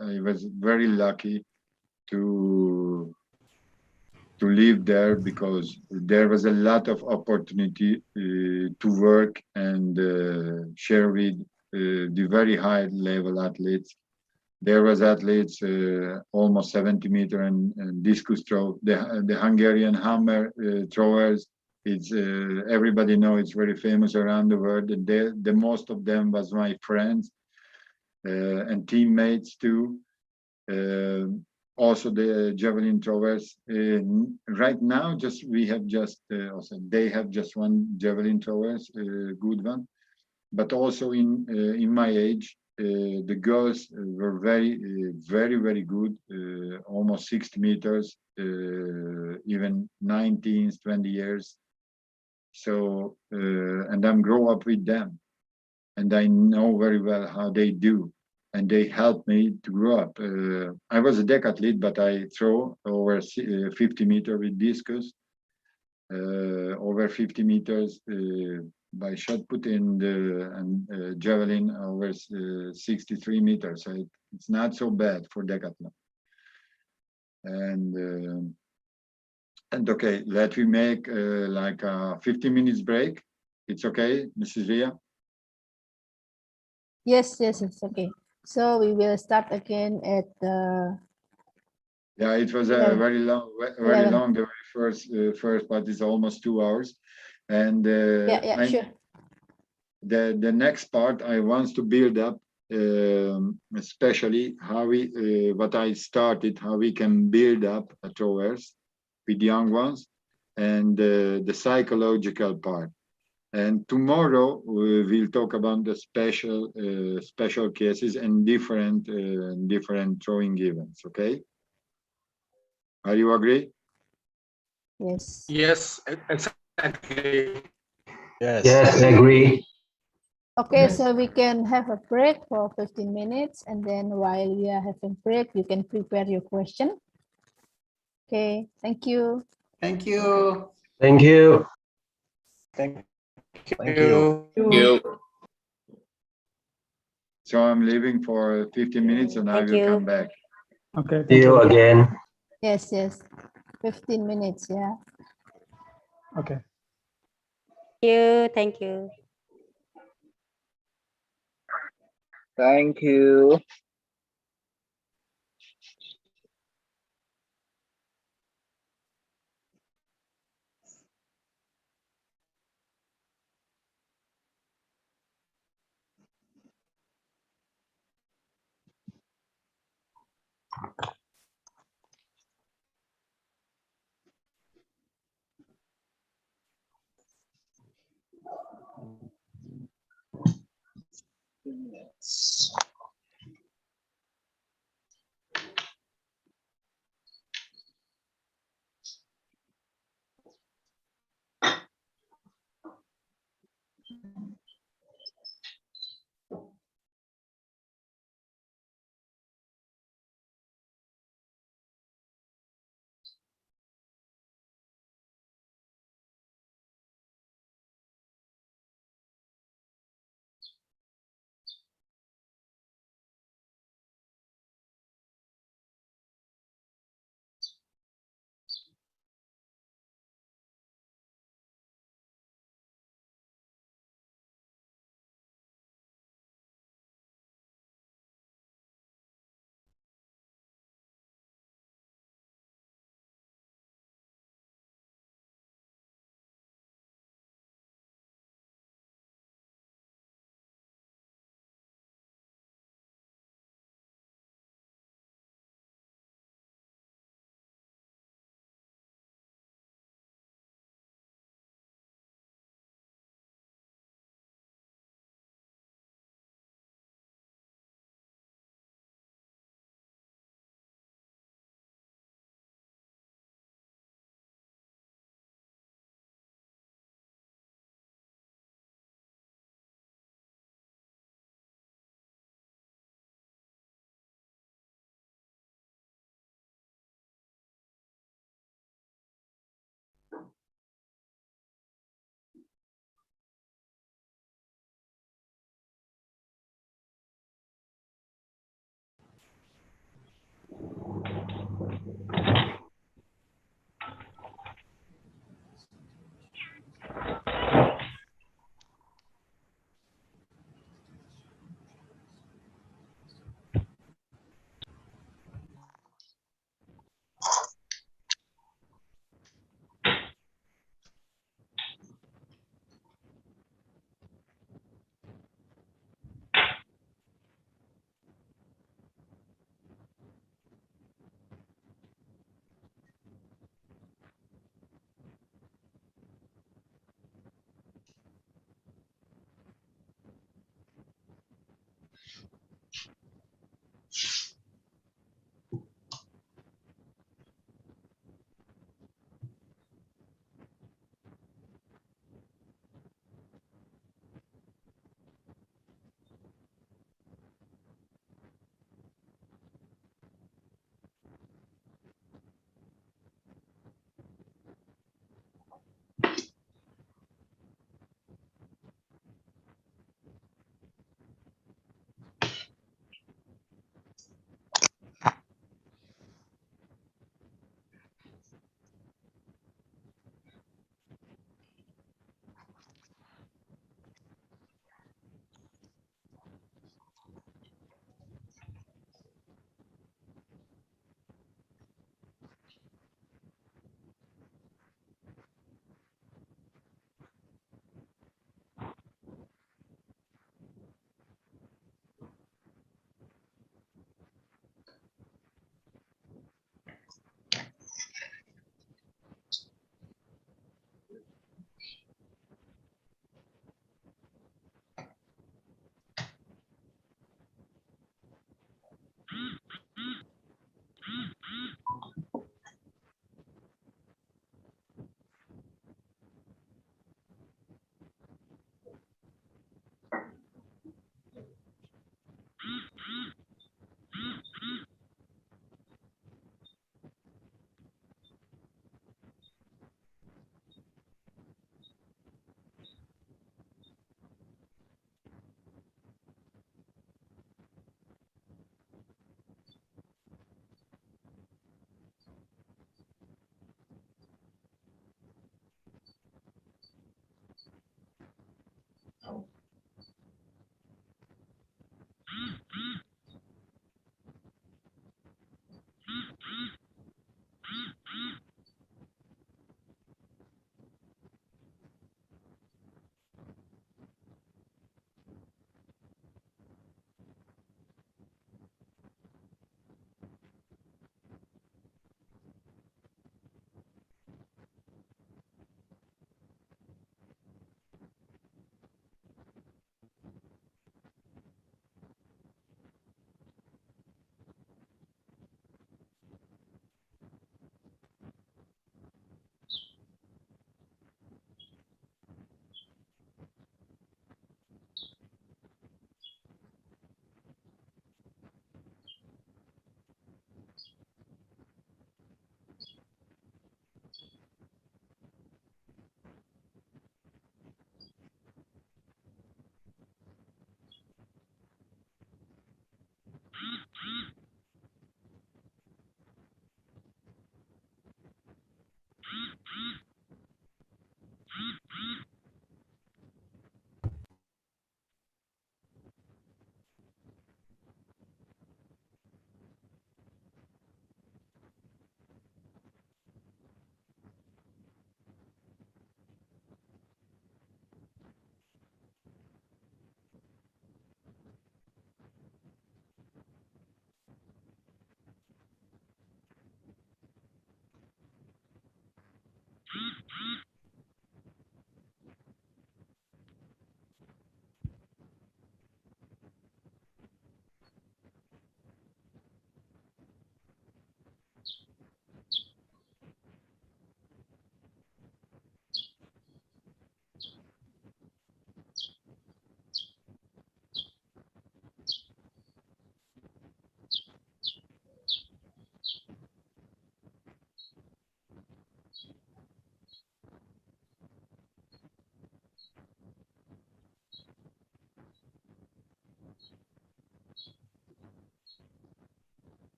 I was very lucky to live there, because there was a lot of opportunity to work and share with the very high level athletes. There was athletes almost 70-meter and discus throw, the Hungarian hammer throwers. It's everybody know it's very famous around the world. And the most of them was my friends and teammates too. Also the javelin throwers. Right now, we have also they have just one javelin throwers, good one. But also in my age, the girls were very good, almost 60 meters, even 19s, 20 years. So, and I'm grow up with them, and I know very well how they do, and they helped me to grow up. I was a decathlete, but I throw over 50 meter with discus, over 50 meters by shot put in and javelin over 63 meters. So it's not so bad for decathlon. And okay, let me make like a 15 minutes break. It's okay, Mrs. Ria?
Yes, it's okay. So we will start again at
Yeah, it was a
11.
very long, very
11.
long. The very first part is almost 2 hours, and
Yeah, sure.
the next part I want to build up, especially how we what I started, how we can build up throwers with young ones, and the psychological part. And tomorrow we'll talk about the special cases and different throwing events. Okay, are you agree?
Yes.
Yes, exactly.
Yes, I agree.
Okay, so we can have a break for 15 minutes, and then while we are having break, you can prepare your question. Okay, thank you.
Thank you.
Thank you.
Thank
Thank you.
you.
So I'm leaving for 15 minutes and I will come back.
Okay,
See
thank
you
you.
again.
Yes, 15 minutes, yeah.
Okay.
Thank you.
Thank you.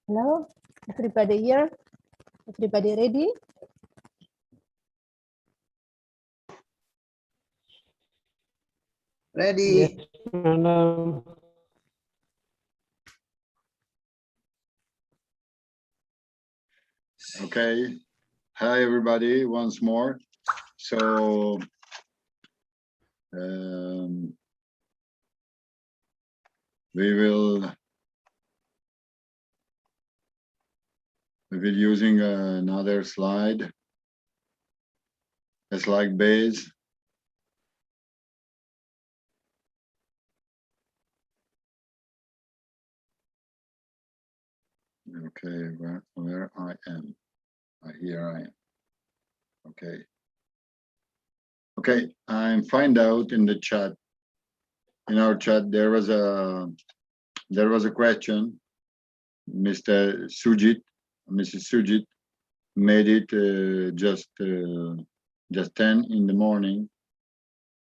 Hello, everybody here? Everybody ready?
Ready?
Madam.
Okay. Hi, everybody, once more. So, we will using another slide, a slide base. Okay, where I am. Here I am. Okay. Okay, I find out in the chat, in our chat, there was a question. Mr. Sujit, Mrs. Sujit made it just 10 in the morning.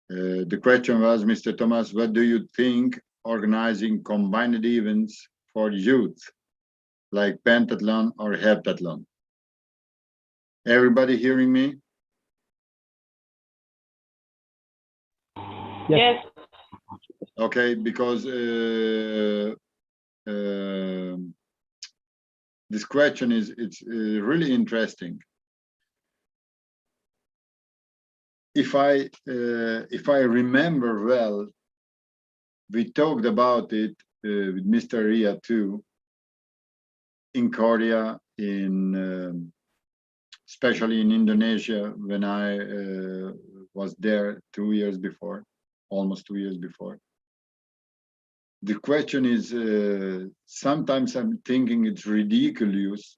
The question was, Mr. Thomas, what do you think organizing combined events for youth, like pentathlon or heptathlon? Everybody hearing me?
Yes.
Okay, because this question it's really interesting. If I remember well, we talked about it with Mr. Ria too, in Korea, especially in Indonesia, when I was there 2 years before, almost 2 years before. The question is, sometimes I'm thinking it's ridiculous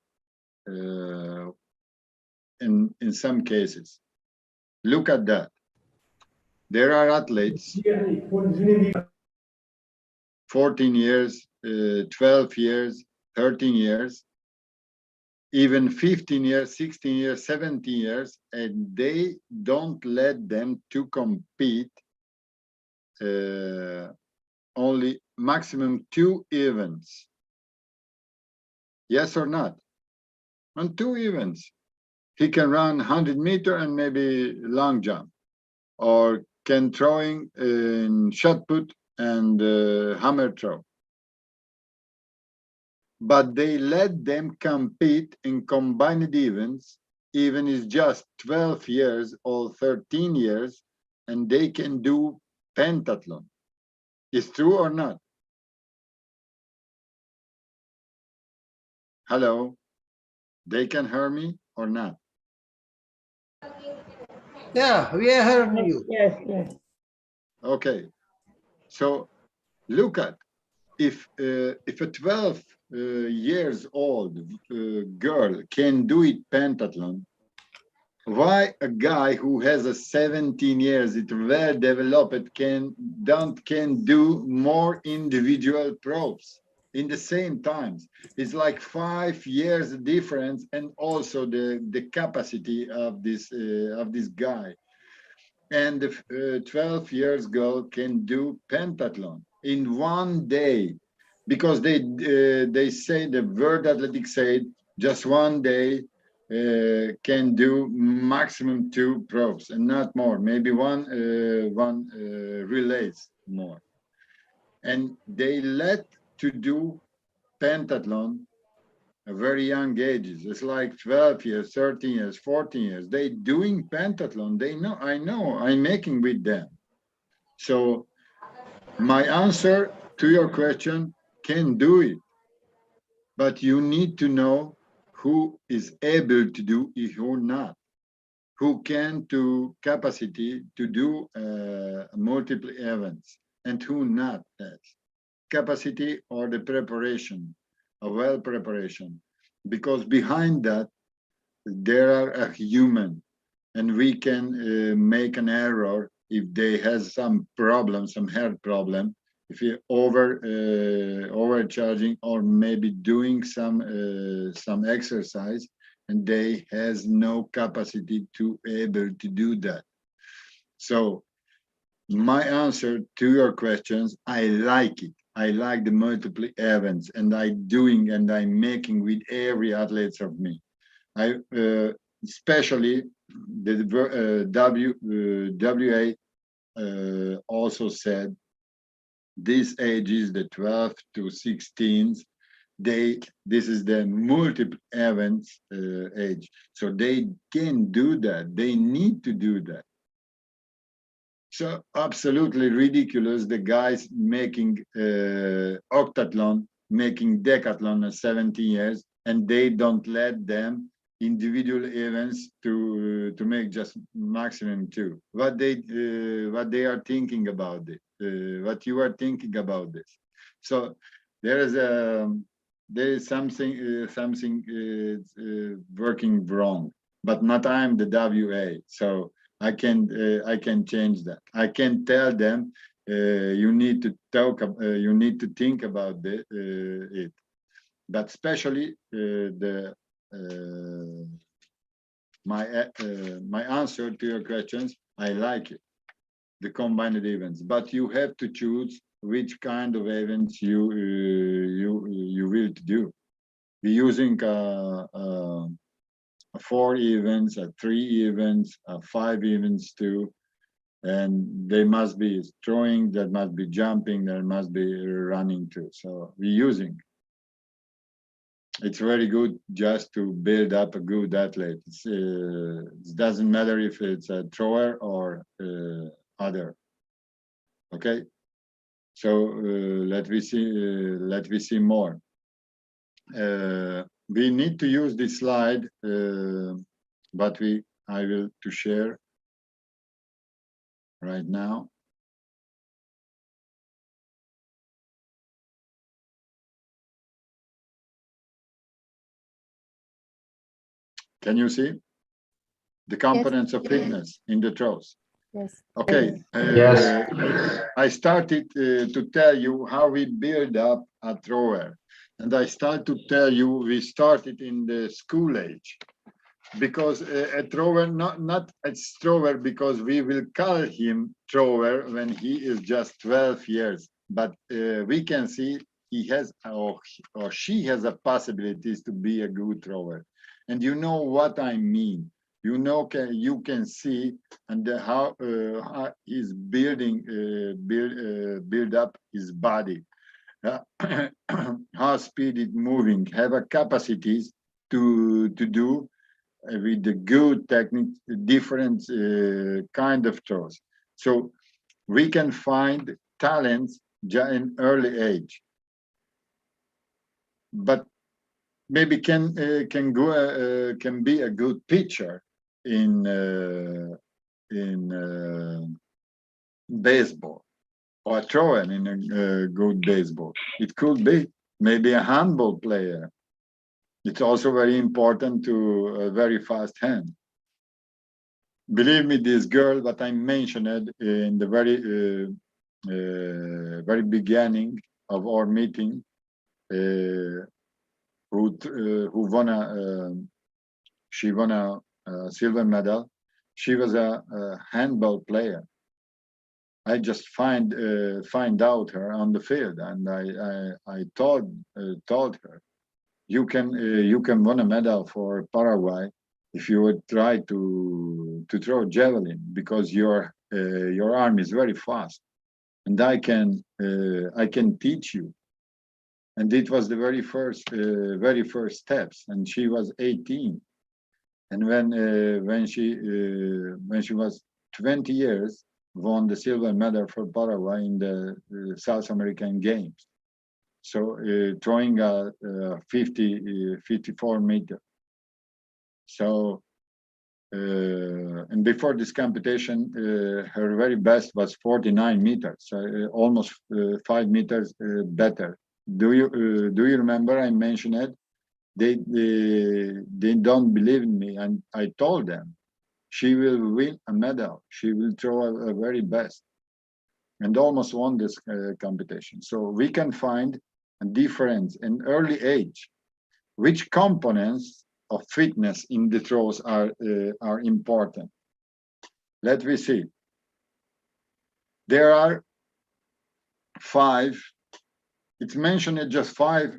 in some cases. Look at that. There are athletes, 14 years, 12 years, 13 years, even 15 years, 16 years, 17 years, and they don't let them to compete only maximum 2 events. Yes or not? On 2 events. He can run 100 meter and maybe long jump, or can throwing in shot put and hammer throw. But they let them compete in combined events, even is just 12 years or 13 years, and they can do pentathlon. Is true or not? Hello, they can hear me or not?
Yeah, we heard you.
Yes.
Okay, so look at, if a 12 years old girl can do it pentathlon, why a guy who has a 17 years, it well developed, can do more individual probes in the same times? It's like 5 years difference, and also the capacity of this guy. And the 12 years girl can do pentathlon in one day, because they say, the World Athletics said, just one day can do maximum 2 probes and not more, maybe one relays more. And they let to do pentathlon at very young ages. It's like 12 years, 13 years, 14 years. They doing pentathlon. They know, I know, I'm making with them. So my answer to your question, can do it. But you need to know who is able to do it, who not. Who can to capacity to do multiple events, and who not has capacity or the preparation, a well preparation. Because behind that, there are a human, and we can make an error if they has some problem, some health problem, if you overcharging, or maybe doing some exercise, and they has no capacity to able to do that. So my answer to your questions, I like it. I like the multiple events, and I'm making with every athlete of me. I especially the WA also said this age is the 12 to 16. This is the multiple events age, so they can do that. They need to do that. So absolutely ridiculous. The guys making octathlon, making decathlon at 17 years, and they don't let them individual events to make just maximum two. What they are thinking about it, what you are thinking about this. So there is something working wrong, but not I'm the WA. So I can change that. I can tell them you need to talk. You need to think about it. But especially my answer to your questions. I like it, the combined events. But you have to choose which kind of events you will do. We're using 4 events, 3 events, 5 events too, and they must be throwing, there must be jumping, there must be running too. So we're using. It's very good just to build up a good athlete. It doesn't matter if it's a thrower or other. Okay, so let me see more. We need to use this slide, but I will to share right now. Can you see the components of fitness in the throws?
Yes.
Okay.
Yes.
I started to tell you how we build up a thrower, and I start to tell you we started in the school age, because a thrower not a thrower because we will call him thrower when he is just 12 years, but we can see he has or she has a possibilities to be a good thrower. And you know what I mean. You know, you can see and how he's build up his body, how speed is moving, have a capacities to do with the good technique, different kind of throws. So we can find talents in early age, but maybe can be a good pitcher in baseball, or a thrower in a good baseball. It could be maybe a handball player. It's also very important to a very fast hand. Believe me, this girl that I mentioned in the very beginning of our meeting, who won she won a silver medal. She was a handball player. I just find out her on the field, and I told her, you can win a medal for Paraguay if you would try to throw javelin, because your arm is very fast, and I can teach you. And it was the very first steps, and she was 18. And when she was 20 years, won the silver medal for Paraguay in the South American Games. So throwing a 54 meter. So and before this competition, her very best was 49 meters, so almost 5 meters better. Do you remember I mentioned it? They don't believe in me, and I told them she will win a medal. She will throw a very best, and almost won this competition. So we can find a difference in early age. Which components of fitness in the throws are important? Let me see. There are 5 it's mentioned just five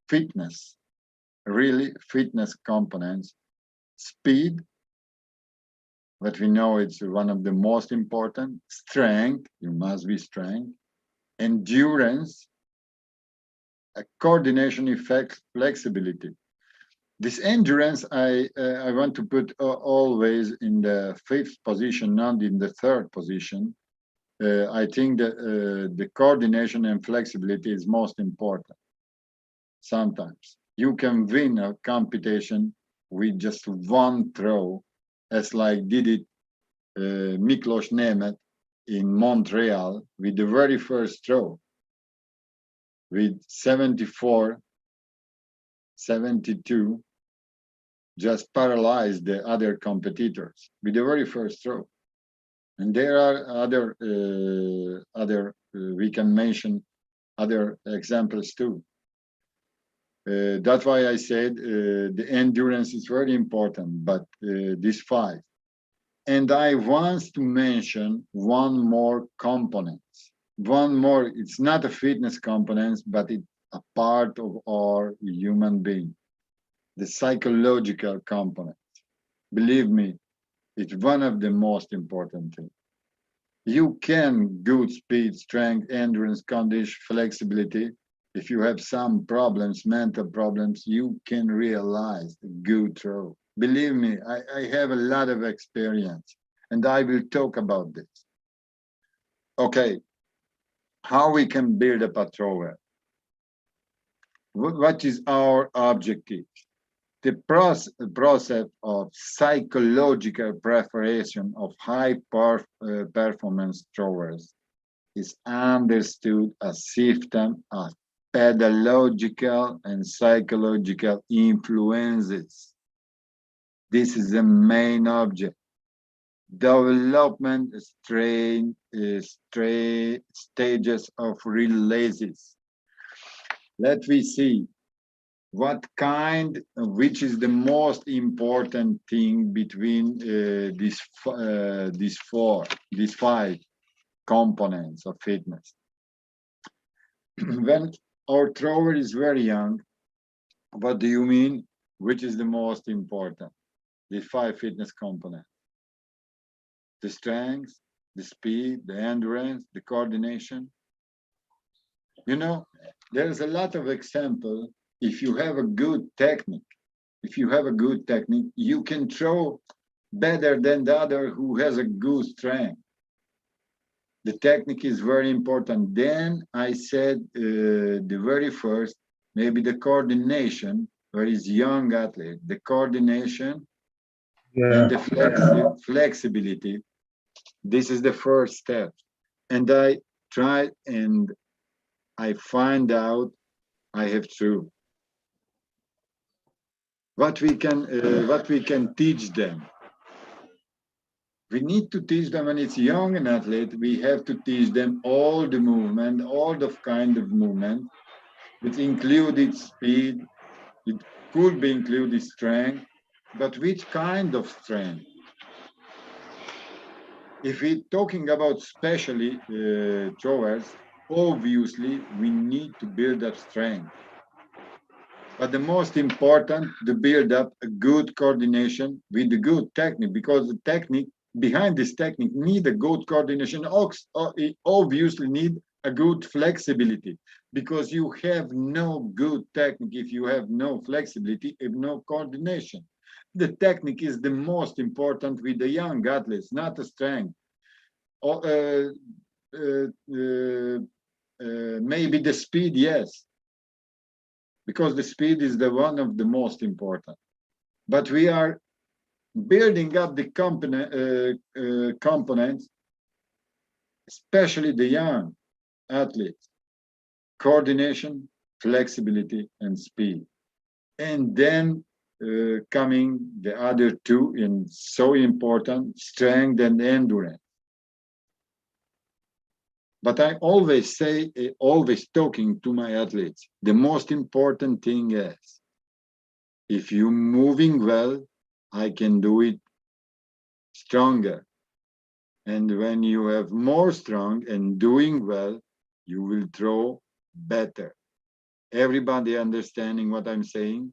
fitness, really fitness components. Speed, but we know it's one of the most important. Strength, you must be strength. Endurance, coordination, effect, flexibility. This endurance, I want to put always in the 5th position, not in the 3rd position. I think that the coordination and flexibility is most important. Sometimes you can win a competition with just one throw, as like did it Miklos Nemeth in Montreal with the very first throw, with 74, 72, just paralyzed the other competitors with the very first throw. And there are other, we can mention other examples too. That's why I said the endurance is very important, but these 5. And I want to mention one more component. One more, it's not a fitness component, but it's a part of our human being. The psychological component. Believe me, it's one of the most important things. You can good speed, strength, endurance, condition, flexibility. If you have some problems, mental problems, you can realize a good throw. Believe me, I have a lot of experience, and I will talk about this. Okay, how we can build up a thrower? What is our objective? The process of psychological preparation of high performance throwers is understood as system of pedagogical and psychological influences. This is the main object. Development stages of releases. Let me see which is the most important thing between these 5 components of fitness. When our thrower is very young, what do you mean? Which is the most important? The 5 fitness components. The strength, the speed, the endurance, the coordination. You know, there's a lot of example. If you have a good technique, you can throw better than the other who has a good strength. The technique is very important. Then I said the very first, maybe the coordination, where is young athlete, the coordination and the flexibility. This is the first step. And I tried and I find out I have true. What we can teach them. We need to teach them when it's young an athlete, we have to teach them all the movement, all the kind of movement, which included speed, it could be included strength, but which kind of strength? If we're talking about specially throwers, obviously we need to build up strength. But the most important, to build up a good coordination with the good technique, because the technique, behind this technique, need a good coordination. It obviously need a good flexibility, because you have no good technique if you have no flexibility and no coordination. The technique is the most important with the young athletes, not the strength. Maybe the speed, yes, because the speed is the one of the most important. But we are building up the components, especially the young athletes, coordination, flexibility, and speed. And then coming the other 2, and so important, strength and endurance. But I always say, always talking to my athletes, the most important thing is, if you're moving well, I can do it stronger. And when you have more strong and doing well, you will throw better. Everybody understanding what I'm saying?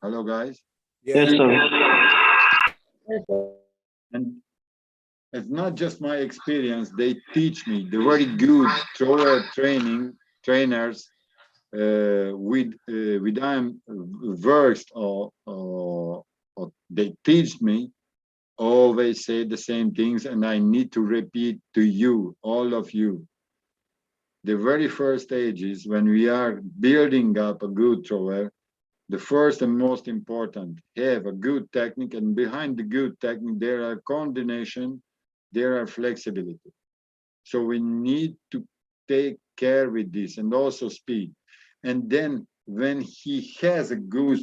Hello, guys.
Yes, sir.
And it's not just my experience. They teach me the very good thrower trainers with I'm versed or they teach me always say the same things, and I need to repeat to you, all of you. The very first stage is when we are building up a good thrower. The first and most important, have a good technique, and behind the good technique, there are coordination, there are flexibility. So we need to take care with this, and also speed. And then when he has a good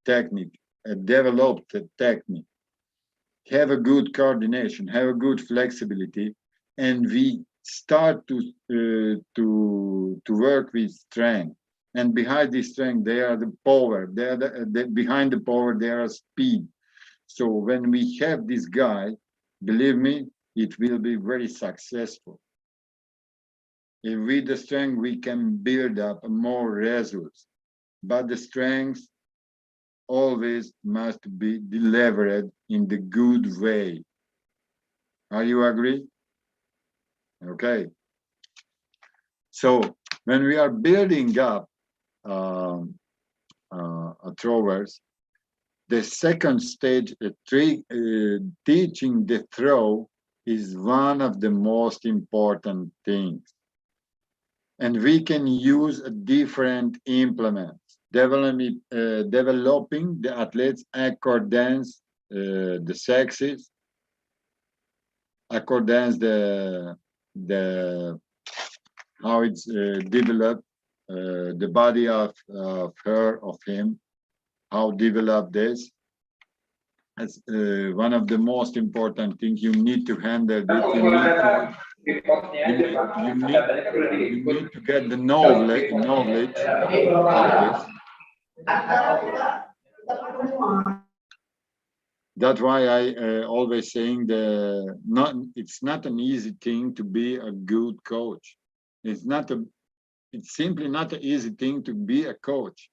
technique, a developed technique, have a good coordination, have a good flexibility, and we start to work with strength. And behind this strength, they are the power. They are behind the power, there are speed. So when we have this guy, believe me, it will be very successful. If with the strength, we can build up more results. But the strength always must be delivered in the good way. Are you agree? Okay. So when we are building up throwers, the second stage, teaching the throw, is one of the most important things. And we can use different implements, developing the athletes accordance the sexes, accordance the how it's developed, the body of her, of him, how develop this. That's one of the most important things. You need to handle this. You need to get the knowledge of this. That's why I always saying it's not an easy thing to be a good coach. It's simply not an easy thing to be a coach,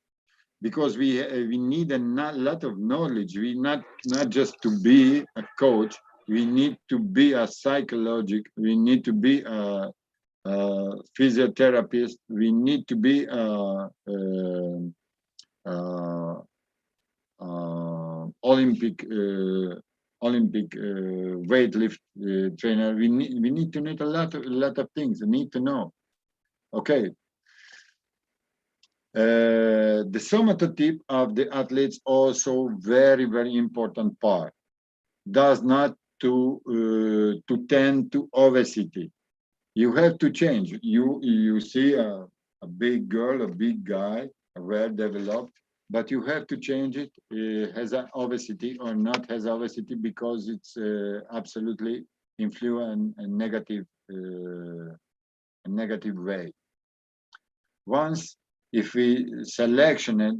because we need a lot of knowledge. We not just to be a coach. We need to be a psychologist. We need to be a physiotherapist. We need to be a Olympic weightlift trainer. We need to know a lot of things. We need to know. Okay. The somatotype of the athletes also very important part. Does not to tend to obesity. You have to change. You see a big girl, a big guy, well developed, but you have to change it. Has an obesity or not has obesity, because it's absolutely influence a negative way. Once, if we selection it,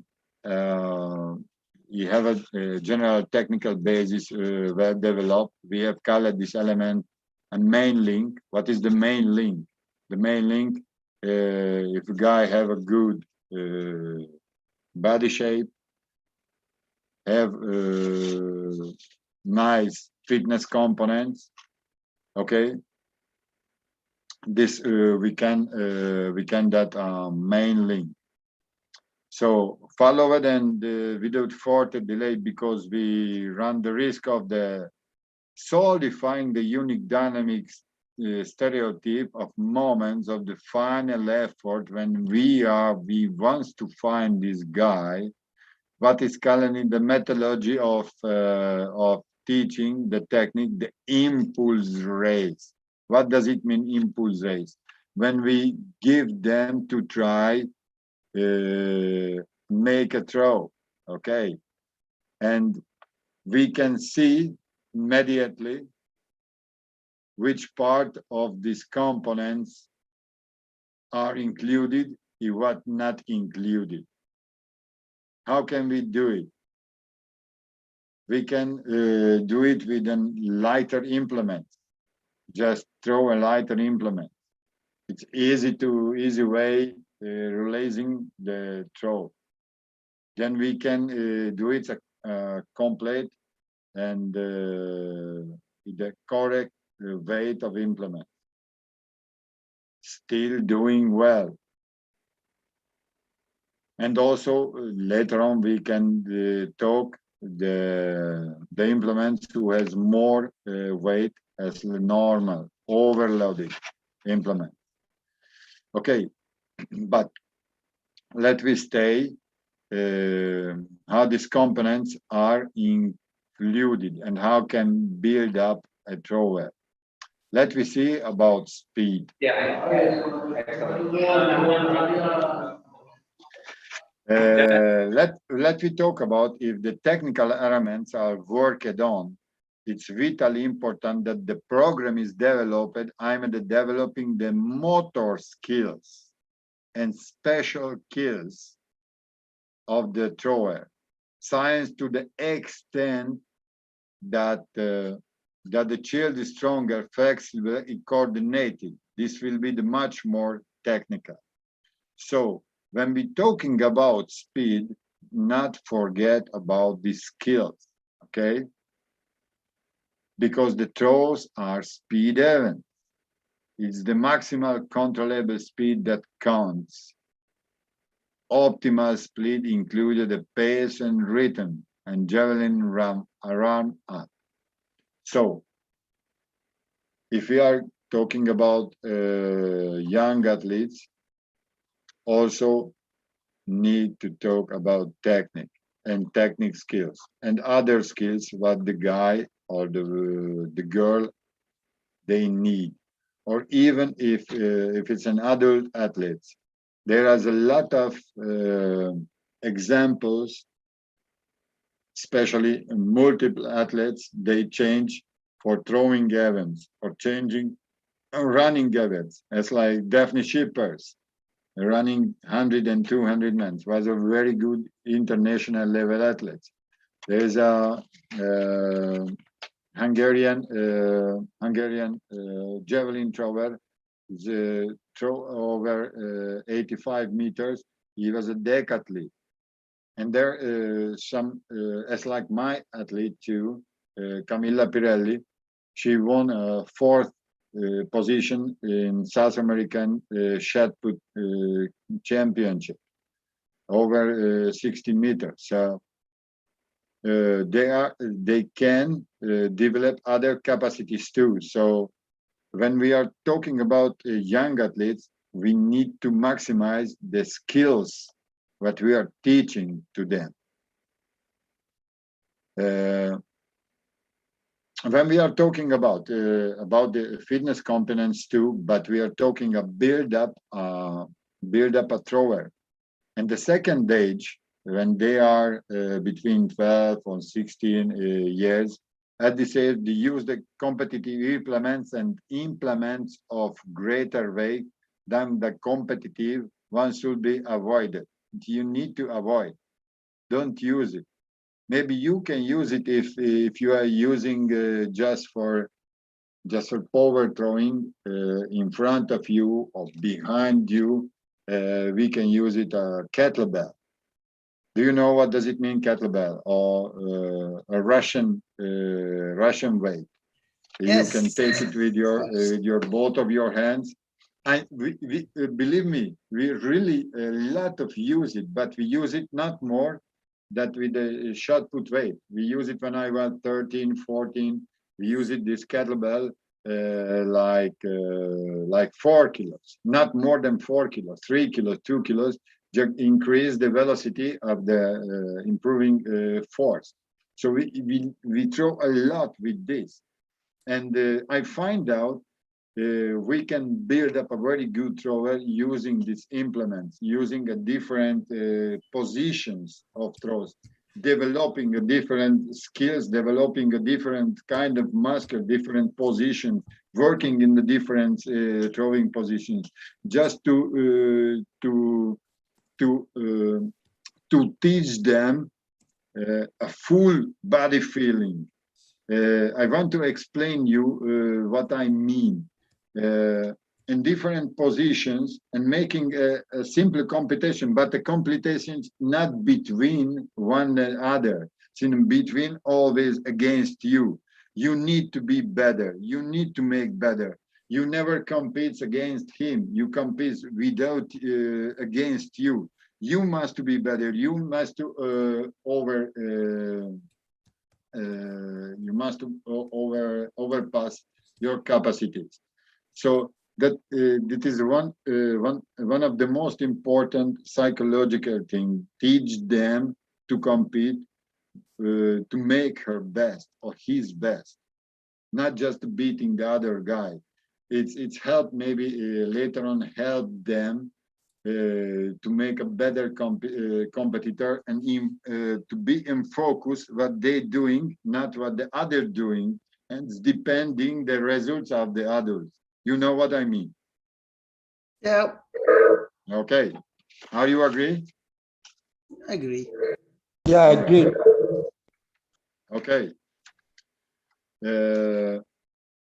you have a general technical basis well developed. We have colored this element a main link. What is the main link? The main link, if a guy have a good body shape, have nice fitness components, okay, this we can that main link. So follow it, and without further delay, because we run the risk of the solidifying the unique dynamics stereotype of moments of the final effort, when we want to find this guy, what is called in the methodology of teaching the technique, the impulse race. What does it mean, impulse race? When we give them to try make a throw, okay, and we can see immediately which part of these components are included and what not included. How can we do it? we can do it with a lighter implement. Just throw a lighter implement. It's easy way releasing the throw. Then we can do it complete and the correct weight of implement. Still doing well. And also later on we can talk the implements who has more weight as normal overloaded implement. Okay, but let me stay how these components are included and how can build up a thrower. Let me see about speed. Let me talk about if the technical elements are worked on. It's vitally important that the program is developed. I'm developing the motor skills and special skills of the thrower. Science to the extent that the child is stronger, flexible, and coordinated. This will be the much more technical. So when we talking about speed, not forget about the skills, okay? Because the throws are speed events. It's the maximal controllable speed that counts. Optimal speed included the pace and rhythm and javelin run up. So if we are talking about young athletes, also need to talk about technique and technique skills and other skills what the guy or the girl they need. Or even if it's an adult athlete, there is a lot of examples, especially multiple athletes, they change for throwing events or changing running events. It's like Daphne Shippers running 100 and 200 meters, was a very good international level athlete. There's a Hungarian javelin thrower, throw over 85 meters. He was a decathlete. And there some, as like my athlete too, Camilla Pirelli, she won a fourth position in South American shot put championship over 60 meters. So they can develop other capacities too. So when we are talking about young athletes, we need to maximize the skills what we are teaching to them. When we are talking about the fitness components too, but we are talking a build up a thrower. And the second age, when they are between 12 and 16 years, at this age, they use the competitive implements and implements of greater weight than the competitive one should be avoided. You need to avoid. Don't use it. Maybe you can use it if you are using just for power throwing in front of you or behind you. We can use it a kettlebell. Do you know what does it mean, kettlebell or a Russian weight?
Yes.
You can take it with your both of your hands. And we believe me, we really a lot of use it, but we use it not more that with the shot put weight. We use it when I was 13, 14. We use it this kettlebell like 4 kilos, not more than 4 kilos, 3 kilos, 2 kilos, just increase the velocity of the improving force. So we throw a lot with this. And I find out we can build up a very good thrower using these implements, using a different positions of throws, developing a different skills, developing a different kind of muscle, different position, working in the different throwing positions, just to teach them a full body feeling. I want to explain you what I mean. In different positions and making a simple competition, but the competition is not between one and other. It's in between, always against you. You need to be better. You need to make better. You never compete against him. You compete without against you. You must be better. You must overpass your capacities. So that is one of the most important psychological things. Teach them to compete, to make her best or his best, not just beating the other guy. It's help maybe later on help them to make a better competitor and to be in focus what they're doing, not what the other doing, and it's depending the results of the others. You know what I mean?
Yeah,
Okay. Are you agree?
I agree.
Yeah, I agree.
Okay.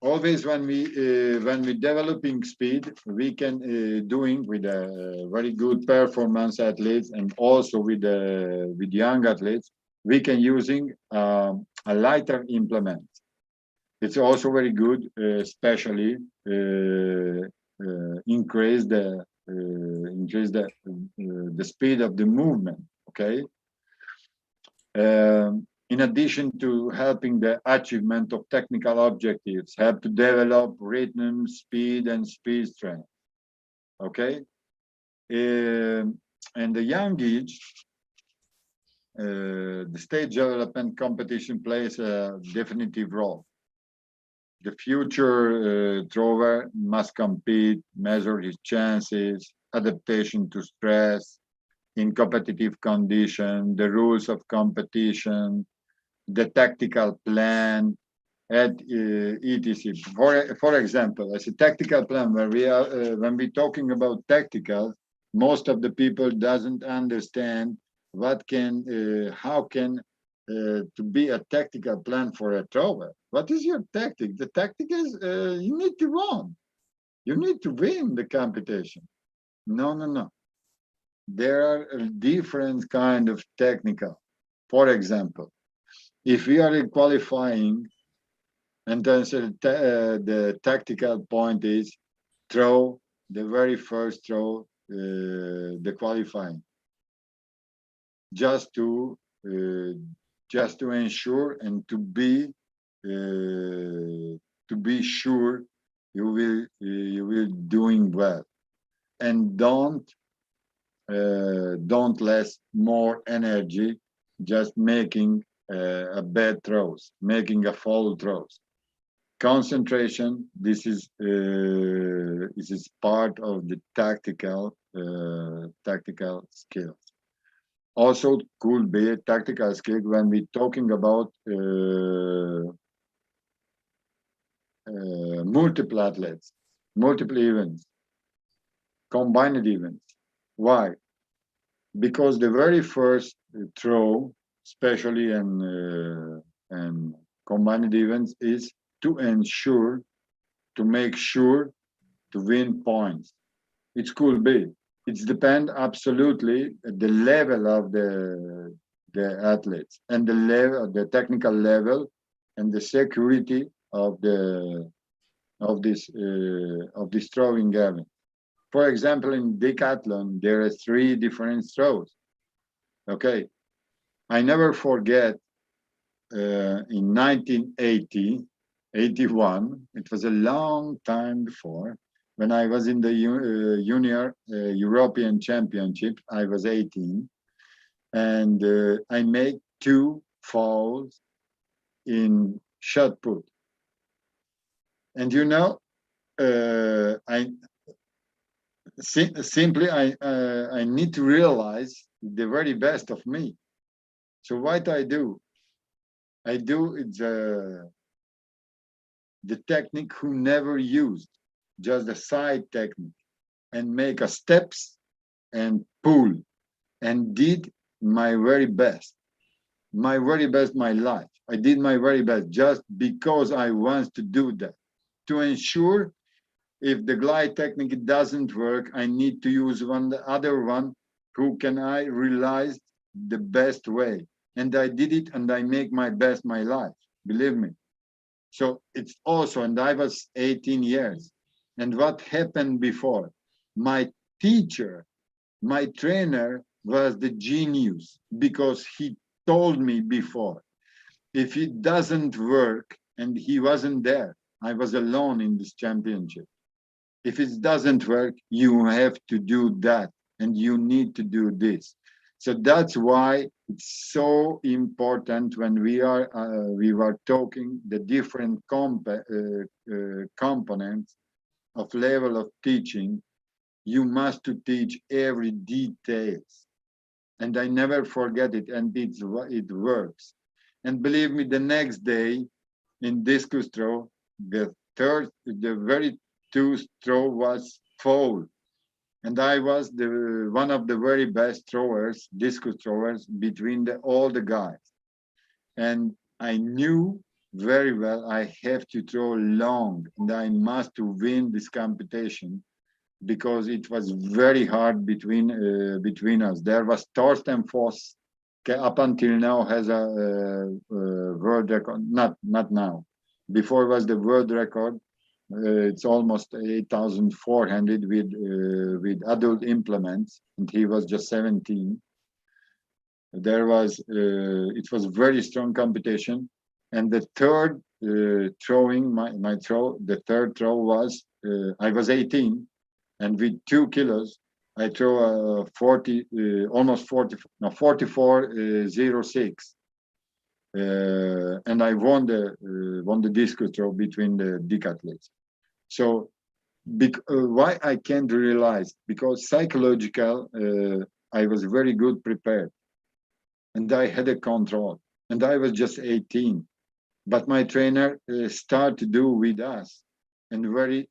Always when we developing speed, we can doing with a very good performance athletes and also with young athletes, we can using a lighter implement. It's also very good, especially increase the speed of the movement. Okay. In addition to helping the achievement of technical objectives, help to develop rhythm, speed, and speed strength. Okay. And the young age, the stage development competition plays a definitive role. The future thrower must compete, measure his chances, adaptation to stress, in competitive condition, the rules of competition, the tactical plan, at etc. For example, as a tactical plan, where we are when we're talking about tactical, most of the people doesn't understand what can how can to be a tactical plan for a thrower. What is your tactic? The tactic is you need to win. You need to win the competition. No. There are different kind of technical. For example, if we are qualifying, and then the tactical point is throw the very first throw, the qualifying, just to ensure and to be sure you will doing well, and don't less more energy just making a bad throws, making a foul throws. Concentration, this is part of the tactical skills. Also could be a tactical skill when we're talking about multiple athletes, multiple events, combined events. Why? Because the very first throw, especially in combined events, is to ensure, to make sure to win points. It could be. It depends absolutely the level of the athletes and the level, the technical level, and the security of this throwing event. For example, in decathlon, there are 3 different throws. Okay, I never forget in 1980, 81, it was a long time before, when I was in the junior European Championship, I was 18, and I made 2 fouls in shot put. And you know, I need to realize the very best of me. So what I do the technique who never used, just the side technique, and make a steps and pull, and did my very best. my very best my life. I did my very best just because I want to do that, to ensure if the glide technique doesn't work, I need to use the other one who can I realize the best way. And I did it, and I make my best my life, believe me. So it's also, and I was 18 years. And what happened before? My teacher, my trainer was the genius, because he told me before, if it doesn't work, and he wasn't there, I was alone in this championship. If it doesn't work, you have to do that, and you need to do this. So that's why it's so important when we were talking the different components of level of teaching. You must to teach every details, and I never forget it, and it works. And believe me, the next day in discus throw, the very two throw was full, and I was one of the very best throwers, discus throwers, between all the guys. And I knew very well I have to throw long, and I must to win this competition, because it was very hard between us. There was Torsten Voss, up until now has a world record, not now. Before was the world record. It's almost 8,400 with adult implements, and he was just 17. There was it was very strong competition, and the third throwing my throw, the third throw was I was 18, and with 2 kilos I throw 40 almost 40 no 44.06. And I won the discus throw between the decathletes. So why I can't realize? Because psychological, I was very good prepared, and I had a control, and I was just 18. But my trainer started to do with us, and very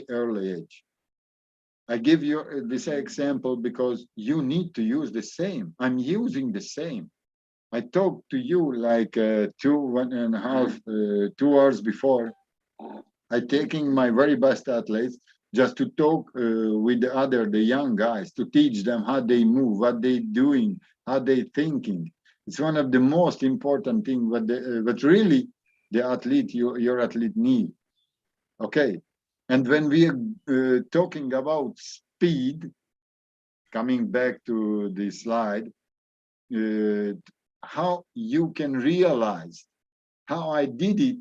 early age. I give you this example because you need to use the same. I'm using the same. I talked to you like 2 hours before. I taking my very best athletes just to talk with the young guys, to teach them how they move, what they doing, how they thinking. It's one of the most important things what really the athlete, your athlete need. Okay, and when we are talking about speed, coming back to the slide, how you can realize how I did it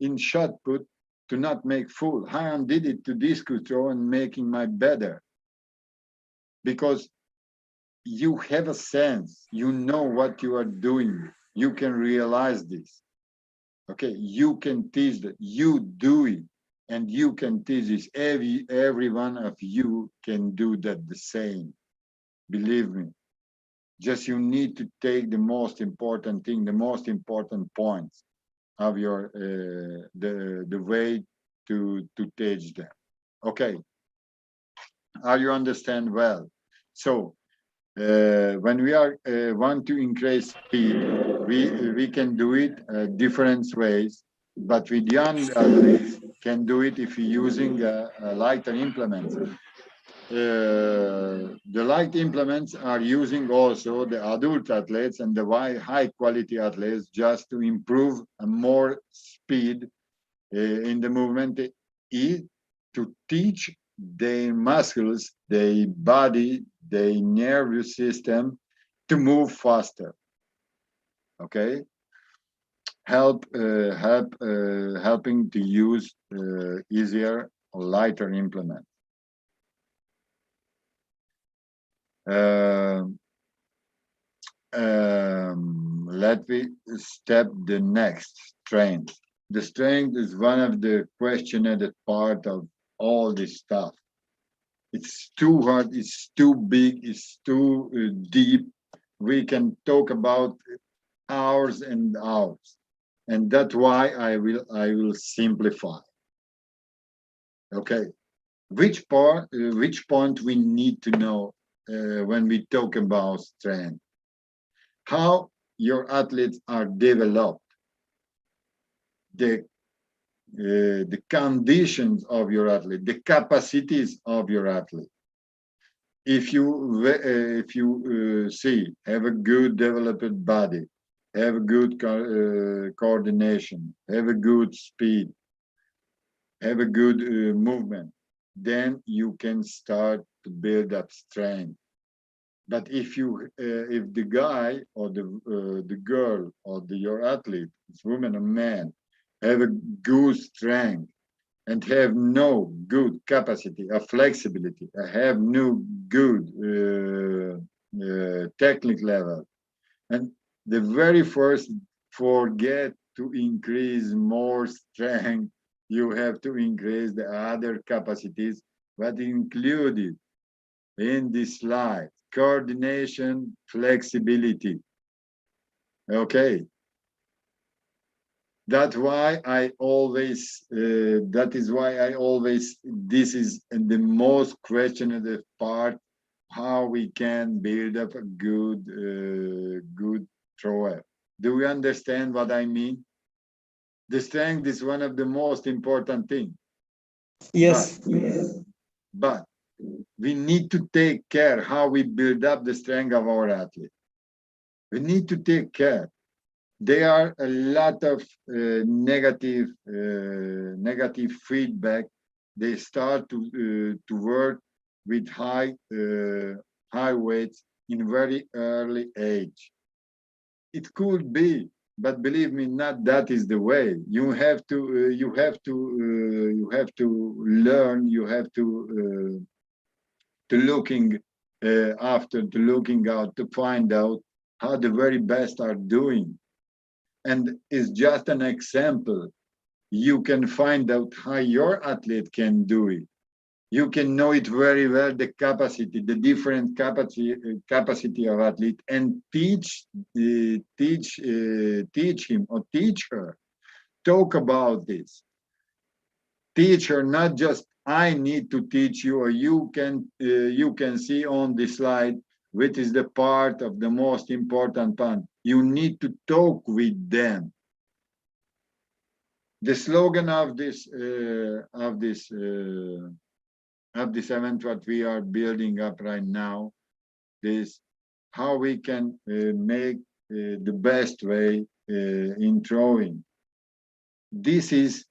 in shot put to not make full, how I did it to discus throw and making my better. Because you have a sense, you know what you are doing, you can realize this. Okay, you can teach that, you do it, and you can teach this. Every one of you can do that the same. Believe me. Just you need to take the most important thing, the most important points of your the way to teach them. Okay, are you understand well? So when we are want to increase speed, we can do it different ways, but with young athletes can do it if you're using lighter implements. The light implements are using also the adult athletes and the high quality athletes just to improve more speed in the movement, is to teach their muscles, their body, their nervous system to move faster. Okay, helping to use easier or lighter implements. Let me step the next strength. The strength is one of the questioned part of all this stuff. It's too hard, it's too big, it's too deep. We can talk about hours and hours, and that's why I will simplify. Okay, which point we need to know when we talk about strength? How your athletes are developed, the conditions of your athlete, the capacities of your athlete. If you see, have a good developed body, have a good coordination, have a good speed, have a good movement, then you can start to build up strength. But if the guy or the girl or your athlete, it's woman or man, have a good strength and have no good capacity of flexibility, have no good technical level, and the very first forget to increase more strength, you have to increase the other capacities that included in this slide: coordination, flexibility. Okay. That's why I always, this is the most questionable part, how we can build up a good thrower. Do we understand what I mean? The strength is one of the most important things.
Yes.
But we need to take care how we build up the strength of our athlete. We need to take care. There are a lot of negative feedback. They start to work with high weights in very early age. It could be, but believe me, not that is the way. You have to learn. You have to looking out to find out how the very best are doing. And it's just an example. You can find out how your athlete can do it. You can know it very well, the capacity, the different capacity of athlete, and teach him or teach her. Talk about this. Teach her, not just I need to teach you, or you can see on the slide, which is the part of the most important part. You need to talk with them. The slogan of this event, what we are building up right now, is how we can make the best way in throwing. This is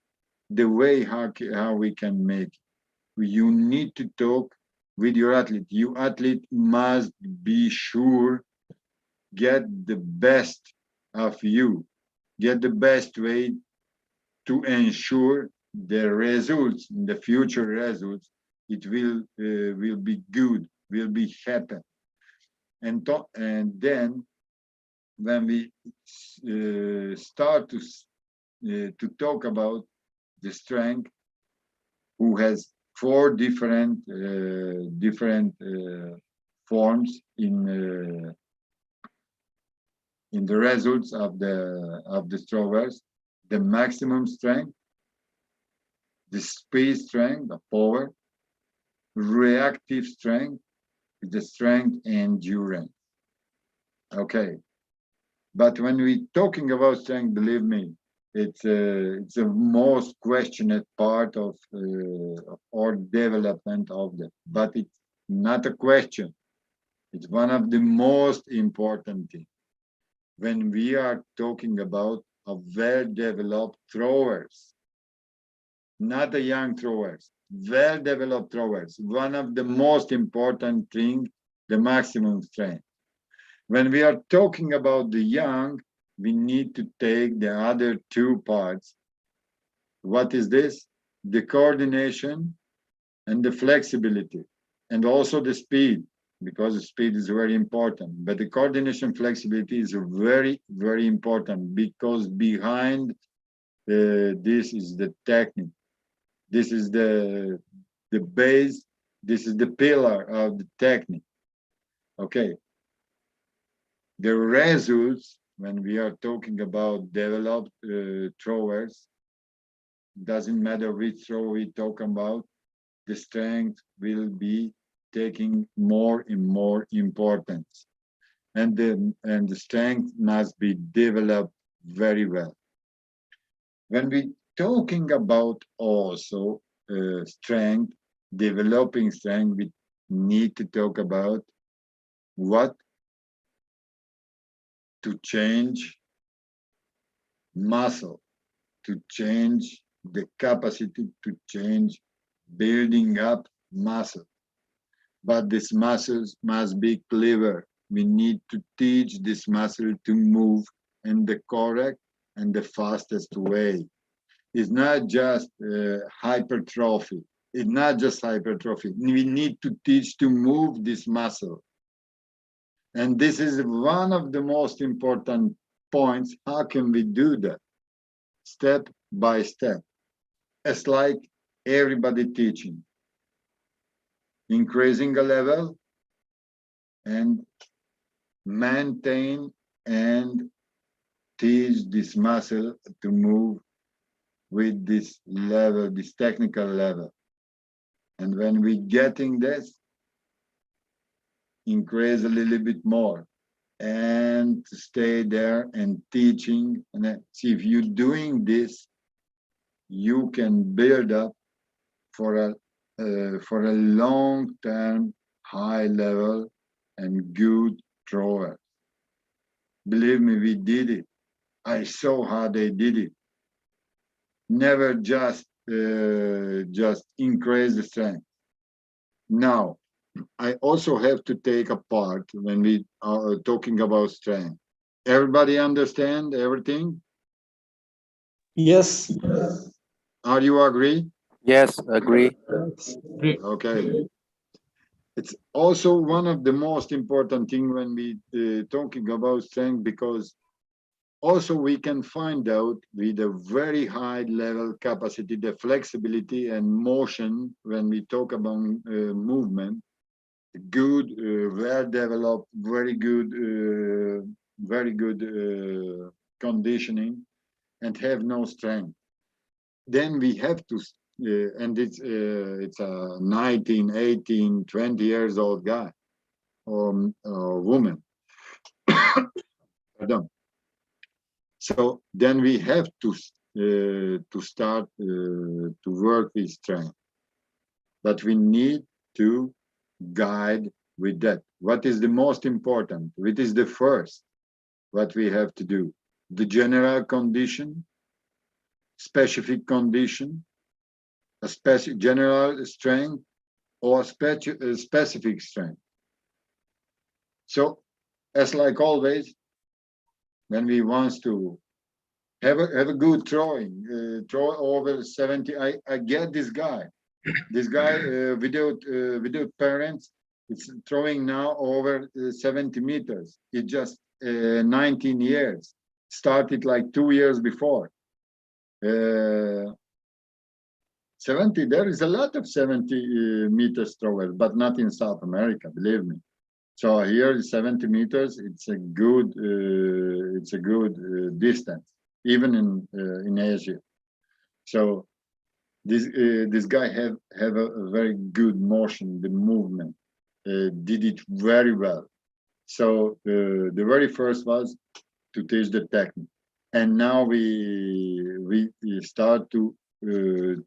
the way how we can make it. You need to talk with your athlete. Your athlete must be sure, get the best of you, get the best way to ensure the results, the future results. It will be good, will be happen. And then when we start to talk about the strength, who has 4 different forms in the results of the throwers: the maximum strength, the speed strength, the power, reactive strength, the strength endurance. Okay, but when we're talking about strength, believe me, it's the most questioned part of our development of that. But it's not a question. It's one of the most important things. When we are talking about a well-developed throwers, not a young throwers, well-developed throwers, one of the most important things, the maximum strength. When we are talking about the young, we need to take the other 2 parts. What is this? The coordination and the flexibility, and also the speed, because the speed is very important. But the coordination flexibility is very, very important, because behind this is the technique. This is the base. This is the pillar of the technique. Okay. The results, when we are talking about developed throwers, doesn't matter which throw we talk about, the strength will be taking more and more importance. and the strength must be developed very well. When we talking about also strength, developing strength, we need to talk about what to change muscle, to change the capacity to change building up muscle. But these muscles must be clever. We need to teach this muscle to move in the correct and the fastest way. It's not just hypertrophy. It's not just hypertrophy. We need to teach to move this muscle. And this is one of the most important points. How can we do that? Step by step. It's like everybody teaching. Increasing a level and maintain and teach this muscle to move with this level, this technical level. And when we getting this, increase a little bit more and stay there and teaching. And see, if you're doing this, you can build up for a long-term high level and good thrower. Believe me, we did it. I saw how they did it. Never just increase the strength. Now, I also have to take a part when we are talking about strength. Everybody understand everything?
Yes.
Are you agree?
Yes, agree.
Okay. It's also one of the most important thing when we talking about strength, because also we can find out with a very high level capacity, the flexibility and motion when we talk about movement, good, well developed, very good conditioning, and have no strength. Then we have to, and it's a 19, 18, 20 years old guy or woman. Pardon. So then we have to start to work with strength, but we need to guide with that. What is the most important? What is the first? What we have to do? The general condition, specific condition, a general strength, or specific strength. So, as like always, when we want to have a good throwing, throw over 70, I get this guy. This guy without parents, it's throwing now over 70 meters. It just 19 years. Started like 2 years before. 70, there is a lot of 70 meters throwers, but not in South America, believe me. So here is 70 meters. It's a good distance, even in Asia. So this guy have a very good motion, the movement, did it very well. So the very first was to teach the technique, and now we start to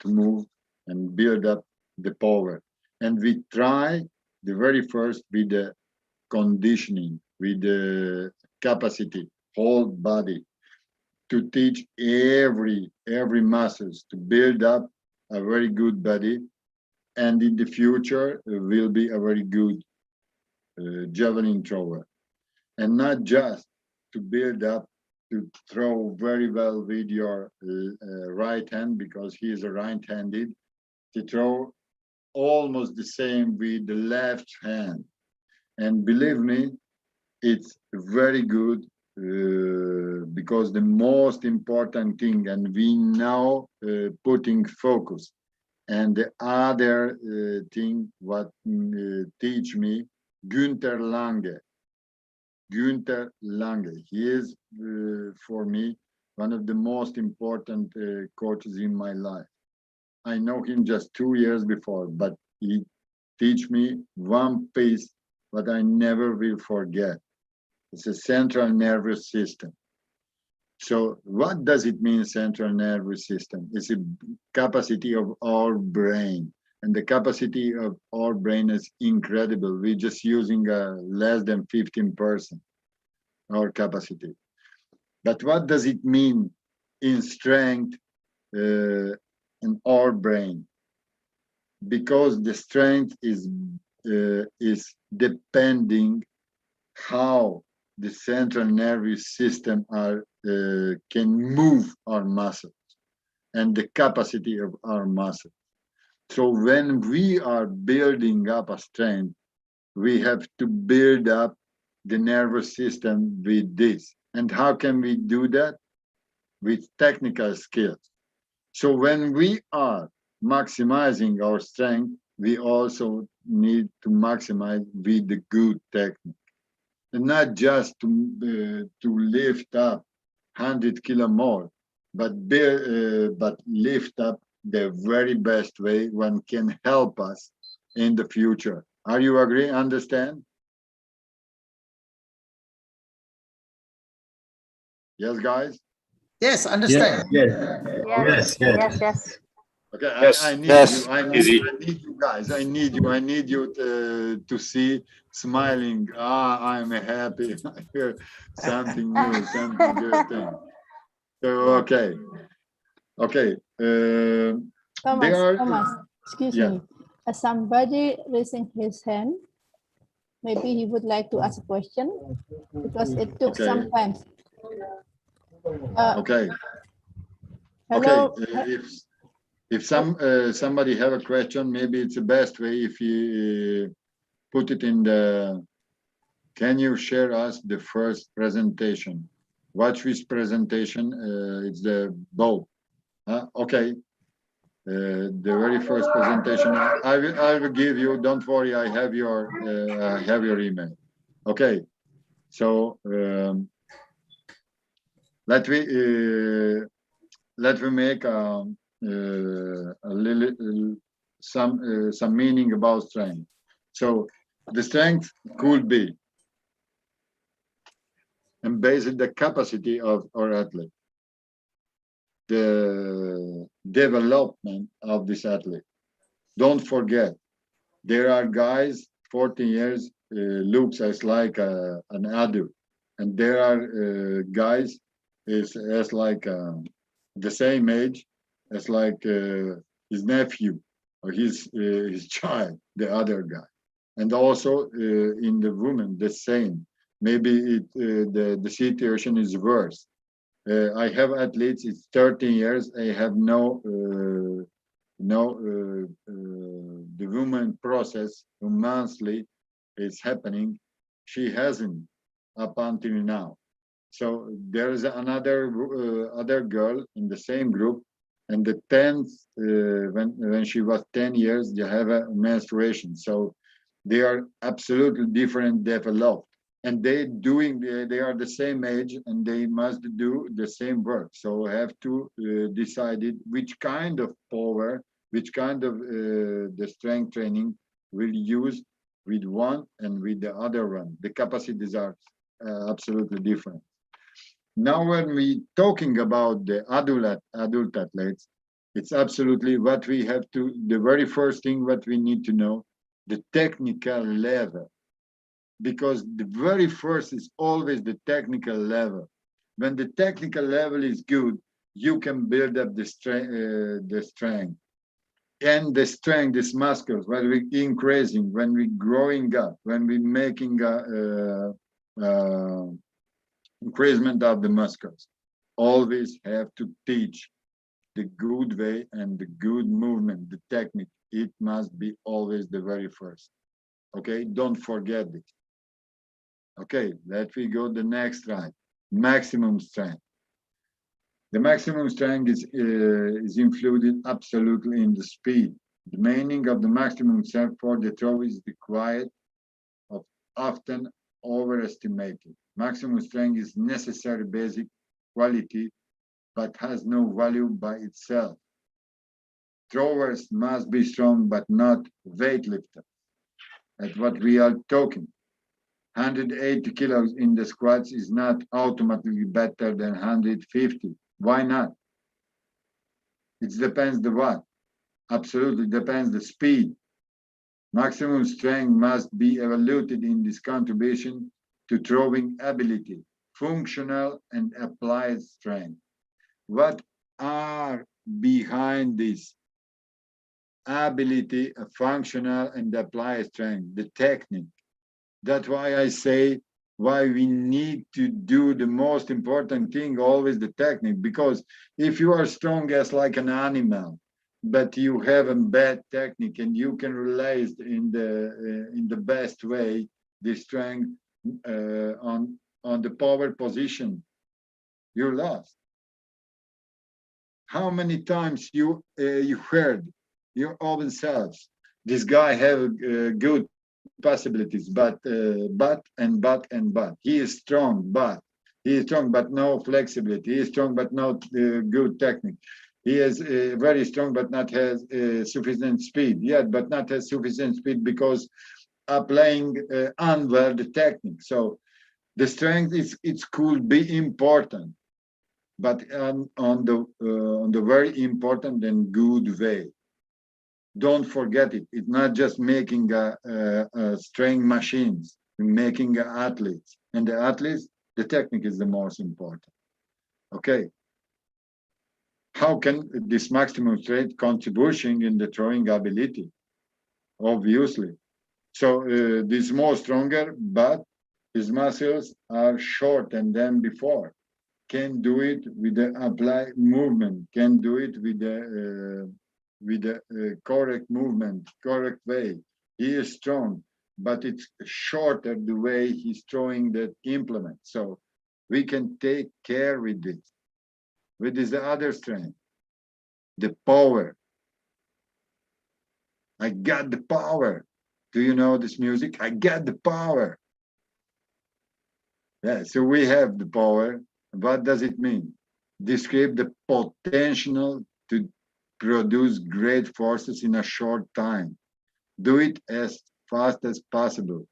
move and build up the power, and we try the very first with the conditioning, with the capacity, whole body, to teach every muscles to build up a very good body, and in the future will be a very good javelin thrower, and not just to build up to throw very well with your right hand, because he is a right-handed, to throw almost the same with the left hand. And believe me, it's very good, because the most important thing, and we now putting focus, and the other thing what teach me, Günther Lange. Günther Lange, he is for me one of the most important coaches in my life. I know him just 2 years before, but he teach me one piece what I never will forget. It's a central nervous system. So what does it mean, central nervous system? It's a capacity of our brain. And the capacity of our brain is incredible. We're just using less than 15% our capacity. But what does it mean in strength in our brain? Because the strength is depending how the central nervous system can move our muscles and the capacity of our muscles. So when we are building up a strength, we have to build up the nervous system with this. And how can we do that? With technical skills. So when we are maximizing our strength, we also need to maximize with the good technique. And not just to lift up 100 kilo more, but lift up the very best way one can help us in the future. Are you agree? Understand? Yes, guys?
Yes, understand.
Yes.
Yes.
Okay,
Yes,
I need
yes,
you. I
easy.
need you guys. I need you to see smiling. I'm happy. I hear something new, something good thing. So okay.
Thomas, excuse
yeah.
me. Somebody raising his hand. Maybe he would like to ask a question because it took
Okay.
some time.
Okay.
Hello.
Okay. If somebody have a question, maybe it's the best way if you put it in the. Can you share us the first presentation? Watch this presentation. It's the bow. Okay. The very first presentation. I will give you. Don't worry. I have your email. Okay. So let me make a little some meaning about strength. So the strength could be and based the capacity of our athlete, the development of this athlete. Don't forget, there are guys 14 years looks as like an adult, and there are guys is as like the same age as like his nephew or his child, the other guy, and also in the woman the same. Maybe the situation is worse. I have athletes. It's 13 years. I have the woman process monthly is happening. She hasn't up until now. So there is another other girl in the same group, and the 10th when she was 10 years, they have a menstruation. So they are absolutely different developed, and they are the same age, and they must do the same work. So have to decide which kind of power, which kind of the strength training will use with one and with the other one. The capacities are absolutely different. Now, when we talking about the adult athletes, it's absolutely what we have to, the very first thing what we need to know, the technical level. Because the very first is always the technical level. When the technical level is good, you can build up the strength. And the strength, these muscles, when we increasing, when we growing up, when we making increasement of the muscles, always have to teach the good way and the good movement, the technique. It must be always the very first. Okay, don't forget it. Okay, let me go the next slide. Maximum strength. The maximum strength is included absolutely in the speed. The meaning of the maximum strength for the throw is the quiet of often overestimated. Maximum strength is necessary basic quality, but has no value by itself. Throwers must be strong, but not weightlifters. That's what we are talking. 180 kilos in the squats is not automatically better than 150. Why not? It depends the what. Absolutely depends the speed. Maximum strength must be evaluated in this contribution to throwing ability, functional and applied strength. What are behind this ability, functional and applied strength? The technique. That's why I say why we need to do the most important thing, always the technique, because if you are strong as like an animal, but you have a bad technique and you can release in the best way the strength on the power position, you're lost. How many times you heard your own selves, this guy have good possibilities, but he is strong, but no flexibility. He is strong, but not good technique. He is very strong, but not has sufficient speed. Yet, but not has sufficient speed because applying unwell the technique. So the strength it could be important, but on the very important and good way. Don't forget it. It's not just making strength machines, making athletes. And the athletes, the technique is the most important. Okay. How can this maximum strength contribution in the throwing ability? Obviously. So this more stronger, but his muscles are shorter than before. Can do it with the applied movement. Can do it with the correct movement, correct way. He is strong, but it's shorter the way he's throwing the implement. So we can take care with this. With this other strength, the power. I got the power. Do you know this music? I got the power. Yeah, so we have the power. What does it mean? Describe the potential to produce great forces in a short time. Do it as fast as possible.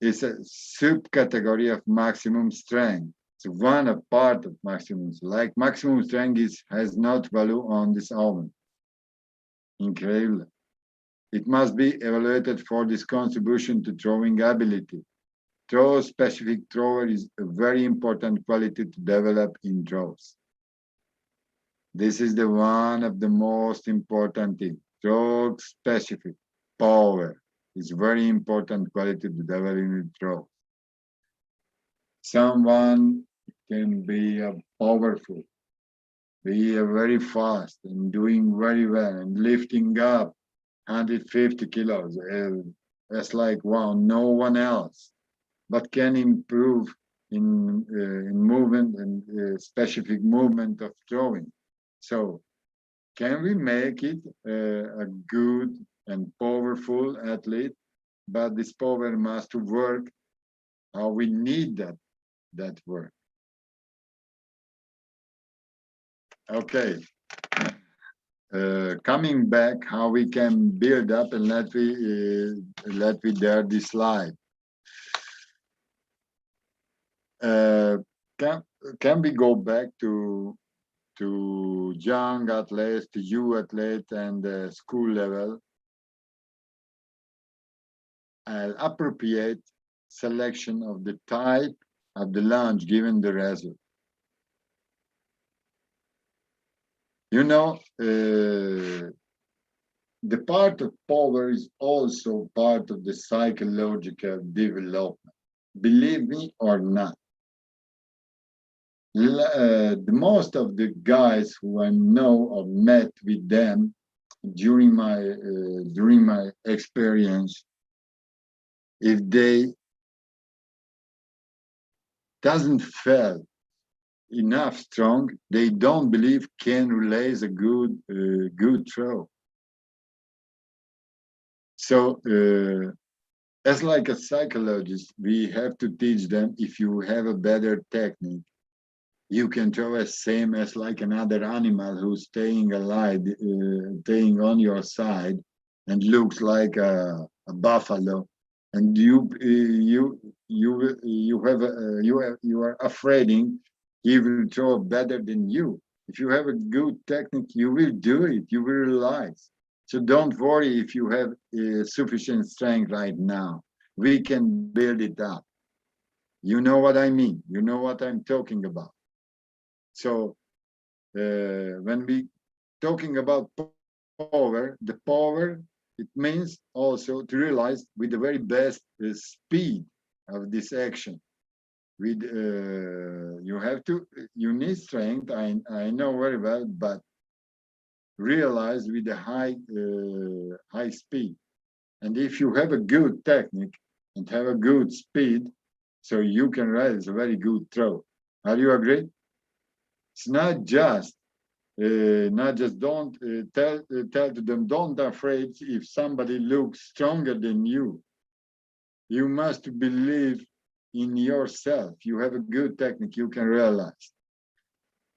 It's a subcategory of maximum strength. It's one a part of maximum. Like maximum strength has not value on this album. Incredible. It must be evaluated for this contribution to throwing ability. Throw specific thrower is a very important quality to develop in throws. This is the one of the most important things. Throw specific power is very important quality to develop in throws. Someone can be powerful, be very fast and doing very well and lifting up 150 kilos. That's like, wow, no one else, but can improve in movement and specific movement of throwing. So can we make it a good and powerful athlete? But this power must work how we need that work. Okay. Coming back, how we can build up, and let me dare this slide. Can we go back to young athletes, to youth athletes, and school level? Appropriate selection of the type of the lunge given the result. You know, the part of power is also part of the psychological development. Believe me or not. The most of the guys who I know or met with them during my experience, if they doesn't feel enough strong, they don't believe can release a good throw. So as like a psychologist, we have to teach them, if you have a better technique, you can throw as same as like another animal who's staying alive, staying on your side and looks like a buffalo. and you are afraid he will throw better than you. If you have a good technique, you will do it. You will realize. So don't worry if you have sufficient strength right now. We can build it up. You know what I mean. You know what I'm talking about. So when we talking about power, the power, it means also to realize with the very best speed of this action. With you need strength. I know very well, but realize with a high speed. And if you have a good technique and have a good speed, so you can raise a very good throw. Are you agree? It's not just don't tell to them, don't afraid if somebody looks stronger than you. You must believe in yourself. You have a good technique, you can realize.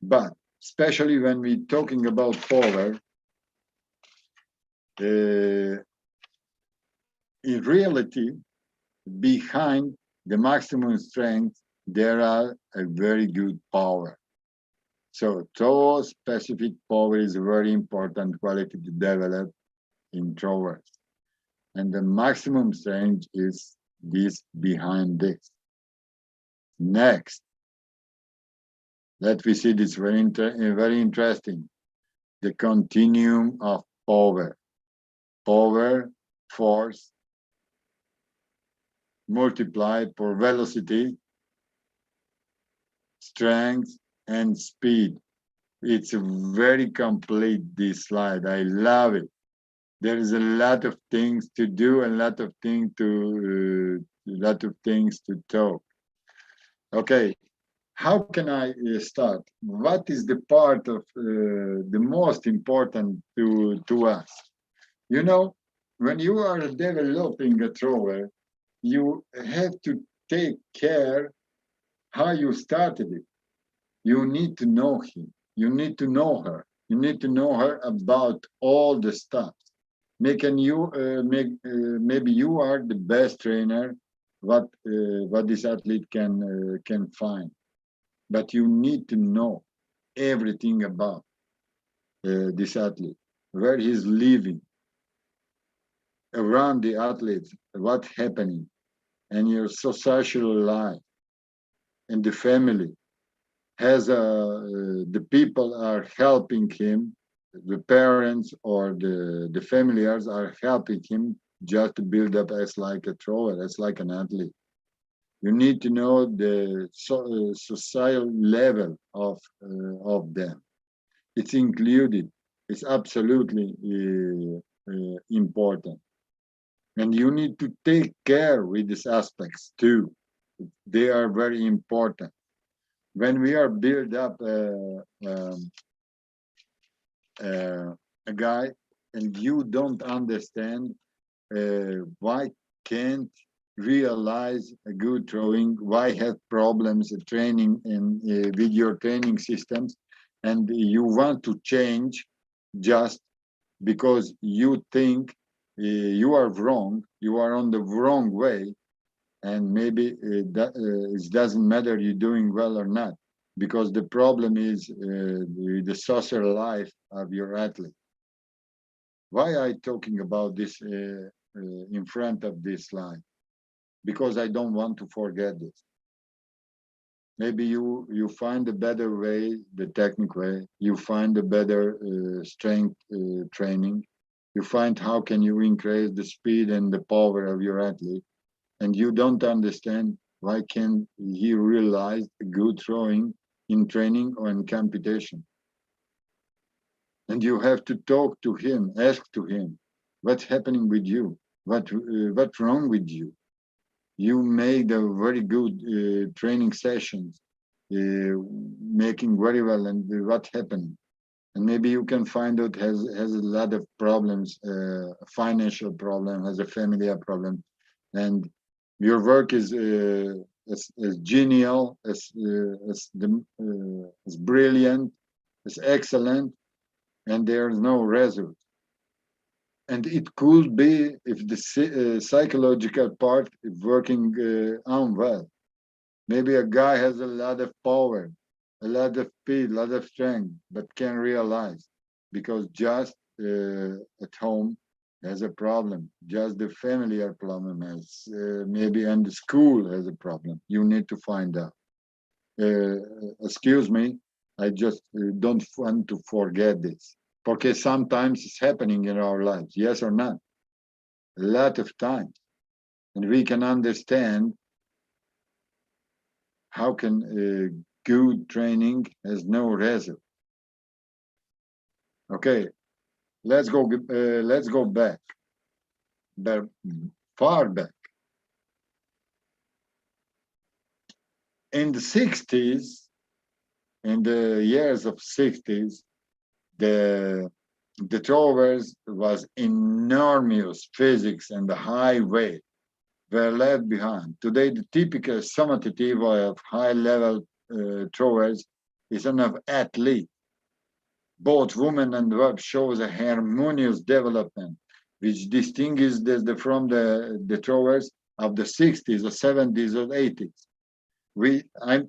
But especially when we're talking about power, in reality, behind the maximum strength, there are a very good power. So throw specific power is a very important quality to develop in throwers. And the maximum strength is this behind this. Next, let me see this very interesting. The continuum of power. Power, force, multiplied for velocity, strength, and speed. It's very complete, this slide. I love it. There is a lot of things to do, a lot of things to talk. Okay, how can I start? What is the part of the most important to us? You know, when you are developing a thrower, you have to take care how you started it. You need to know him. You need to know her. You need to know her about all the stuff. Maybe you are the best trainer what this athlete can find, but you need to know everything about this athlete, where he's living, around the athlete, what's happening, and your social life, and the family. The people are helping him, the parents or the familiars are helping him just to build up as like a thrower, as like an athlete. You need to know the societal level of them. It's included. It's absolutely important. And you need to take care with these aspects too. They are very important. When we are build up a guy and you don't understand why can't realize a good throwing, why have problems training in with your training systems, and you want to change just because you think you are wrong, you are on the wrong way, and maybe it doesn't matter you're doing well or not, because the problem is the social life of your athlete. Why I talking about this in front of this slide? Because I don't want to forget this. Maybe you find a better way, the technical way, you find a better strength training, you find how can you increase the speed and the power of your athlete, and you don't understand why can't he realize good throwing in training or in competition. And you have to talk to him, ask to him, what's happening with you? What's wrong with you? You made a very good training sessions, making very well, and what happened? And maybe you can find out has a lot of problems, financial problem, has a familiar problem, and your work is as genial, as brilliant, as excellent, and there's no result. And it could be if the psychological part is working unwell. Maybe a guy has a lot of power, a lot of speed, a lot of strength, but can't realize because just at home has a problem. Just the familiar problem has maybe, and the school has a problem. You need to find out. Excuse me, I just don't want to forget this. Because sometimes it's happening in our lives, yes or not? A lot of times. And we can understand how can good training has no result. Okay, let's go back, but far back. In the 60s, in the years of 60s, the throwers was enormous physics and the high weight were left behind. Today, the typical summative of high-level throwers is an athlete. Both women and men shows a harmonious development, which distinguishes from the throwers of the 60s or 70s or 80s.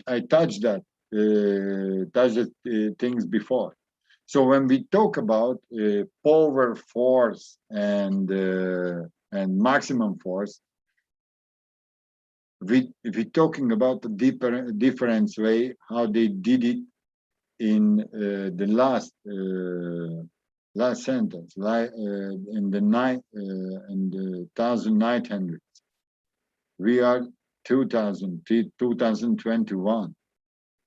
I touched that things before. So when we talk about power, force, and maximum force, we're talking about a different way how they did it in the last sentence, in the 1900s. We are 2021.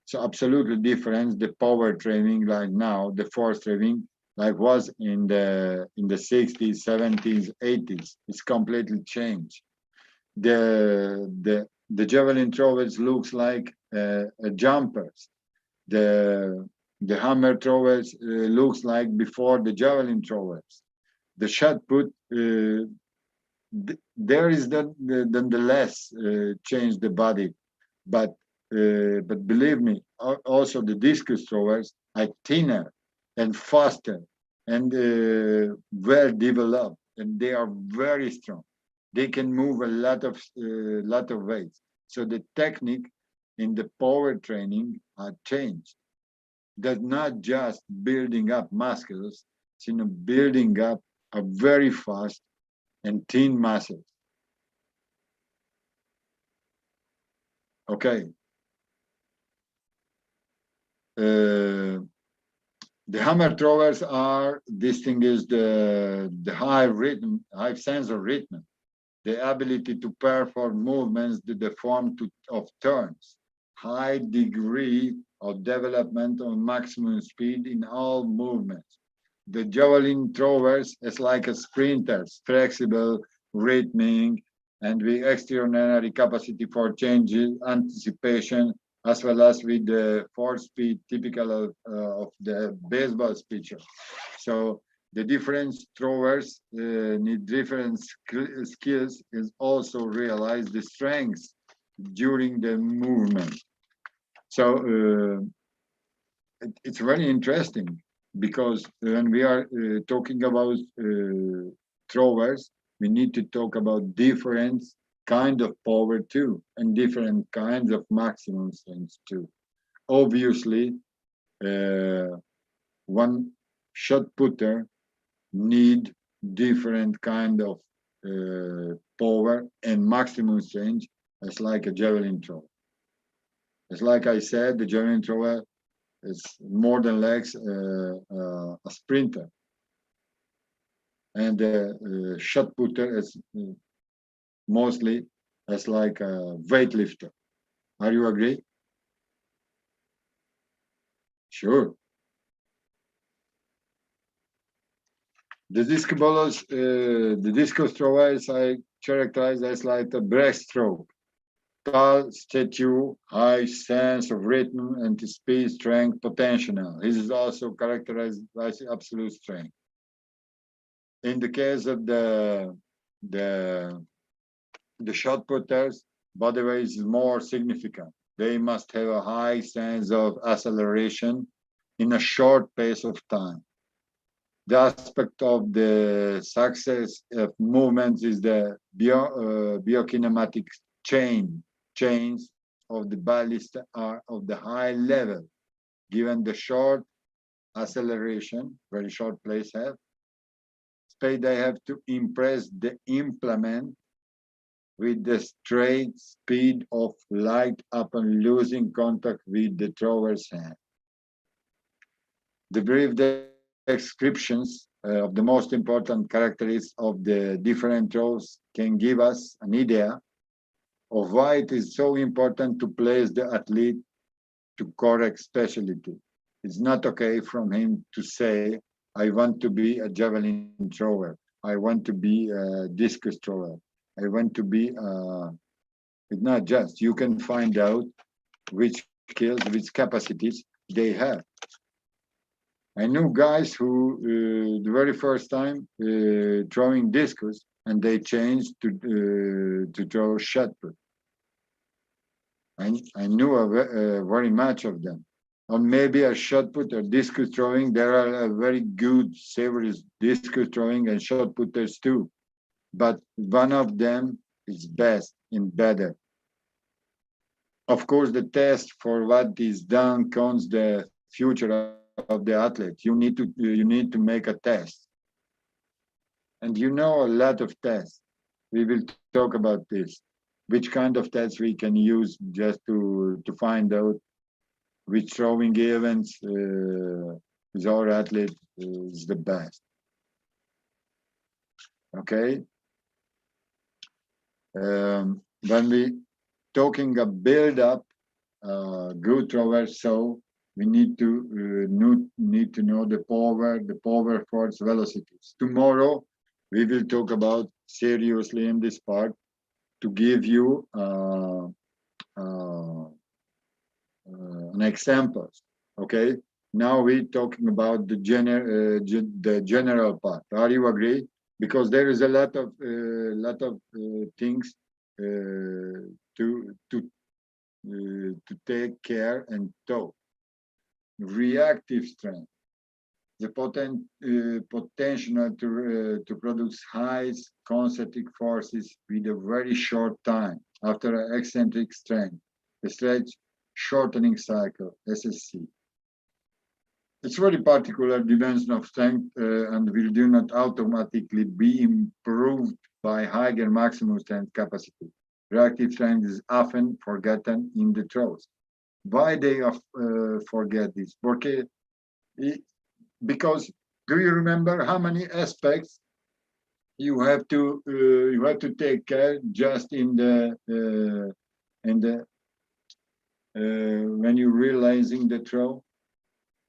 So absolutely different. The power training like now, the force training like was in the 60s, 70s, 80s. It's completely changed. The javelin throwers looks like jumpers. The hammer throwers looks like before the javelin throwers. The shot put there is nonetheless change the body, but believe me, also the discus throwers are thinner and faster and well developed, and they are very strong. They can move a lot of weights. So the technique in the power training are changed. That's not just building up muscles, it's in building up a very fast and thin muscles. Okay. The hammer throwers are distinguished the high sense of rhythm, the ability to perform movements, the form of turns, high degree of development on maximum speed in all movements. The javelin throwers is like a sprinters, flexible, rhythmic, and with extraordinary capacity for changes, anticipation, as well as with the force speed typical of the baseball pitcher. So the different throwers need different skills is also realize the strengths during the movement. So it's very interesting because when we are talking about throwers, we need to talk about different kind of power too, and different kinds of maximum strength too. Obviously, one shot putter need different kind of power and maximum strength as like a javelin thrower. As like I said, the javelin thrower is more than legs a sprinter, and the shot putter is mostly as like a weightlifter. Are you agree? Sure. The discus thrower is characterized as like a breaststroke. Tall, statue, high sense of rhythm and speed, strength, potential. This is also characterized by absolute strength. In the case of the shot putters, body weight is more significant. They must have a high sense of acceleration in a short pace of time. The aspect of the success of movements is the biokinematic chains of the ballista are of the high level, given the short acceleration, very short place have, speed they have to impress the implement with the straight speed of light upon losing contact with the thrower's hand. The brief descriptions of the most important characteristics of the different throws can give us an idea of why it is so important to place the athlete to correct specialty. It's not okay from him to say, I want to be a javelin thrower. I want to be a discus thrower. I want to be, it's not just, you can find out which skills, which capacities they have. I knew guys who, the very first time throwing discus, and they changed to throw shot put. I knew very much of them. Or maybe a shot put or discus throwing, there are a very good savers discus throwing and shot putters too. But one of them is best and better. Of course, the test for what is done counts the future of the athlete. You need to make a test. And you know a lot of tests. We will talk about this. Which kind of tests we can use just to find out which throwing events with our athlete is the best. Okay. When we talking a build up good thrower, so we need to know the power, force, velocities. Tomorrow we will talk about seriously in this part to give you an examples. Okay. Now we're talking about the general part. Are you agree? Because there is a lot of things to take care and talk. Reactive strength, the potential to produce high concentric forces with a very short time after an eccentric strength, the stretch shortening cycle, SSC. It's very particular dimension of strength and will do not automatically be improved by higher maximum strength capacity. Reactive strength is often forgotten in the throws. Why they forget this? Because do you remember how many aspects you have to take care just in the when you're realizing the throw?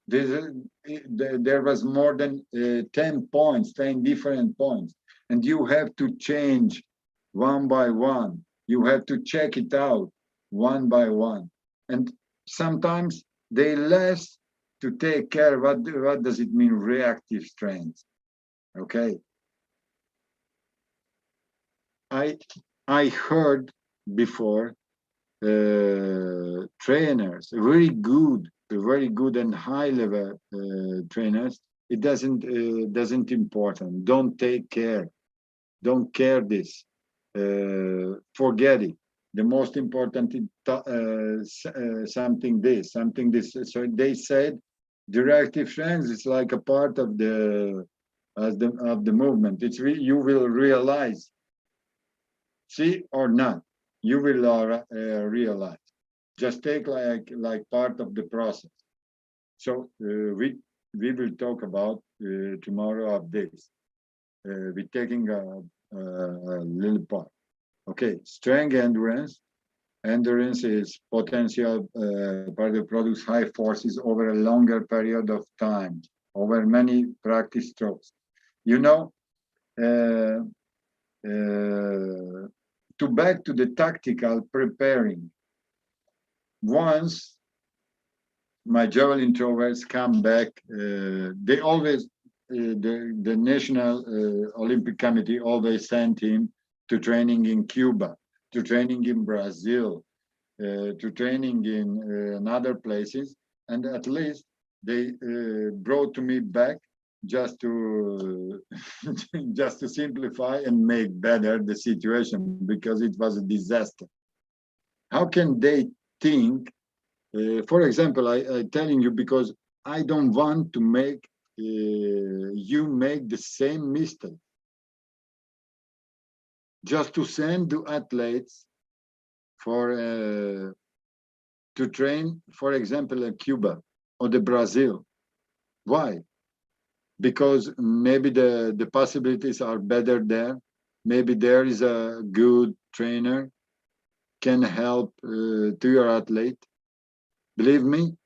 There was more than 10 points, 10 different points, and you have to change one by one. You have to check it out one by one, and sometimes they less to take care. What does it mean, reactive strength? Okay, I heard before trainers, very good and high level trainers. It doesn't important. Don't take care. Don't care this. Forget it. The most important is something this. So they said the reactive strength is like a part of the movement. It's you will realize. See or not, you will realize. Just take like part of the process. So we will talk about tomorrow of this. We're taking a little part. Okay, strength endurance. Endurance is potential part of produce high forces over a longer period of time, over many practice strokes. You know, to back to the tactical preparing. Once my javelin throwers come back, they always, the National Olympic Committee always sent him to training in Cuba, to training in Brazil, to training in other places. And at least they brought to me back just to just to simplify and make better the situation, because it was a disaster. How can they think? For example, I telling you because I don't want to make you make the same mistake. Just to send the athletes for to train, for example, in Cuba or the Brazil. Why? Because maybe the possibilities are better there. Maybe there is a good trainer can help to your athlete. Believe me,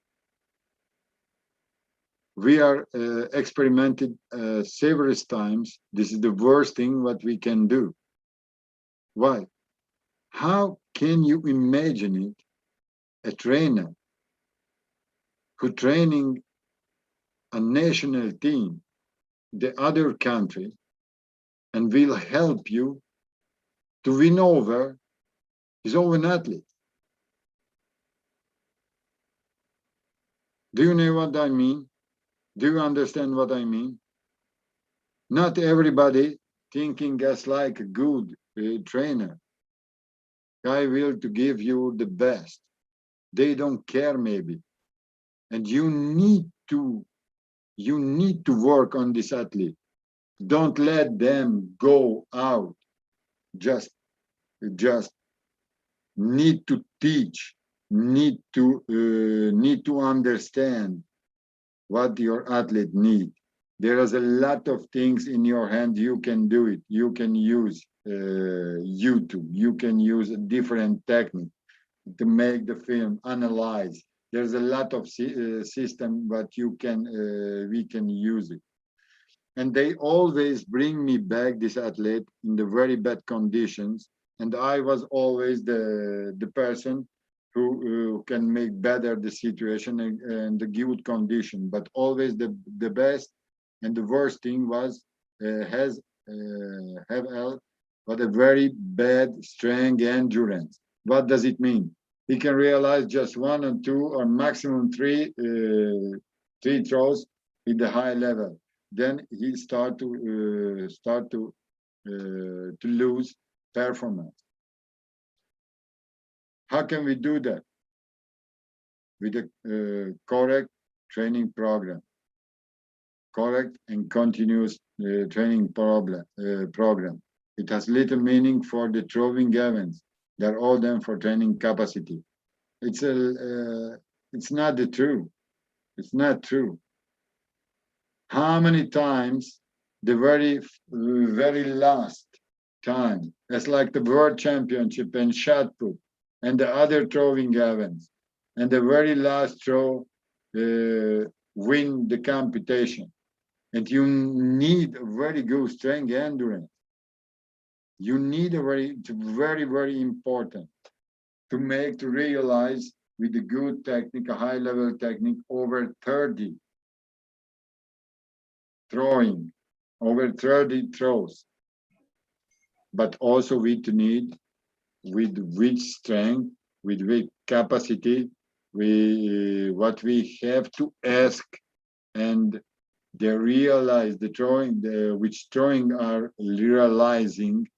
we are experimented several times. This is the worst thing what we can do. Why? How can you imagine it? A trainer who training a national team, the other country, and will help you to win over his own athlete. Do you know what I mean? Do you understand what I mean? Not everybody thinking as like a good trainer. I will to give you the best. They don't care maybe. And you need to work on this athlete. Don't let them go out. Just need to teach, need to understand what your athlete need. There is a lot of things in your hand. You can do it. You can use YouTube. You can use a different technique to make the film, analyze. There's a lot of system, but you can we can use it. And they always bring me back this athlete in the very bad conditions, and I was always the person who can make better the situation and the good condition. But always the best and the worst thing was but a very bad strength endurance. What does it mean? He can realize just 1 or 2 or maximum three throws in the high level. Then he start to lose performance. How can we do that? With a correct training program, correct and continuous training program. It has little meaning for the throwing events. They're all done for training capacity. It's not the truth. It's not true. How many times the very last time, it's like the world championship and shot put and the other throwing events, and the very last throw win the competition. And you need a very good strength endurance. You need it's very, very important to realize with a good technique, a high level technique, over 30 throwing, over 30 throws. But also we need with which strength, with which capacity, what we have to ask, and they realize which throwing are realizing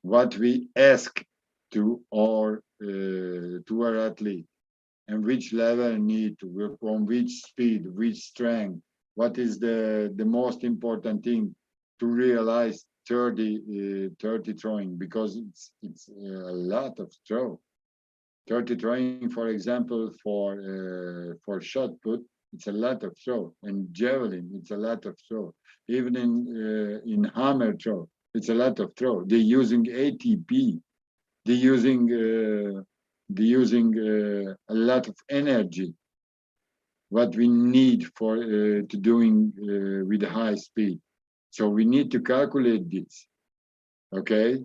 what we ask to our athlete, and which level need to work on, which speed, which strength, what is the most important thing to realize 30 throwing, because it's a lot of throw. 30 throwing, for example, for shot put, it's a lot of throw, and javelin, it's a lot of throw. Even in hammer throw, it's a lot of throw. They're using ATP. They're using a lot of energy. What we need for to doing with high speed. So we need to calculate this, okay?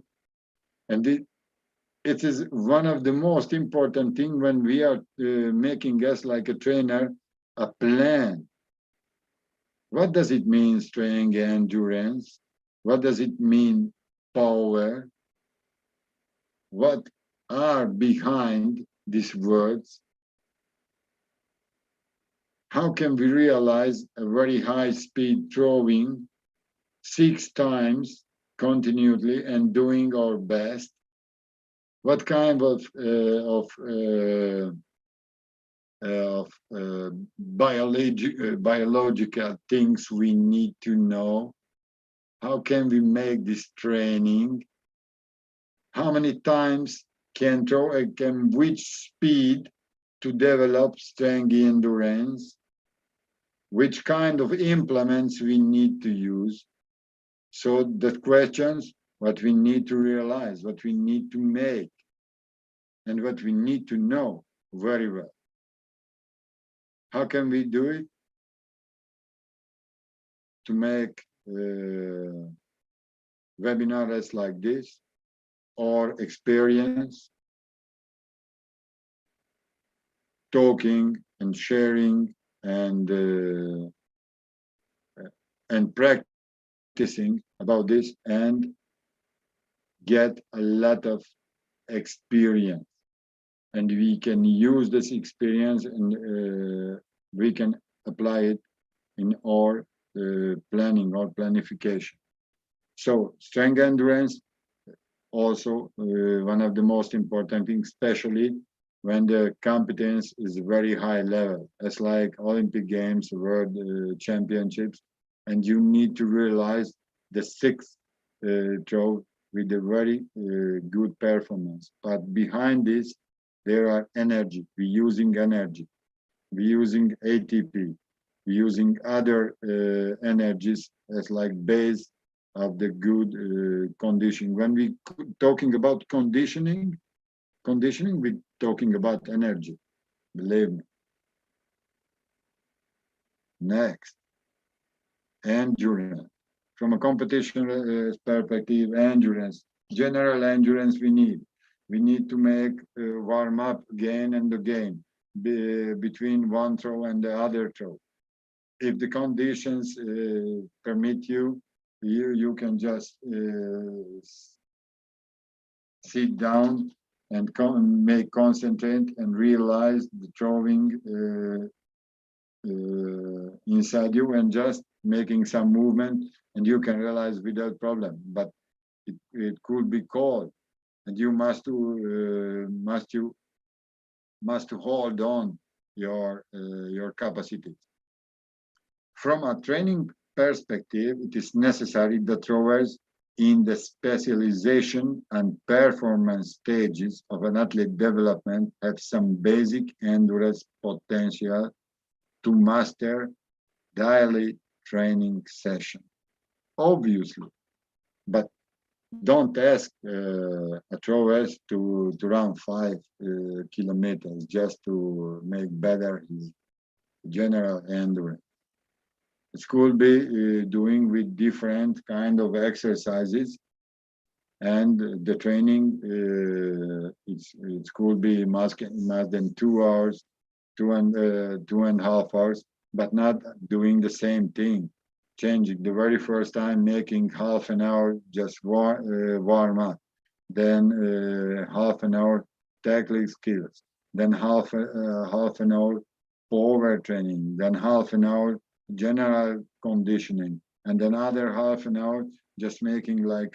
And it is one of the most important thing when we are making us like a trainer, a plan. What does it mean, strength, endurance? What does it mean, power? What are behind these words? how can we realize a very high speed throwing 6 times continually and doing our best? What kind of biological things we need to know? How can we make this training? How many times can throw, which speed to develop strength endurance? Which kind of implements we need to use? So the questions, what we need to realize, what we need to make, and what we need to know very well. How can we do it? To make webinars like this, or experience, talking and sharing and practicing about this, and get a lot of experience. And we can use this experience, and we can apply it in our planning or planification. So strength endurance, also one of the most important things, especially when the competence is very high level, as like Olympic Games, World Championships, and you need to realize the 6th throw with a very good performance. But behind this, there are energy. We're using energy. We're using ATP. We're using other energies as like base of the good conditioning. When we talking about conditioning, we're talking about energy, believe me. Next, endurance. From a competition perspective, endurance, general endurance we need. We need to make warm up again and again between one throw and the other throw. If the conditions permit you, you can just sit down and concentrate and realize the throwing inside you, and just making some movement, and you can realize without problem. But it could be cold, and you must hold on your capacity. From a training perspective, it is necessary that throwers in the specialization and performance stages of an athlete development have some basic endurance potential to master daily training session. Obviously, but don't ask throwers to run 5 kilometers just to make better his general endurance. It could be doing with different kind of exercises, and the training it could be more than 2 hours, 2.5 hours, but not doing the same thing. Changing the very first time, making half an hour just warm up, then half an hour tackling skills, then half an hour power training, then half an hour general conditioning, and then other half an hour just making like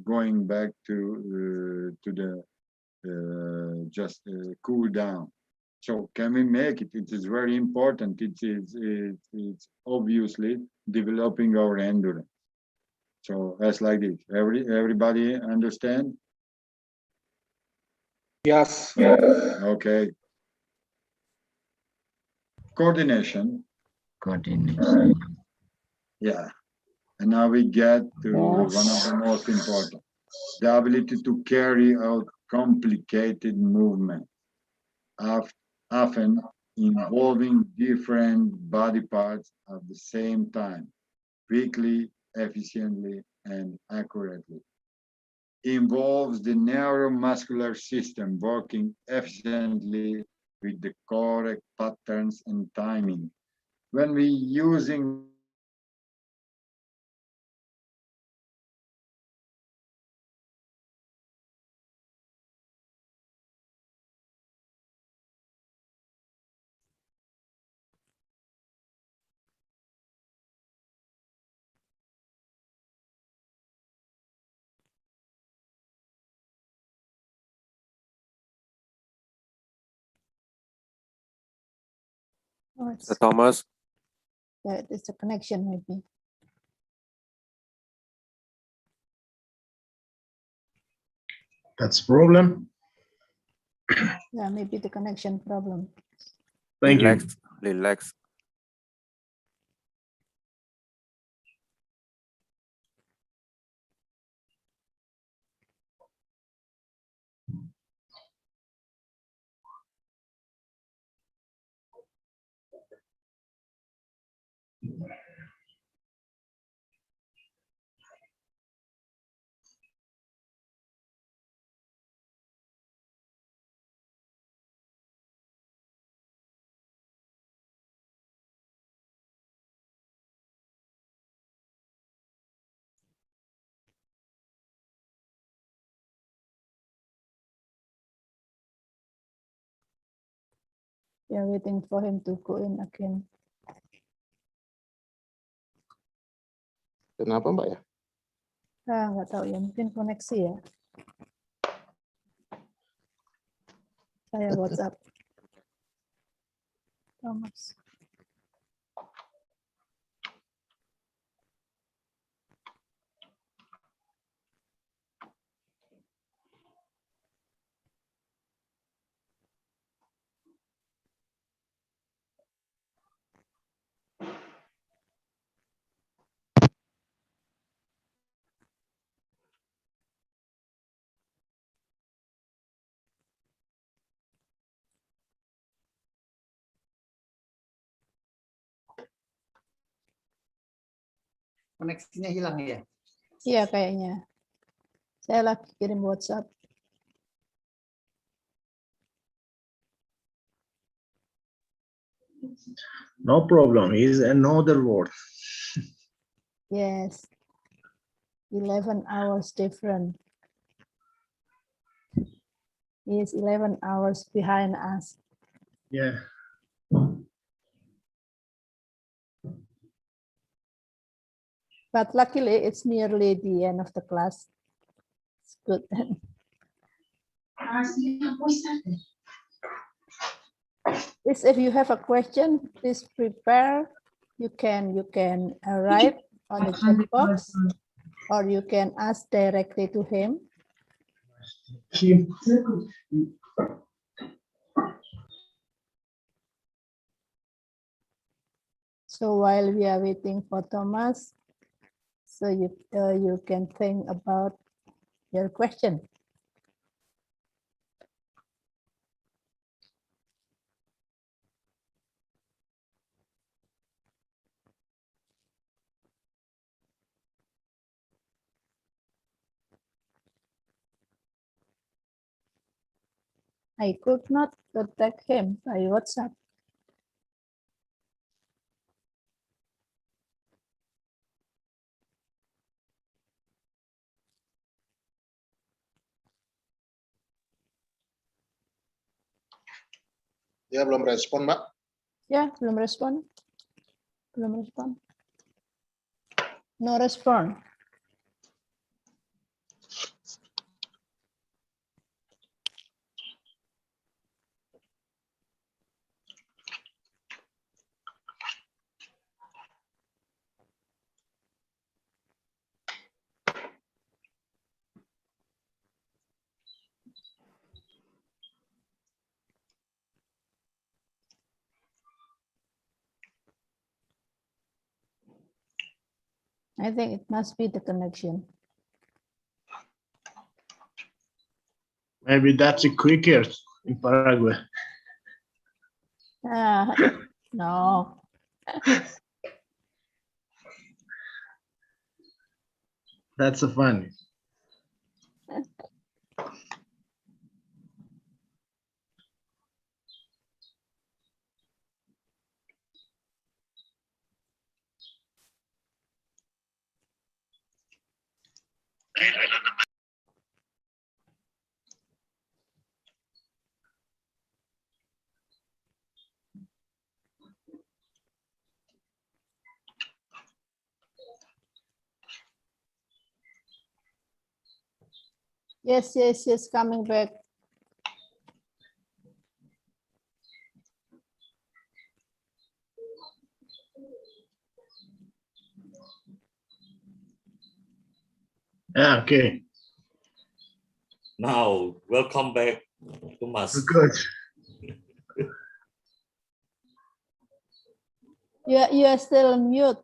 going back to the just cool down. So can we make it? It is very important. It's obviously developing our endurance. So that's like this. Everybody understand?
Yes.
Okay. Coordination. Yeah. And now we get to one of the most important, the ability to carry out complicated movements, often involving different body parts at the same time, quickly, efficiently, and accurately. Involves the neuromuscular system working efficiently with the correct patterns and timing. When we using
Oh, it's,
Mr. Thomas,
yeah, it's a connection maybe.
That's a problem.
Yeah, maybe the connection problem.
Thank you.
relax, relax.
We are waiting for him to go in again.
Kenapa Mbak ya?
Ah, nggak tahu ya, mungkin koneksi ya. Saya WhatsApp. Thomas.
Koneksinya hilang ya?
Iya kayaknya. Saya lagi kirim WhatsApp.
No problem. It's another word.
Yes. 11 hours different. He is 11 hours behind us.
Yeah.
But luckily, it's nearly the end of the class. It's good. Please, if you have a question, please prepare. You can write on the chat box, or you can ask directly to him. So while we are waiting for Thomas, so you can think about your question. I could not contact him by WhatsApp.
Dia belum respon, Mbak.
Ya, belum respon. Belum respon. No respond. I think it must be the connection.
Maybe that's the quickest in Paraguay.
No.
That's so funny.
Yes, coming back.
Yeah, okay.
Now, welcome back, Thomas.
Good.
You are still on mute.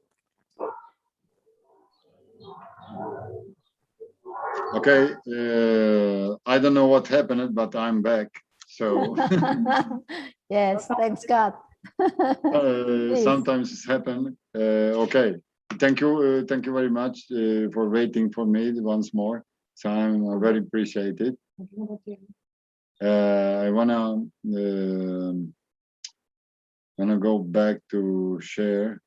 Okay, I don't know what happened, but I'm back. So
Yes, thanks God. Please.
sometimes it's happened. Okay, thank you very much for waiting for me once more. So I'm very appreciated. I wanna go back to share.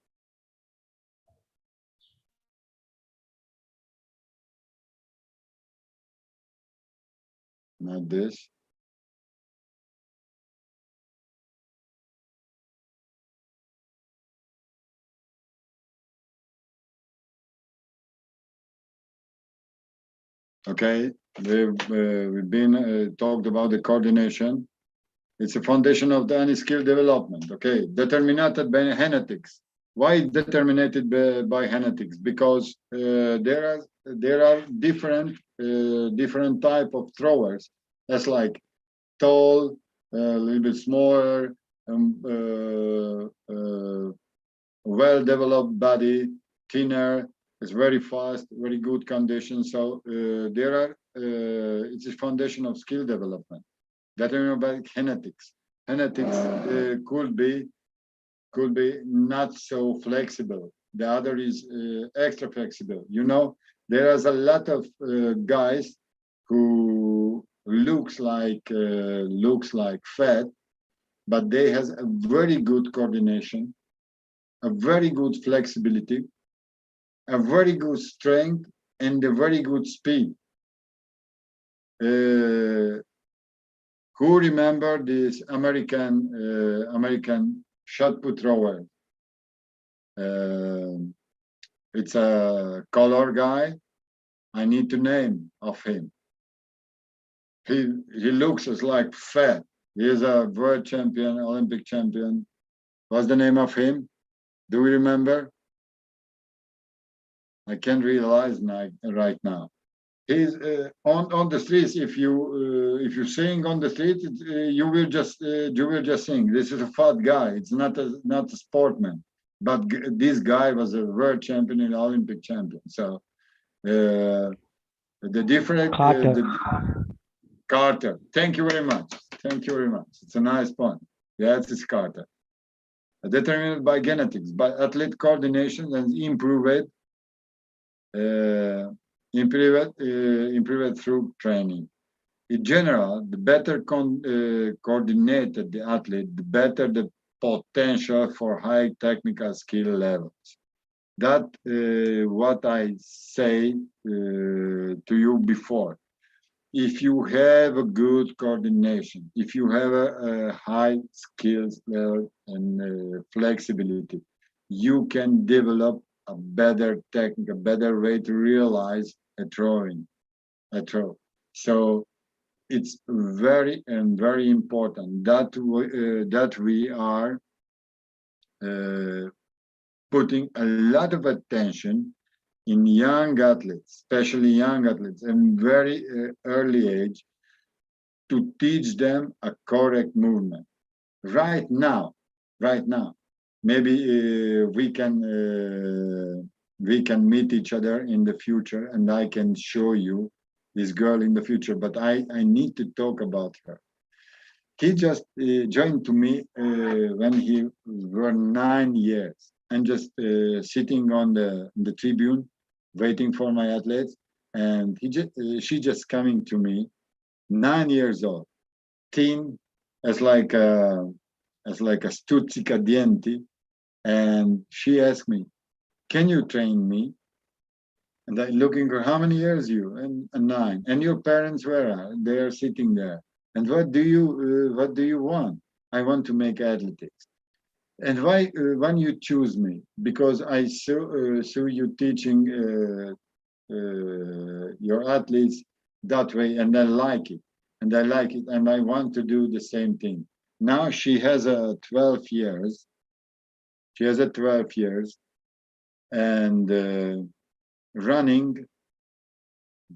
Not this. Okay, we've been talked about the coordination. It's a foundation of any skill development. Okay, determined by genetics. Why determined by genetics? Because there are different type of throwers. That's like tall, a little bit smaller, well-developed body, thinner. It's very fast, very good condition. So it's a foundation of skill development. Determined by genetics. Genetics could be not so flexible. The other is extra flexible. You know, there is a lot of guys who looks like fat, but they has a very good coordination, a very good flexibility, a very good strength, and a very good speed. Who remember this American shot put thrower? It's a color guy. I need to name of him. He looks as like fat. He is a world champion, Olympic champion. What's the name of him? Do we remember? I can't realize right now. He's on the streets. If you sing on the street, you will just sing. This is a fat guy. It's not a sportman, but this guy was a world champion and Olympic champion. So the different Carter. Thank you very much. Thank you very much. It's a nice point. Yes, it's Carter. Determined by genetics, by athlete coordination and improved through training. In general, the better coordinated the athlete, the better the potential for high technical skill levels. That what I say to you before. If you have a good coordination, if you have a high skills level and flexibility, you can develop a better technique, a better way to realize a throw. So it's very important that we are putting a lot of attention in young athletes, especially young athletes, in very early age, to teach them a correct movement. Right now, maybe we can meet each other in the future, and I can show you this girl in the future. But I need to talk about her. He just joined to me when he were 9 years, and just sitting on the tribune, waiting for my athletes, and she just coming to me, 9 years old, thin, as like a stuzzicadienti, and she asked me, "Can you train me?" And I looking her, "How many years you?" And 9. "And your parents, where are they? Are sitting there. And what do you want?" "I want to make athletics." "And why when you choose me?" "Because I saw you teaching your athletes that way, and I like it, and I want to do the same thing." Now she has 12 years. She has 12 years, and running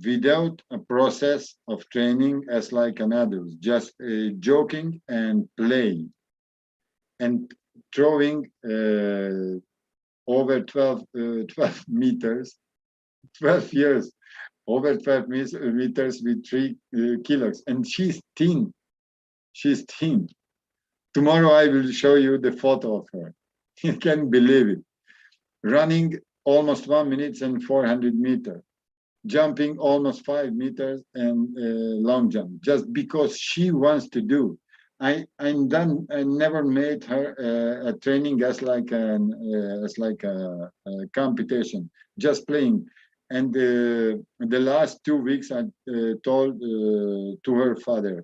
without a process of training as like an adult, just joking and playing and throwing over 12 meters, 12 years, over 12 meters with 3 kilos, and she's thin. She's thin. Tomorrow I will show you the photo of her. You can't believe it. Running almost 1 minute and 400 meters, jumping almost 5 meters and long jump, just because she wants to do. I never made her a training as like a competition, just playing. And the last 2 weeks I told to her father,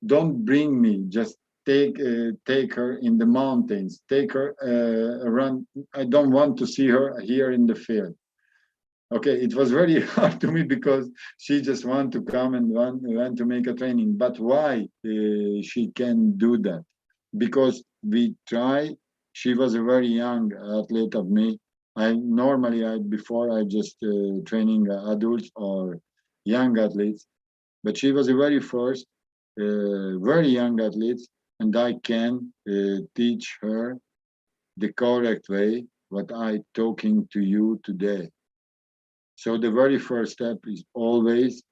don't bring me, just take her in the mountains, take her around. I don't want to see her here in the field. Okay, it was very hard to me because she just want to come and want to make a training. But why she can do that? Because we try. She was a very young athlete of me. Before I just training adults or young athletes, but she was the very first very young athlete, and I can teach her the correct way what I talking to you today. So the very first step is always,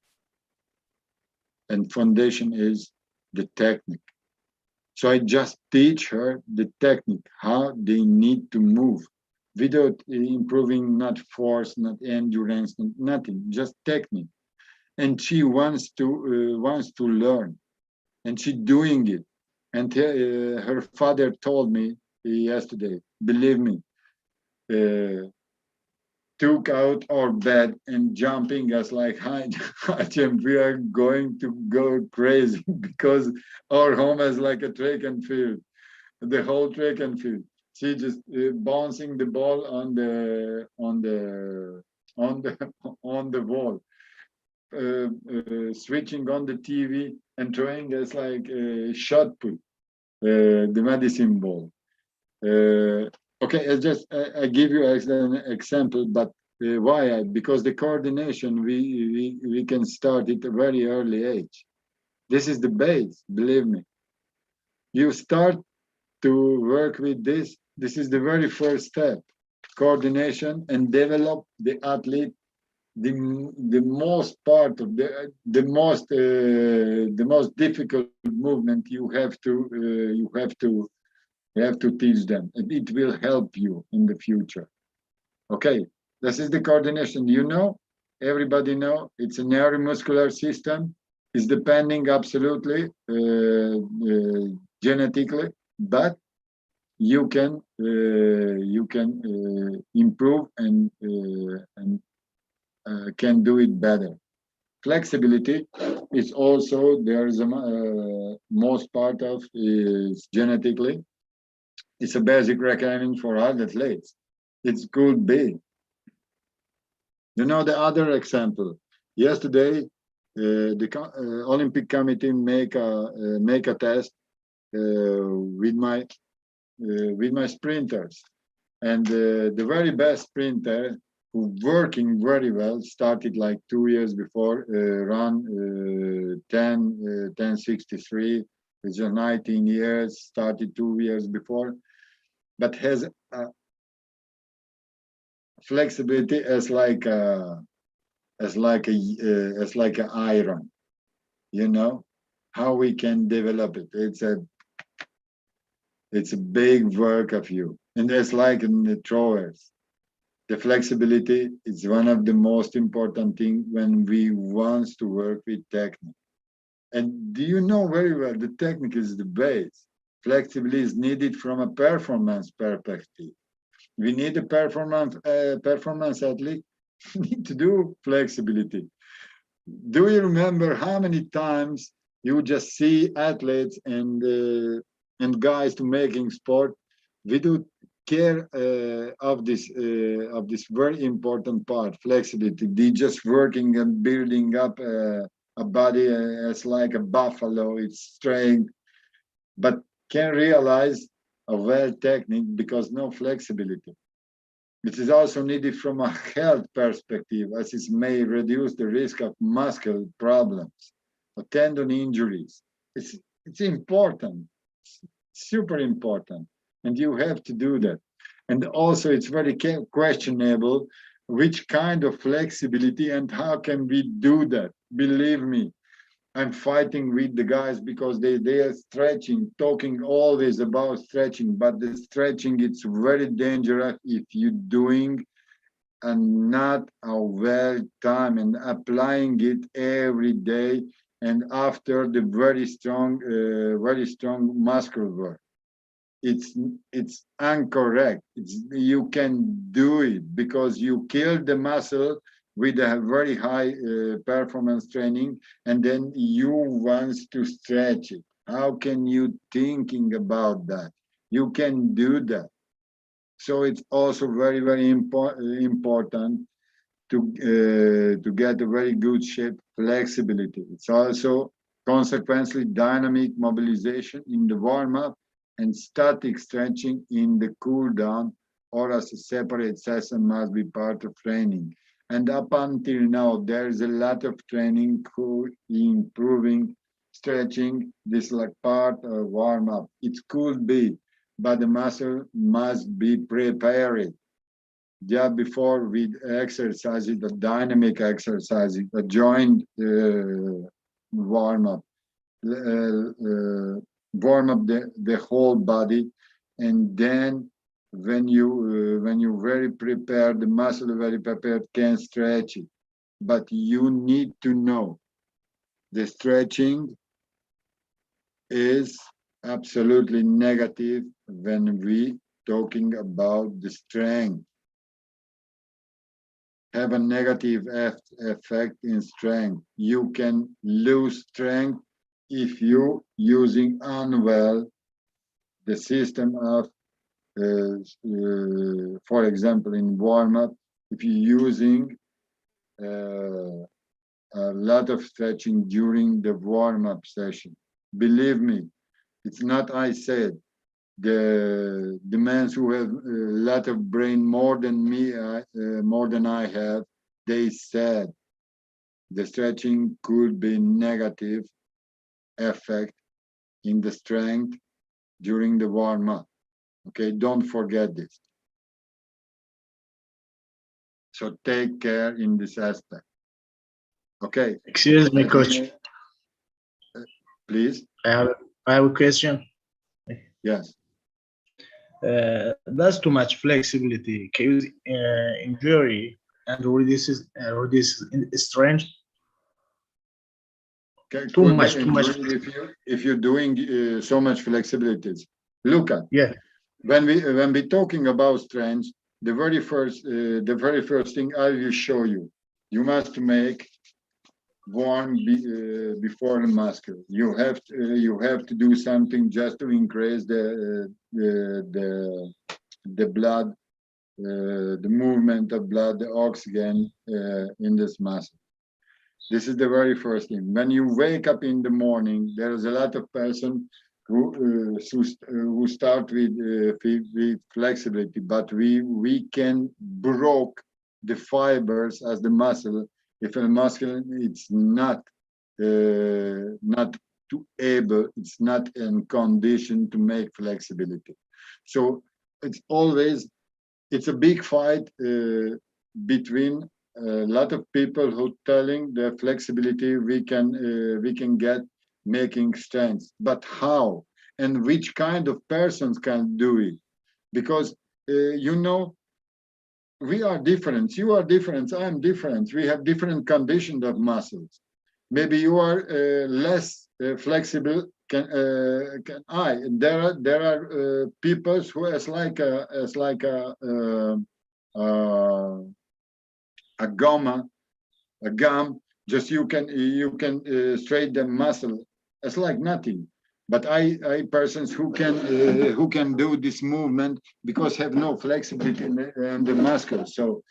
and foundation is the technique. So I just teach her the technique, how they need to move without improving not force, not endurance, nothing, just technique. And she wants to learn, and she doing it. And her father told me yesterday, believe me, took out our bed and jumping us like high jump. We are going to go crazy because our home is like a track and field, the whole track and field. She just bouncing the ball on the wall, switching on the TV and throwing us like a shot put, the medicine ball. Okay, I give you an example, but why? Because the coordination we can start at a very early age. This is the base, believe me. You start to work with this. This is the very first step, coordination, and develop the athlete. The most part of the most difficult movement you have to teach them, and it will help you in the future. Okay, this is the coordination. You know, everybody know it's a neuromuscular system. It's depending absolutely genetically, but you can improve and can do it better. Flexibility is also there is a most part of is genetically. It's a basic requirement for all athletes. It could be. You know, the other example. Yesterday, the Olympic Committee make a test with my sprinters, and the very best sprinter who working very well started like 2 years before, run 10:63. It's just 19 years, started 2 years before, but has flexibility as like an iron. You know how we can develop it. It's a big work of you, and it's like in the throwers. The flexibility is one of the most important things when we want to work with technique. And do you know very well the technique is the base. Flexibility is needed from a performance perspective. We need a performance athlete need to do flexibility. Do you remember how many times you just see athletes and guys to making sport without care of this very important part, flexibility? They just working and building up a body as like a buffalo, it's strength, but can't realize a well technique because no flexibility. It is also needed from a health perspective, as it may reduce the risk of muscle problems or tendon injuries. It's important, super important, and you have to do that. And also, it's very questionable which kind of flexibility and how can we do that. Believe me, I'm fighting with the guys because they are stretching, talking always about stretching, but the stretching, it's very dangerous if you're doing and not a well time and applying it every day and after the very strong muscle work. It's incorrect. You can do it because you kill the muscle with a very high performance training, and then you want to stretch it. How can you thinking about that? You can do that. So it's also very, very important to get a very good shape flexibility. It's also consequently dynamic mobilization in the warm-up and static stretching in the cool down, or as a separate session must be part of training. And up until now, there's a lot of training for improving stretching. This is like part of warm-up. It could be, but the muscle must be prepared just before with exercises, the dynamic exercises, the joint warm-up. Warm up the whole body, and then when you very prepared, the muscle very prepared, can stretch it. But you need to know the stretching is absolutely negative when we talking about the strength. Have a negative effect in strength. You can lose strength if you using unwell the system of, for example, in warm-up, if you're using a lot of stretching during the warm-up session. Believe me, it's not I said. The men who have a lot of brain, more than me, more than I have, they said the stretching could be negative effect in the strength during the warm-up. Okay, don't forget this. So take care in this aspect. Okay.
Excuse me, coach.
Please.
I have a question.
Yes.
That's too much flexibility cause injury and reduces strength.
Okay,
Too much.
If you're doing so much flexibilities, look at when we talking about strength, the very first thing I will show you, you must make warm before the muscle. You have to do something just to increase the blood, the movement of blood, the oxygen in this muscle. This is the very first thing. When you wake up in the morning, there is a lot of persons who start with flexibility, but we can broke the fibers as the muscle. If a muscle it's not able, it's not in condition to make flexibility. So it's a big fight between a lot of people who telling the flexibility we can get making strength, but how and which kind of persons can do it? Because you know, we are different. You are different. I am different. We have different conditions of muscles. Maybe you are less flexible. Can I? There are people who is like a gum. Just you can straighten the muscle. It's like nothing. But I persons who can do this movement because have no flexibility in the muscles. So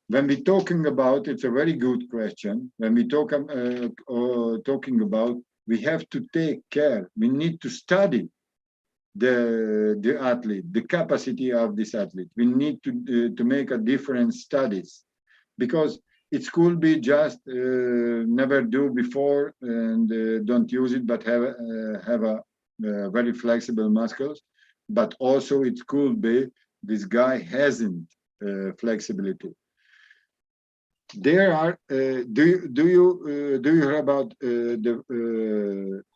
when we talking about, it's a very good question. When we talking about, we have to take care. We need to study the athlete, the capacity of this athlete. We need to make a different studies, because it could be just never do before and don't use it, but have a very flexible muscles. But also it could be this guy hasn't flexibility. There are do you hear about the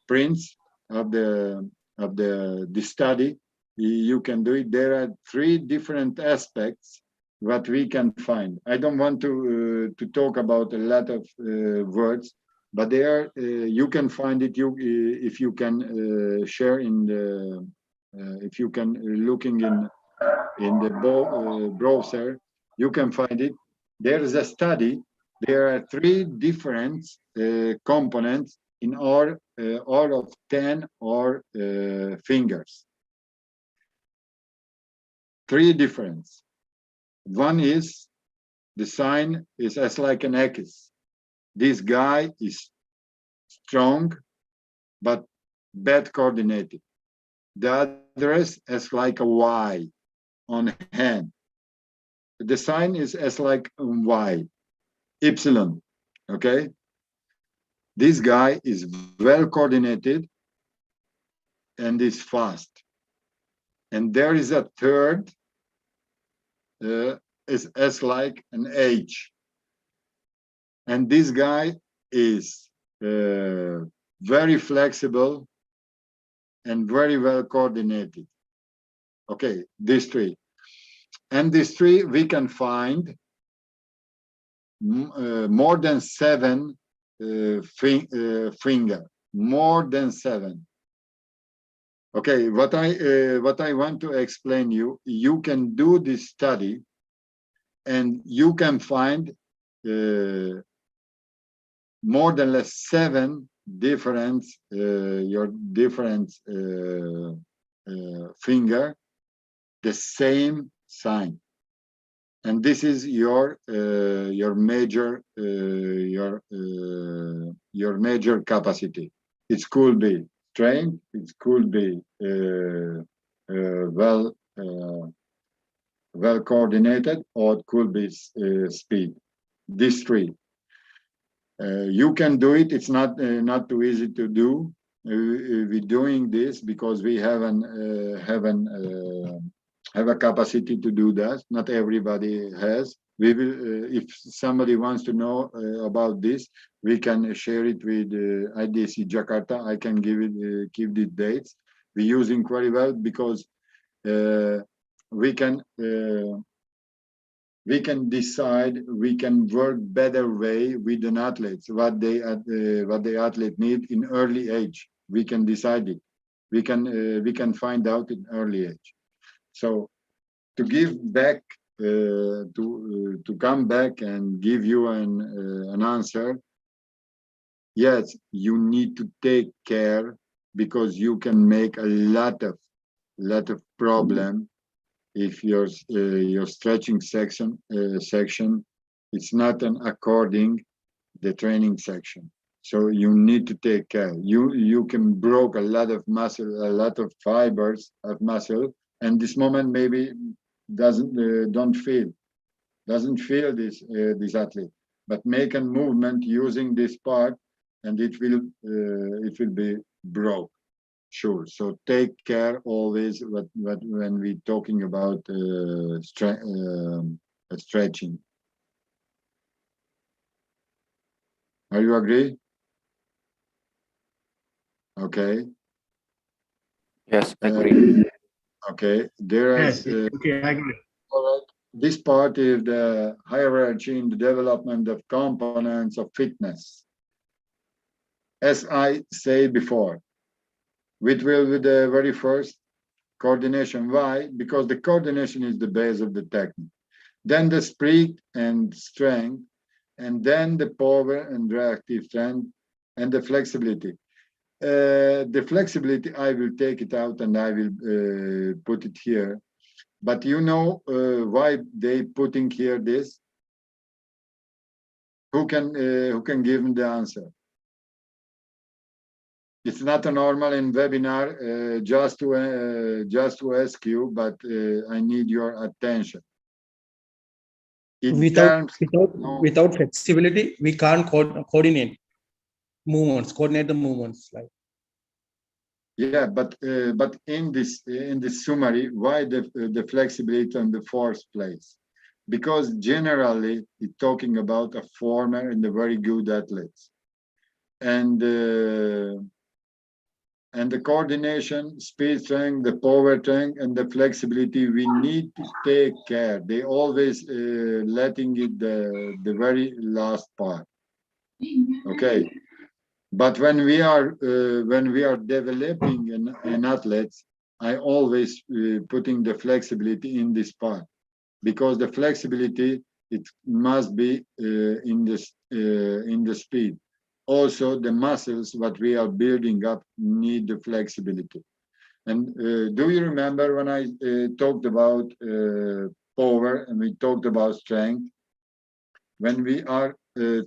prints of the study? You can do it. There are 3 different aspects what we can find. I don't want to talk about a lot of words, but there you can find it. If you can share in the if you can looking in the browser, you can find it. There is a study. There are 3 different components in all of 10 or fingers. 3 difference. One is the sign is as like an X. This guy is strong, but bad coordinated. The other is as like a Y on hand. The sign is as like Y, Epsilon, okay? This guy is well coordinated and is fast. And there is a third, is as like an H. And this guy is very flexible and very well coordinated. Okay, these 3. And these 3 we can find more than 7 finger, more than 7. Okay, what I want to explain you can do this study and you can find more than less 7 different your different finger, the same sign, and this is your major your major capacity. It could be strength, it could be well coordinated, or it could be speed. These 3. You can do it. It's not too easy to do. We're doing this because we have a capacity to do that. Not everybody has. We will, if somebody wants to know about this, we can share it with ADC Jakarta. I can give the dates. We're using very well because we can decide, we can work better way with an athlete, what the athlete need in early age. We can decide it. We can find out in early age. So to give back, to come back and give you an answer, yes, you need to take care, because you can make a lot of problem if your stretching section it's not an according the training section. So you need to take care. You can broke a lot of muscle, a lot of fibers of muscle, and this moment maybe don't feel this athlete, but make a movement using this part, and it will be broke. Sure. So take care always when we talking about stretching. Are you agree? Okay.
Yes, agree.
Okay. There is.
Yes, okay, I agree.
This part is the hierarchy in the development of components of fitness. As I say before, which will be the very first coordination. Why? Because the coordination is the base of the technique. Then the speed and strength, and then the power and reactive strength, and the flexibility. The flexibility, I will take it out and I will put it here. But you know why they putting here this? Who can give me the answer? It's not a normal in webinar, just to ask you, but I need your attention. In terms, no,
Without flexibility, we can't coordinate coordinate the movements. Like,
yeah, but in this summary, why the flexibility in the first place? Because generally it's talking about a former and a very good athletes, and the coordination, speed, strength, the power, strength, and the flexibility. We need to take care. They always letting it the very last part. Okay. But when we are developing an athlete, I always putting the flexibility in this part, because the flexibility, it must be in the speed. Also, the muscles what we are building up need the flexibility. And do you remember when I talked about power and we talked about strength? When we are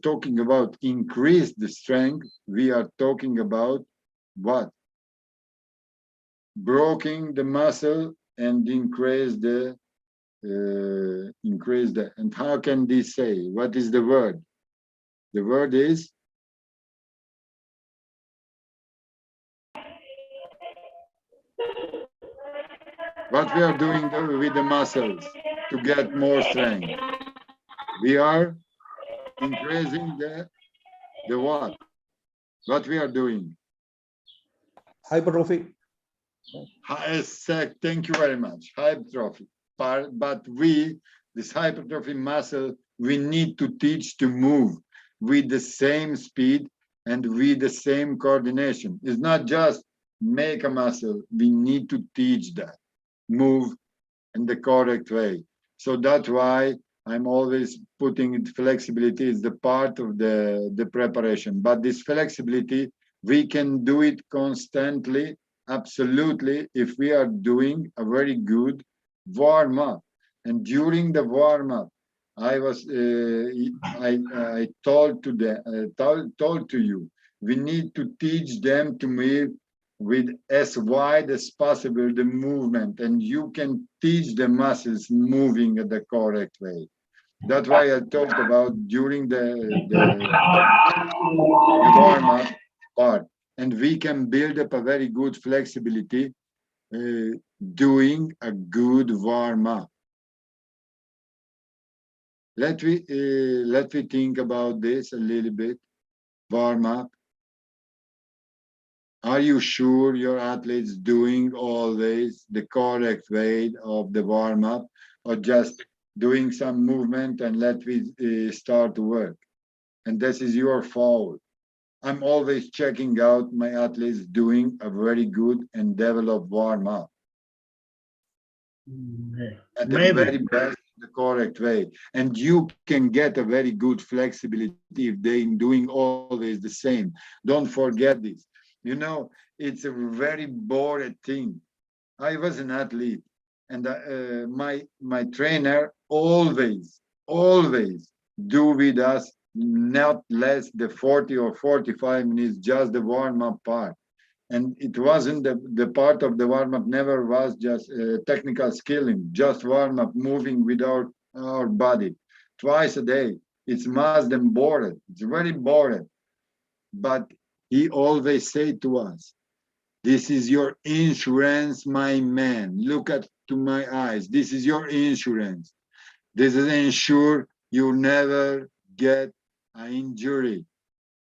talking about increase the strength, we are talking about what? Breaking the muscle and increase the and how can this say? What is the word? The word is what we are doing with the muscles to get more strength. We are increasing the what? What we are doing?
hypertrophy.
Thank you very much. Hypertrophy. But this hypertrophy muscle, we need to teach to move with the same speed and with the same coordination. It's not just make a muscle. We need to teach that, move in the correct way. So that's why I'm always putting it, flexibility is the part of the preparation. But this flexibility, we can do it constantly, absolutely, if we are doing a very good warm-up. And during the warm-up, I told to you, we need to teach them to move with as wide as possible the movement, and you can teach the muscles moving at the correct way. That's why I talked about during the warm-up part, and we can build up a very good flexibility doing a good warm-up. Let me think about this a little bit. Warm-up. Are you sure your athletes doing always the correct way of the warm-up, or just doing some movement and let me start to work? And this is your fault. I'm always checking out my athletes doing a very good and developed warm-up. At the very best, the correct way. And you can get a very good flexibility if they're doing always the same. Don't forget this. You know, it's a very boring thing. I was an athlete, and my trainer always do with us not less than 40 or 45 minutes, just the warm-up part. And it wasn't the part of the warm-up, never was just technical skilling, just warm-up, moving with our body twice a day. It's more than boring. It's very boring. But he always said to us, this is your insurance, my man. Look to my eyes. This is your insurance. This is ensure you never get an injury.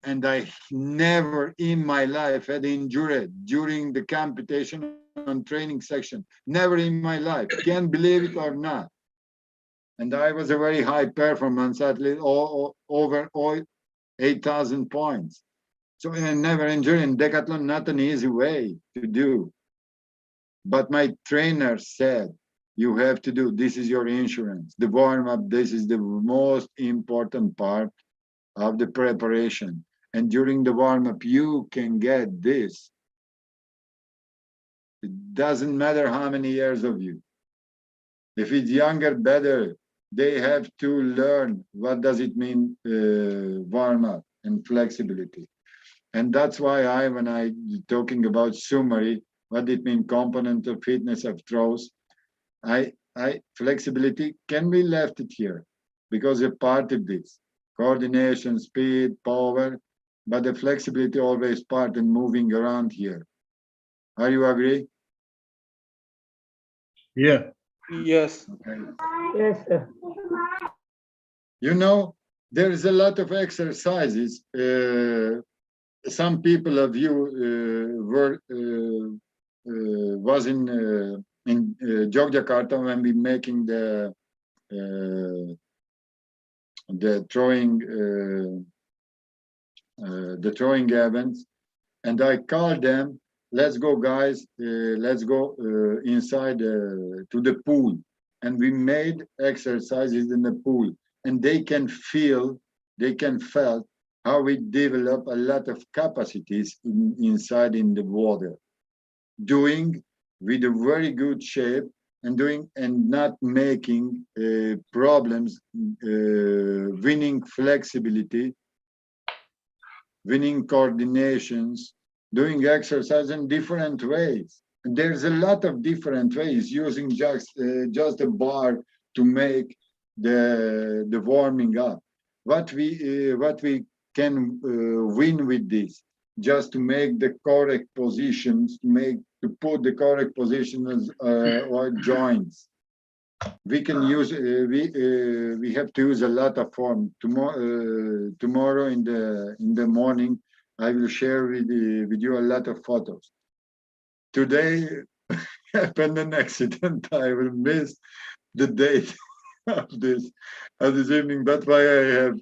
And I never in my life had injured during the competition on training section. Never in my life. Can't believe it or not. And I was a very high performance athlete, over 8,000 points. So I never injured in decathlon, not an easy way to do. But my trainer said, you have to do, this is your insurance. The warm-up, this is the most important part of the preparation. And during the warm-up, you can get this. It doesn't matter how many years of you. If it's younger, better. They have to learn what does it mean warm-up and flexibility. And that's why when I talking about summary, what it means component of fitness of throws, flexibility can be left it here because a part of this coordination, speed, power, but the flexibility always part in moving around here. Are you agree?
Yeah.
Yes.
Okay.
Yes, sir.
You know, there is a lot of exercises. Some people of you was in Jakarta when we making the throwing events, and I called them. Let's go, guys. Let's go inside to the pool, and we made exercises in the pool, and they can feel how we develop a lot of capacities inside in the water, doing with a very good shape and doing and not making problems, winning flexibility, winning coordinations, doing exercise in different ways. And there's a lot of different ways using just a bar to make the warming up. What we can win with this, just to make the correct positions, to put the correct positions or joints. We can use we have to use a lot of form. Tomorrow in the morning, I will share with you a lot of photos. Today happened an accident. I will miss the date of this evening. That's why I have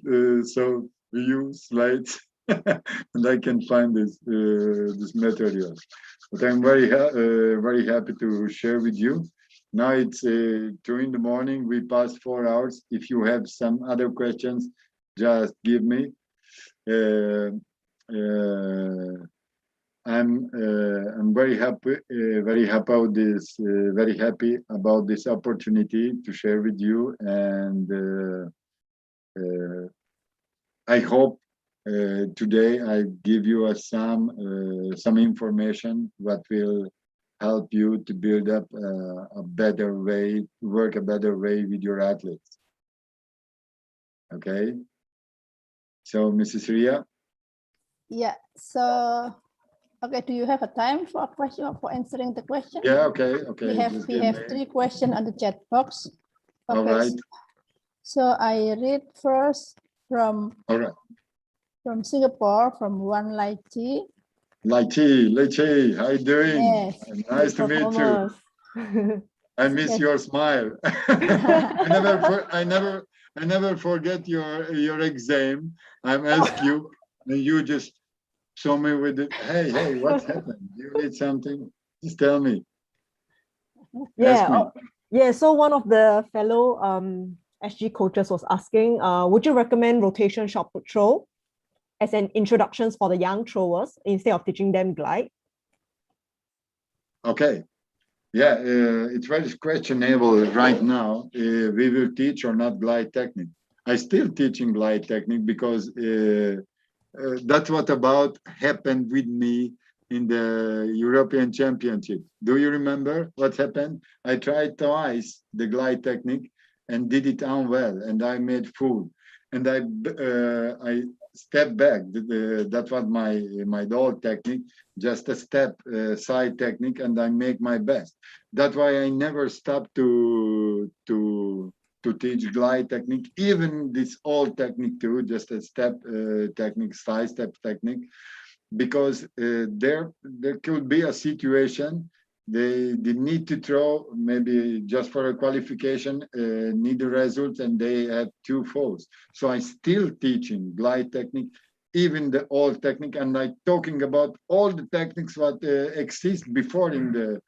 so few slides and I can find this material. But I'm very happy to share with you. Now it's 2 in the morning. We passed 4 hours. If you have some other questions, just give me. I'm very happy about this opportunity to share with you, and I hope today I give you some information what will help you to build up a better way, work a better way with your athletes. Okay. So, Mrs. Ria.
Yeah. So, okay. Do you have a time for a question or for answering the question?
Yeah. Okay. Okay.
We have 3 questions on the chat box. Okay.
All right.
So I read first from.
All right.
From Singapore, from Wan Lai Chi.
Lai Chi, how you doing?
Yes.
Nice to meet you. I miss your smile. I never forget your exam. I'm asked you, and you just show me with it. Hey, what's happened? You need something? Just tell me.
Yeah.
Ask me.
Yeah. So one of the fellow SG coaches was asking, would you recommend rotation shot put throw as an introduction for the young throwers instead of teaching them glide?
Okay. Yeah, it's very questionable right now. We will teach or not glide technique. I still teaching glide technique because that's what about happened with me in the European Championship. Do you remember what happened? I tried twice the glide technique and did it unwell, and I made fool. And I stepped back. That was my old technique, just a step side technique, and I make my best. That's why I never stopped to teach glide technique, even this old technique too, just a step technique, side step technique, because there could be a situation they need to throw maybe just for a qualification, need the results, and they have 2 faults. So I still teaching glide technique, even the old technique, and I talking about all the techniques that exist before in the.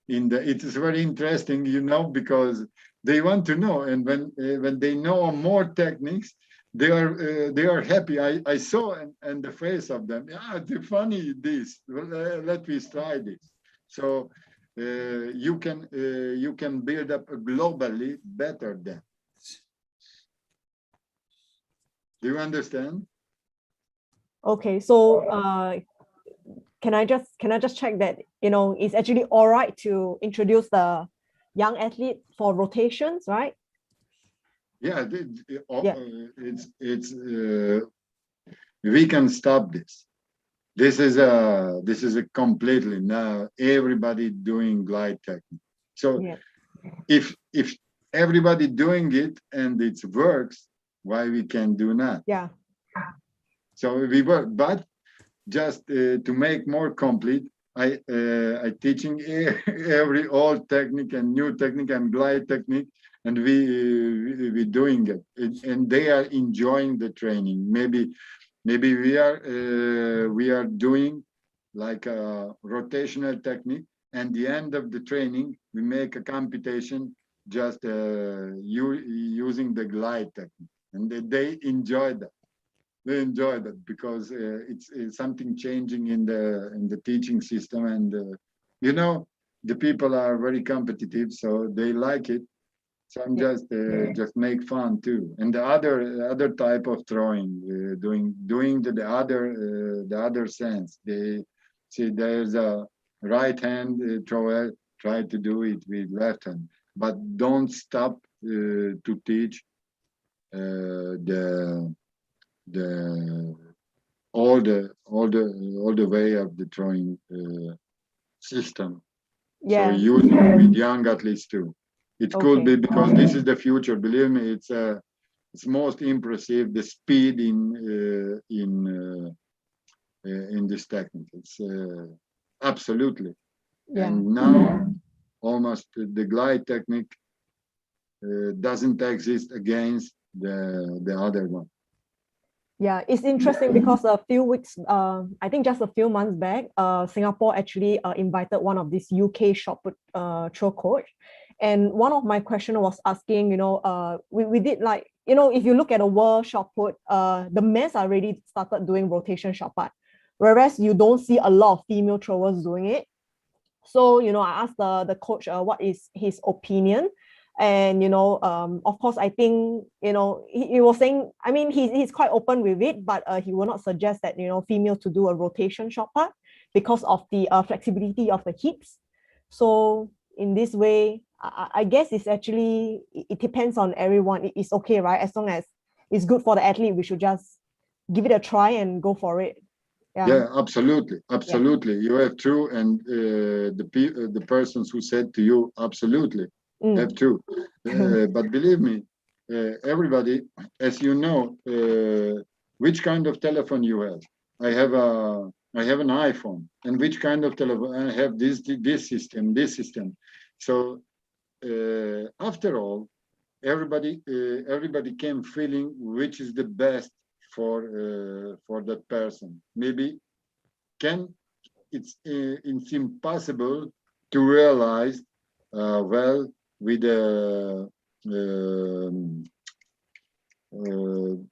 It is very interesting, you know, because they want to know, and when they know more techniques, they are happy. I saw in the face of them. Yeah, it's funny this. Let me try this. So you can build up globally better than. Do you understand?
Okay, so can I just check that, you know, it's actually all right to introduce the young athlete for rotations, right?
Yeah,
Yeah.
it's we can stop this. This is a completely now everybody doing glide technique. So
Yeah.
if everybody doing it and it works, why we can do not?
Yeah.
So we work, but just to make more complete, I teaching every old technique and new technique and glide technique, and we doing it, and they are enjoying the training. Maybe we are doing like a rotational technique, and the end of the training we make a computation just using the glide technique, and they enjoy that. They enjoy that because it's something changing in the teaching system, and you know, the people are very competitive, so they like it. So I'm just make fun too. And the other type of throwing, doing the other sense. They see there's a right hand thrower, try to do it with left hand, but don't stop to teach the all the way of the throwing system. So
Yeah.
using it with young athletes too. It could
Okay.
be because this is the future. Believe me, it's most impressive the speed in this technique. It's absolutely.
Yeah.
And now almost the glide technique doesn't exist against the other one.
Yeah, it's interesting because a few weeks, I think just a few months back, Singapore actually invited one of these UK shot put throw coach. And one of my question was asking, you know, we did like, you know, if you look at a world shot put, the men's already started doing rotation shot put, whereas you don't see a lot of female throwers doing it. So, you know, I asked the coach what is his opinion. And, you know, of course, I think, you know, he was saying, I mean, he's quite open with it, but he will not suggest that, you know, female to do a rotation shot put because of the flexibility of the hips. So in this way, I guess it's actually, it depends on everyone. It's okay, right? As long as it's good for the athlete, we should just give it a try and go for it.
Yeah, absolutely. You have true, and the persons who said to you, absolutely, have true. But believe me, everybody, as you know, which kind of telephone you have. I have an iPhone, and which kind of telephone I have this system. So after all, everybody came feeling which is the best for that person. Maybe it's impossible to realize well with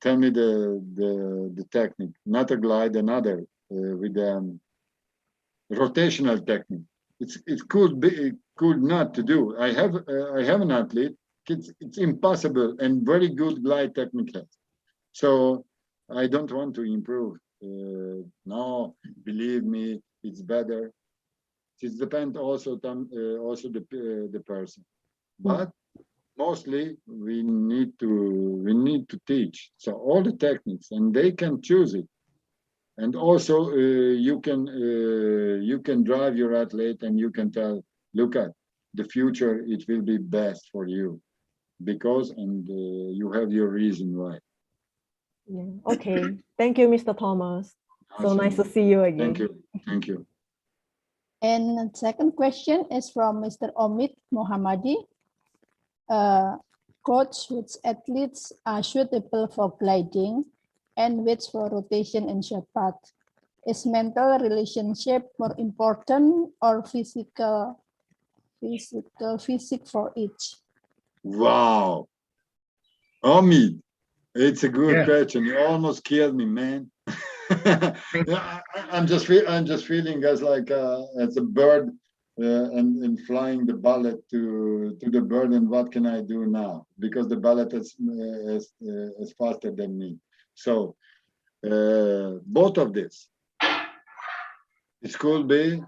tell me the technique, not a glide, another with rotational technique. It could not to do. I have an athlete. It's impossible and very good glide technique. So I don't want to improve. No, believe me, it's better. It depends also also the person, but mostly we need to teach. So all the techniques, and they can choose it. And also you can drive your athlete, and you can tell, look at the future. It will be best for you because, and you have your reason why.
Yeah. Okay. Thank you, Mr. Thomas. So
Awesome.
nice to see you again.
Thank you. Thank you.
And second question is from Mr. Omid Mohammadi. Coach, which athletes are suitable for gliding and which for rotation and shot put? Is mental relationship more important or physique for each?
Wow. Omid, it's a good
Yeah.
question. You almost killed me, man. Yeah, I'm just feeling as like as a bird and flying the bullet to the bird. And what can I do now? Because the bullet is faster than me. So both of this. It could be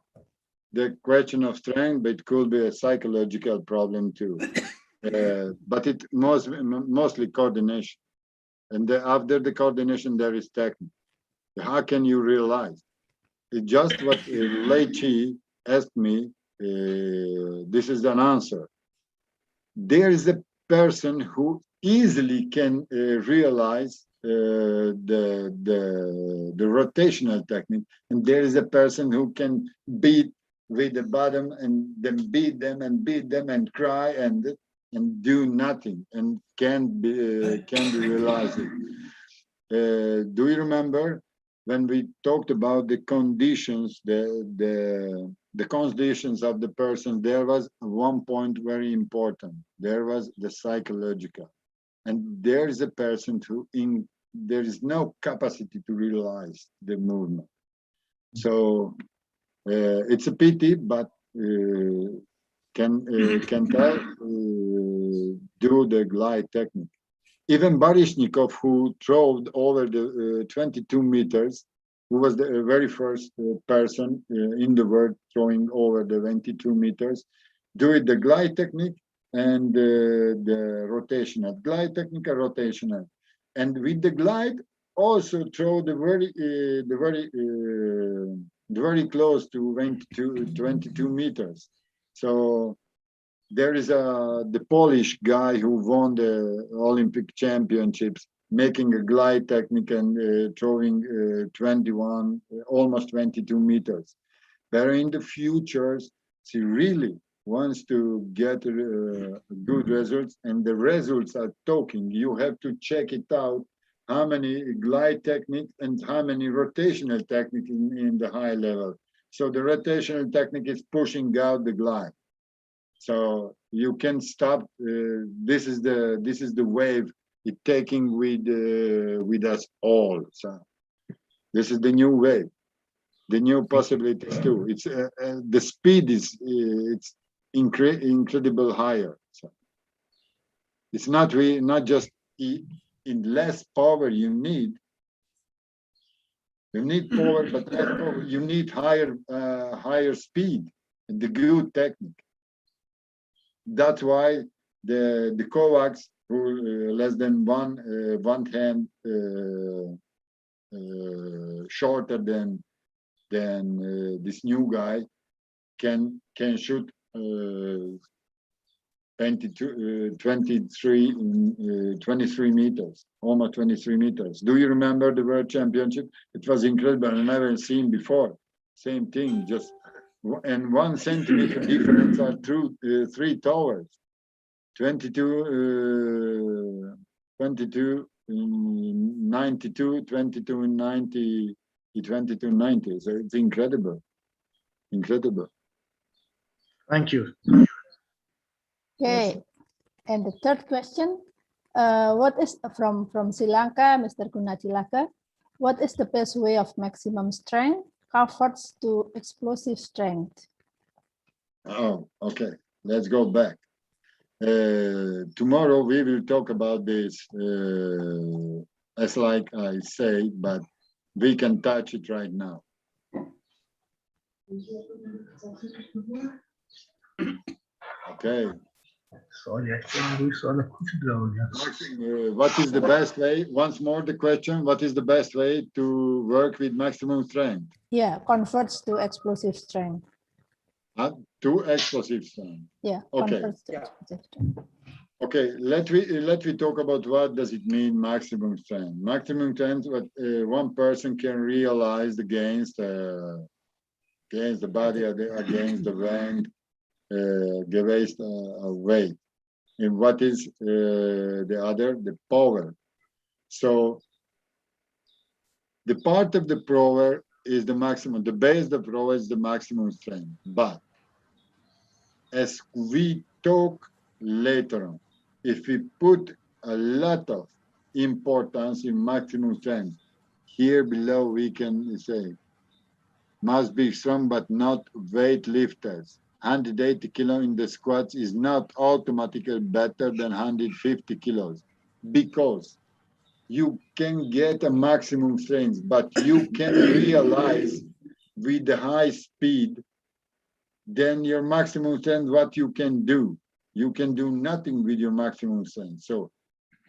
the question of strength, but it could be a psychological problem too. But it mostly coordination. And after the coordination, there is technique. How can you realize? It's just what Lei Chi asked me. This is an answer. There is a person who easily can realize the rotational technique, and there is a person who can beat with the bottom and then beat them and cry and do nothing and can't realize it. Do you remember when we talked about the conditions, the conditions of the person? There was one point very important. There was the psychological, and there is a person there is no capacity to realize the movement. So it's a pity, but can do the glide technique. Even Baryshnikov, who threw over the 22 meters, who was the very first person in the world throwing over the 22 meters, do it the glide technique and the rotational, glide technique and rotational. And with the glide, also throw the very close to 22 meters. So there is the Polish guy who won the Olympic championships, making a glide technique and throwing 21, almost 22 meters. But in the futures, he really wants to get good results, and the results are talking. You have to check it out, how many glide techniques and how many rotational techniques in the high level. So the rotational technique is pushing out the glide. So you can stop. This is the wave it's taking with us all. So this is the new wave, the new possibilities too. It's the speed is it's incredible higher. So it's not just in less power you need. You need power, but less power. You need higher speed and the good technique. That's why the Kovacs, who less than one hand shorter than this new guy, can shoot 23 meters, almost 23 meters. Do you remember the World Championship? It was incredible. I never seen before. Same thing, just and 1 centimeter difference are through 3 towers. 22 in 92, 22 in 90, 22 in 90. So it's incredible. Incredible.
Thank you.
Okay, and the third question, what is from Sri Lanka, Mr. Gunachilaka, what is the best way of maximum strength, comforts to explosive strength?
Oh, okay. Let's go back. Tomorrow we will talk about this, as like I say, but we can touch it right now. Okay. What is the best way? Once more the question, what is the best way to work with maximum strength?
Yeah, converts to explosive strength.
To explosive strength.
Yeah,
okay.
Converts to explosive strength.
Okay, let we talk about what does it mean maximum strength. Maximum strength, what one person can realize against the body, against the rank, against weight. And what is the other? The power. So the part of the power is the maximum. The base of the power is the maximum strength. But as we talk later on, if we put a lot of importance in maximum strength, here below we can say, must be strong but not weightlifters. 180 kilo in the squats is not automatically better than 150 kilos, because you can get a maximum strength, but you can realize with the high speed, then your maximum strength, what you can do. You can do nothing with your maximum strength. So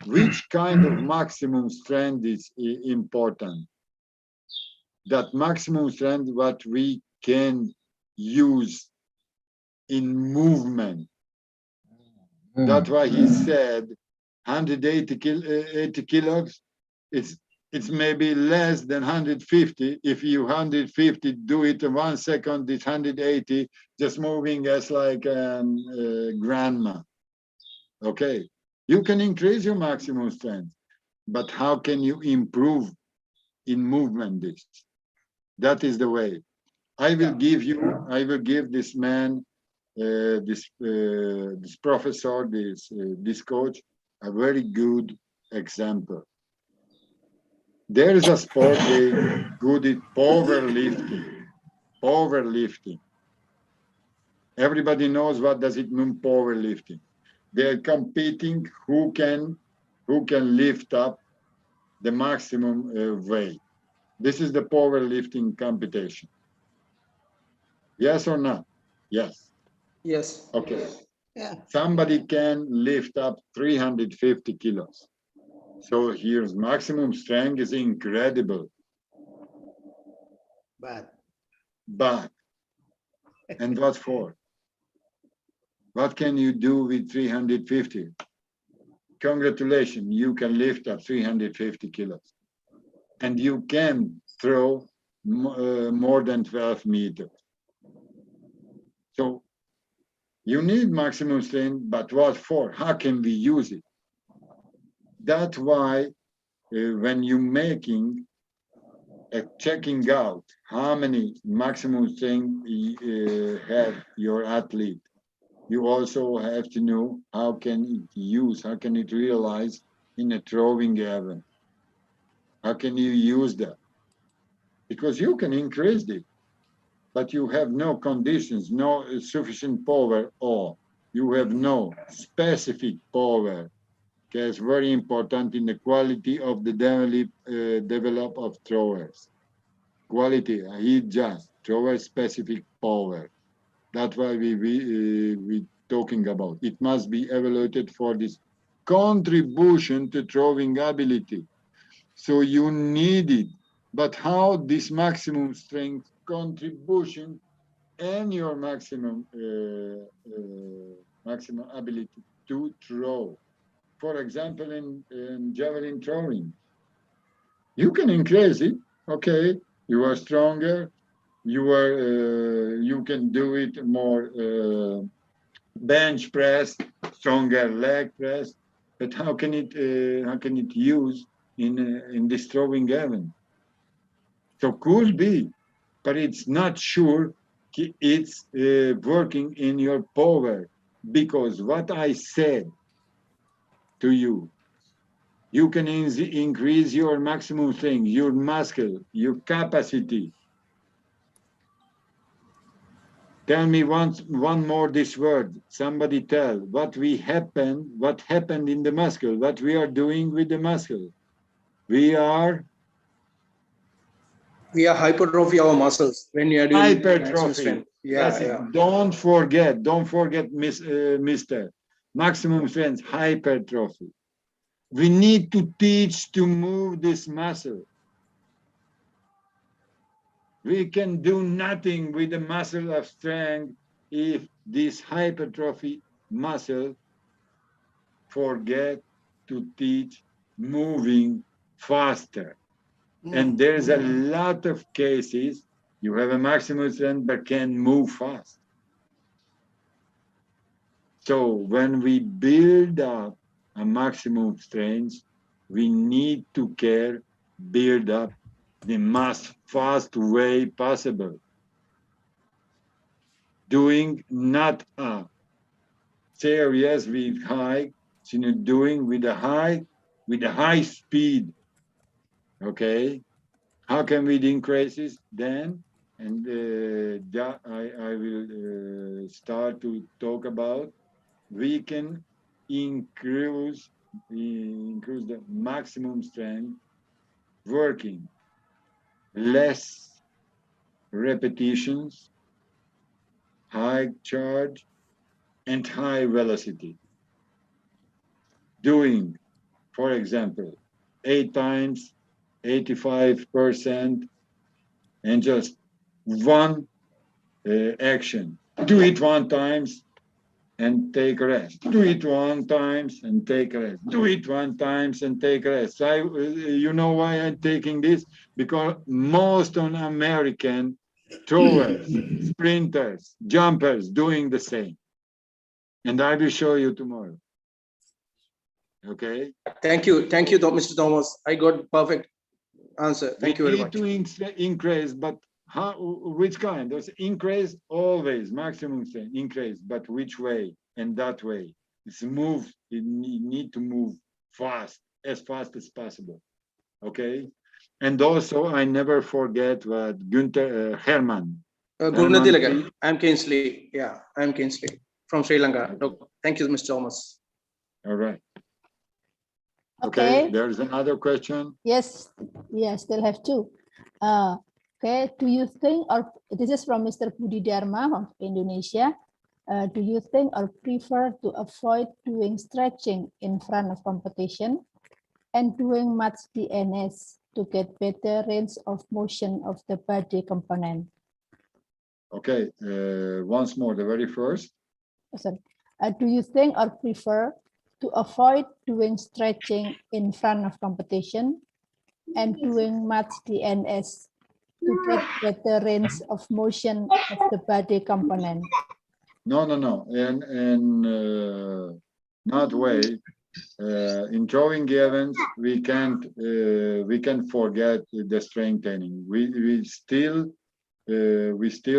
which kind of maximum strength is important? That maximum strength, what we can use in movement. That's why he said 180 kilos, it's maybe less than 150. If you 150 do it in 1 second, it's 180, just moving as like grandma. Okay, you can increase your maximum strength, but how can you improve in movement this? That is the way. I will give this man, this professor, this coach, a very good example. There is a sport they good at powerlifting. Powerlifting. Everybody knows what does it mean, powerlifting. They're competing who can lift up the maximum weight. This is the powerlifting competition. Yes or not? Yes.
Yes.
Okay.
Yeah.
Somebody can lift up 350 kilos. So here's maximum strength is incredible. But, and what for? What can you do with 350? Congratulations, you can lift up 350 kilos. And you can throw more than 12 meters. So you need maximum strength, but what for? How can we use it? That's why when you're making checking out how many maximum strength have your athlete, you also have to know how can it realize in a throwing event. How can you use that? Because you can increase it, but you have no conditions, no sufficient power, or you have no specific power. Okay, it's very important in the quality of the develop of throwers. Quality, he just thrower specific power. That's why we talking about. It must be evaluated for this contribution to throwing ability. So you need it. But how this maximum strength contribution and your maximum ability to throw. For example, in javelin throwing, you can increase it. Okay, you are stronger. You can do it more bench press, stronger leg press. But how can it use in this throwing event? So could be, but it's not sure it's working in your power, because what I said to you, you can increase your maximum strength, your muscle, your capacity. Tell me one more this word. Somebody tell what happened in the muscle, what we are doing with the muscle. We are
hypertrophy our muscles when you are doing
hypertrophy.
Yeah.
Don't forget, Mister. Maximum strength, hypertrophy. We need to teach to move this muscle. We can do nothing with the muscle of strength if this hypertrophy muscle forget to teach moving faster. And there's a lot of cases you have a maximum strength but can move fast. So when we build up a maximum strength, we need to build up the most fast way possible. Doing not a serious with high, doing with a high speed. Okay, how can we increase this then? And I will start to talk about. We can increase increase the maximum strength, working less repetitions, high charge, and high velocity. Doing, for example, 8 times, 85%, and just one action. Do it 1 times and take a rest. Do it 1 times and take a rest. Do it 1 times and take a rest. You know why I'm taking this? Because most on American throwers, sprinters, jumpers doing the same. And I will show you tomorrow. Okay?
Thank you, Mr. Thomas. I got perfect answer. Thank you very much.
We need to increase, but how? Which kind? There's increase always, maximum strength, increase, but which way? And that way. It's move. You need to move fast as possible. Okay? And also, I never forget what Günther Herman.
Gurna Tilagan. I'm Kingsley. Yeah, I'm Kingsley from Sri Lanka. Thank you, Mr. Thomas.
All right.
Okay.
There's another question.
Yes, yeah, still have 2. Okay, do you think, or this is from Mr. Budi Dharma of Indonesia, do you think or prefer to avoid doing stretching in front of competition and doing much DNS to get better range of motion of the body component?
Okay, once more, the very first.
Sorry. Do you think or prefer to avoid doing stretching in front of competition and doing much DNS to get better range of motion of the body component?
No. And not way. In throwing events, we can't forget the strength training. We still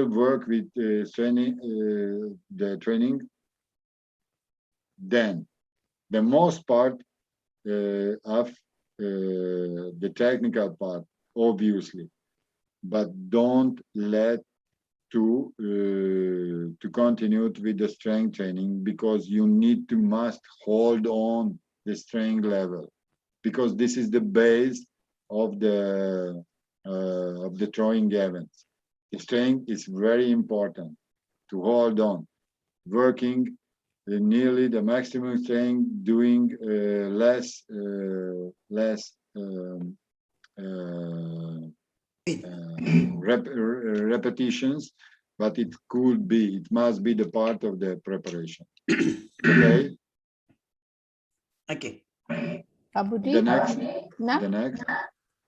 work with the training. Then the most part of the technical part, obviously, but don't let to continue with the strength training, because you must hold on the strength level, because this is the base of the throwing events. The strength is very important to hold on, working nearly the maximum strength, doing less repetitions, but it must be the part of the preparation. Okay.
Okay.
The next.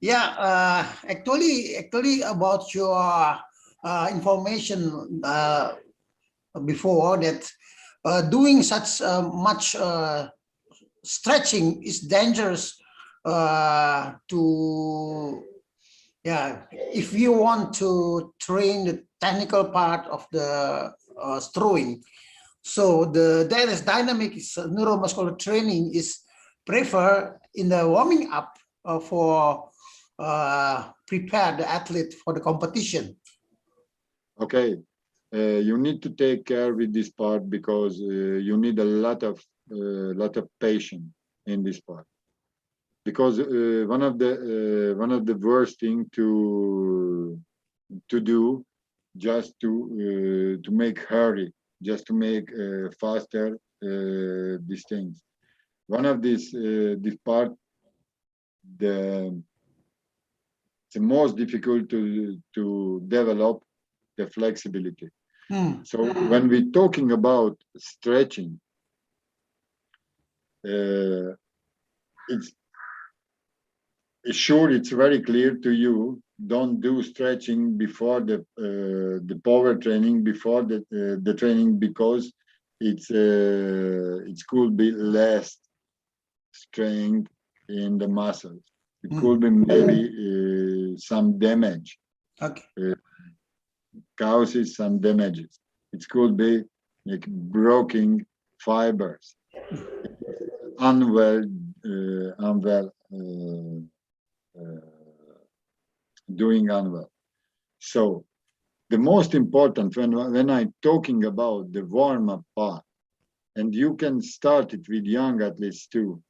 Yeah, actually about your information before that, doing such much stretching is dangerous if you want to train the technical part of the throwing. So the dynamic neuromuscular training is preferred in the warming up for prepare the athlete for the competition.
Okay, you need to take care with this part, because you need a lot of patience in this part. Because one of the worst thing to do, just to make hurry, just to make faster these things. One of this part, the most difficult to develop the flexibility. So when we're talking about stretching, it's very clear to you. Don't do stretching before the power training, before the training, because it could be less strength in the muscles. It could be maybe some damage.
Okay.
Causes some damages. It could be like broken fibers, doing unwell. So the most important, when I'm talking about the warm-up part, and you can start it with young athletes too,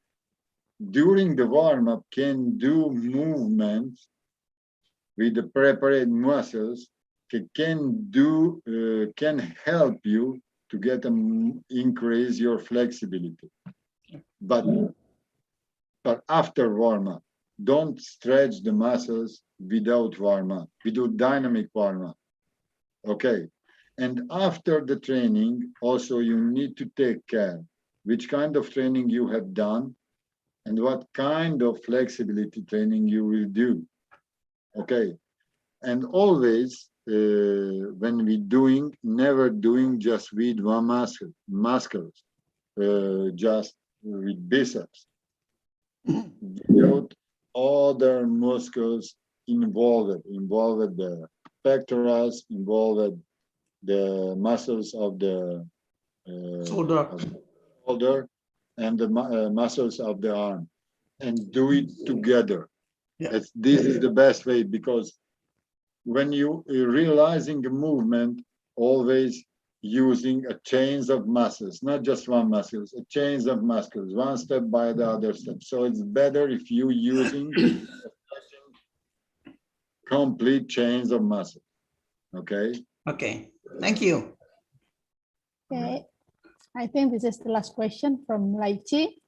during the warm-up can do movements with the prepared muscles, can help you to get increase your flexibility. But after warm-up, don't stretch the muscles without warm-up. We do dynamic warm-up. Okay. And after the training, also you need to take care which kind of training you have done and what kind of flexibility training you will do. Okay. And always when we never doing just with one muscles, just with biceps, without other muscles involved the pectorals, involved the muscles of the shoulder and the muscles of the arm, and do it together. Yeah. This is the best way, because when you realizing the movement, always using a chains of muscles, not just one muscles, a chains of muscles, one step by the other step. So it's better if you using complete chains of muscles. Okay.
Okay. Thank you.
Okay. I think this is the last question from Laichi.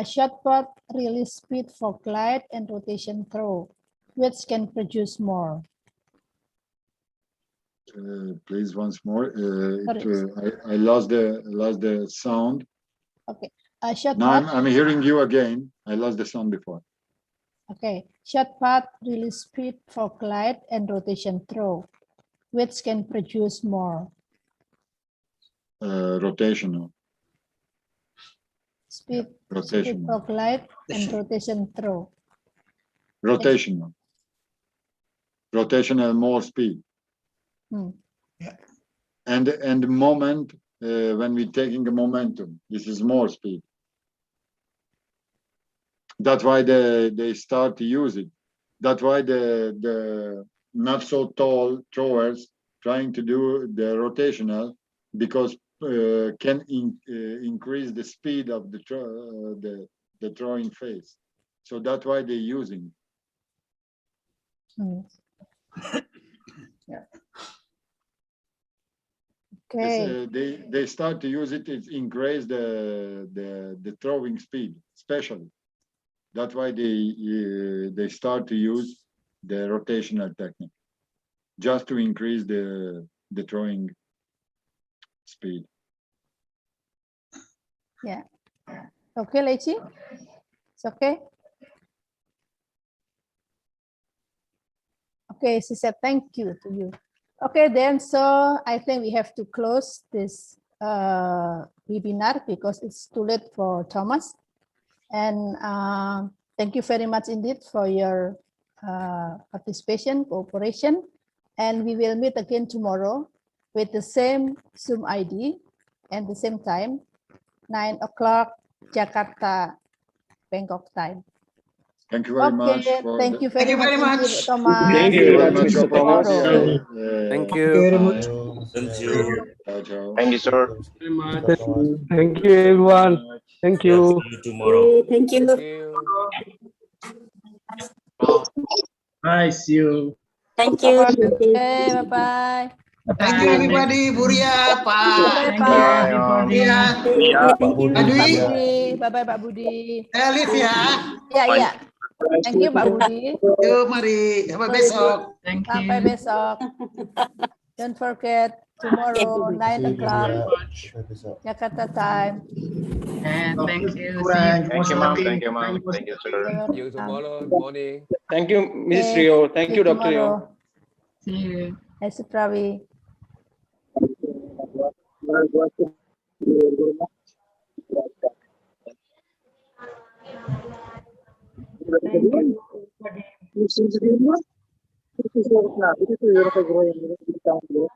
Short put, release speed for glide and rotation throw. Which can produce more?
Please once more. I lost the sound.
Okay. Short
Now
put.
I'm hearing you again. I lost the sound before.
Okay. Short put, release speed for glide and rotation throw. Which can produce more?
Rotational.
Speed
Rotational.
for glide and rotation throw.
Rotational. Rotational, more speed.
Yeah.
And the moment when we're taking a momentum, this is more speed. That's why they start to use it. That's why the not so tall throwers trying to do the rotational, because can increase the speed of the throwing phase. So that's why they're using.
Yeah. Okay.
They start to use it. It increase the throwing speed, especially. That's why they start to use the rotational technique, just to increase the throwing speed.
Yeah. Okay, Laichi? It's okay? Okay, she said thank you to you. Okay, then, so I think we have to close this webinar because it's too late for Thomas. And thank you very much indeed for your participation, cooperation. And we will meet again tomorrow with the same Zoom ID and the same time, 9 o'clock Jakarta, Bangkok time.
Thank you very much.
Thank you very much, Thomas.
Thank you very much, Mr. Thomas.
Thank
Thank you very much.
Thank you.
Thank you, sir.
Thank you, everyone. Thank
Yeah,
you.
see you tomorrow.
Thank you.
Bye. See you.
Thank you.
Okay, bye-bye.
Thank you, everybody. Buria, Pak.
Bye-bye.
Ya.
Thank you.
Pak Dwi.
Bye-bye, Pak Budi.
Saya live ya.
Ya. Thank you, Pak Budi.
Yuk, mari. Sampai besok.
Sampai besok. Don't forget, tomorrow, 9 o'clock, Jakarta time.
Thank you.
Thank you, ma'am.
Thank you, ma'am. Thank you, sir.
See you tomorrow morning.
Thank you, Mrs. Rio. Thank you, Dr. Rio.
See you. Hi, Suprawi.
Thank you.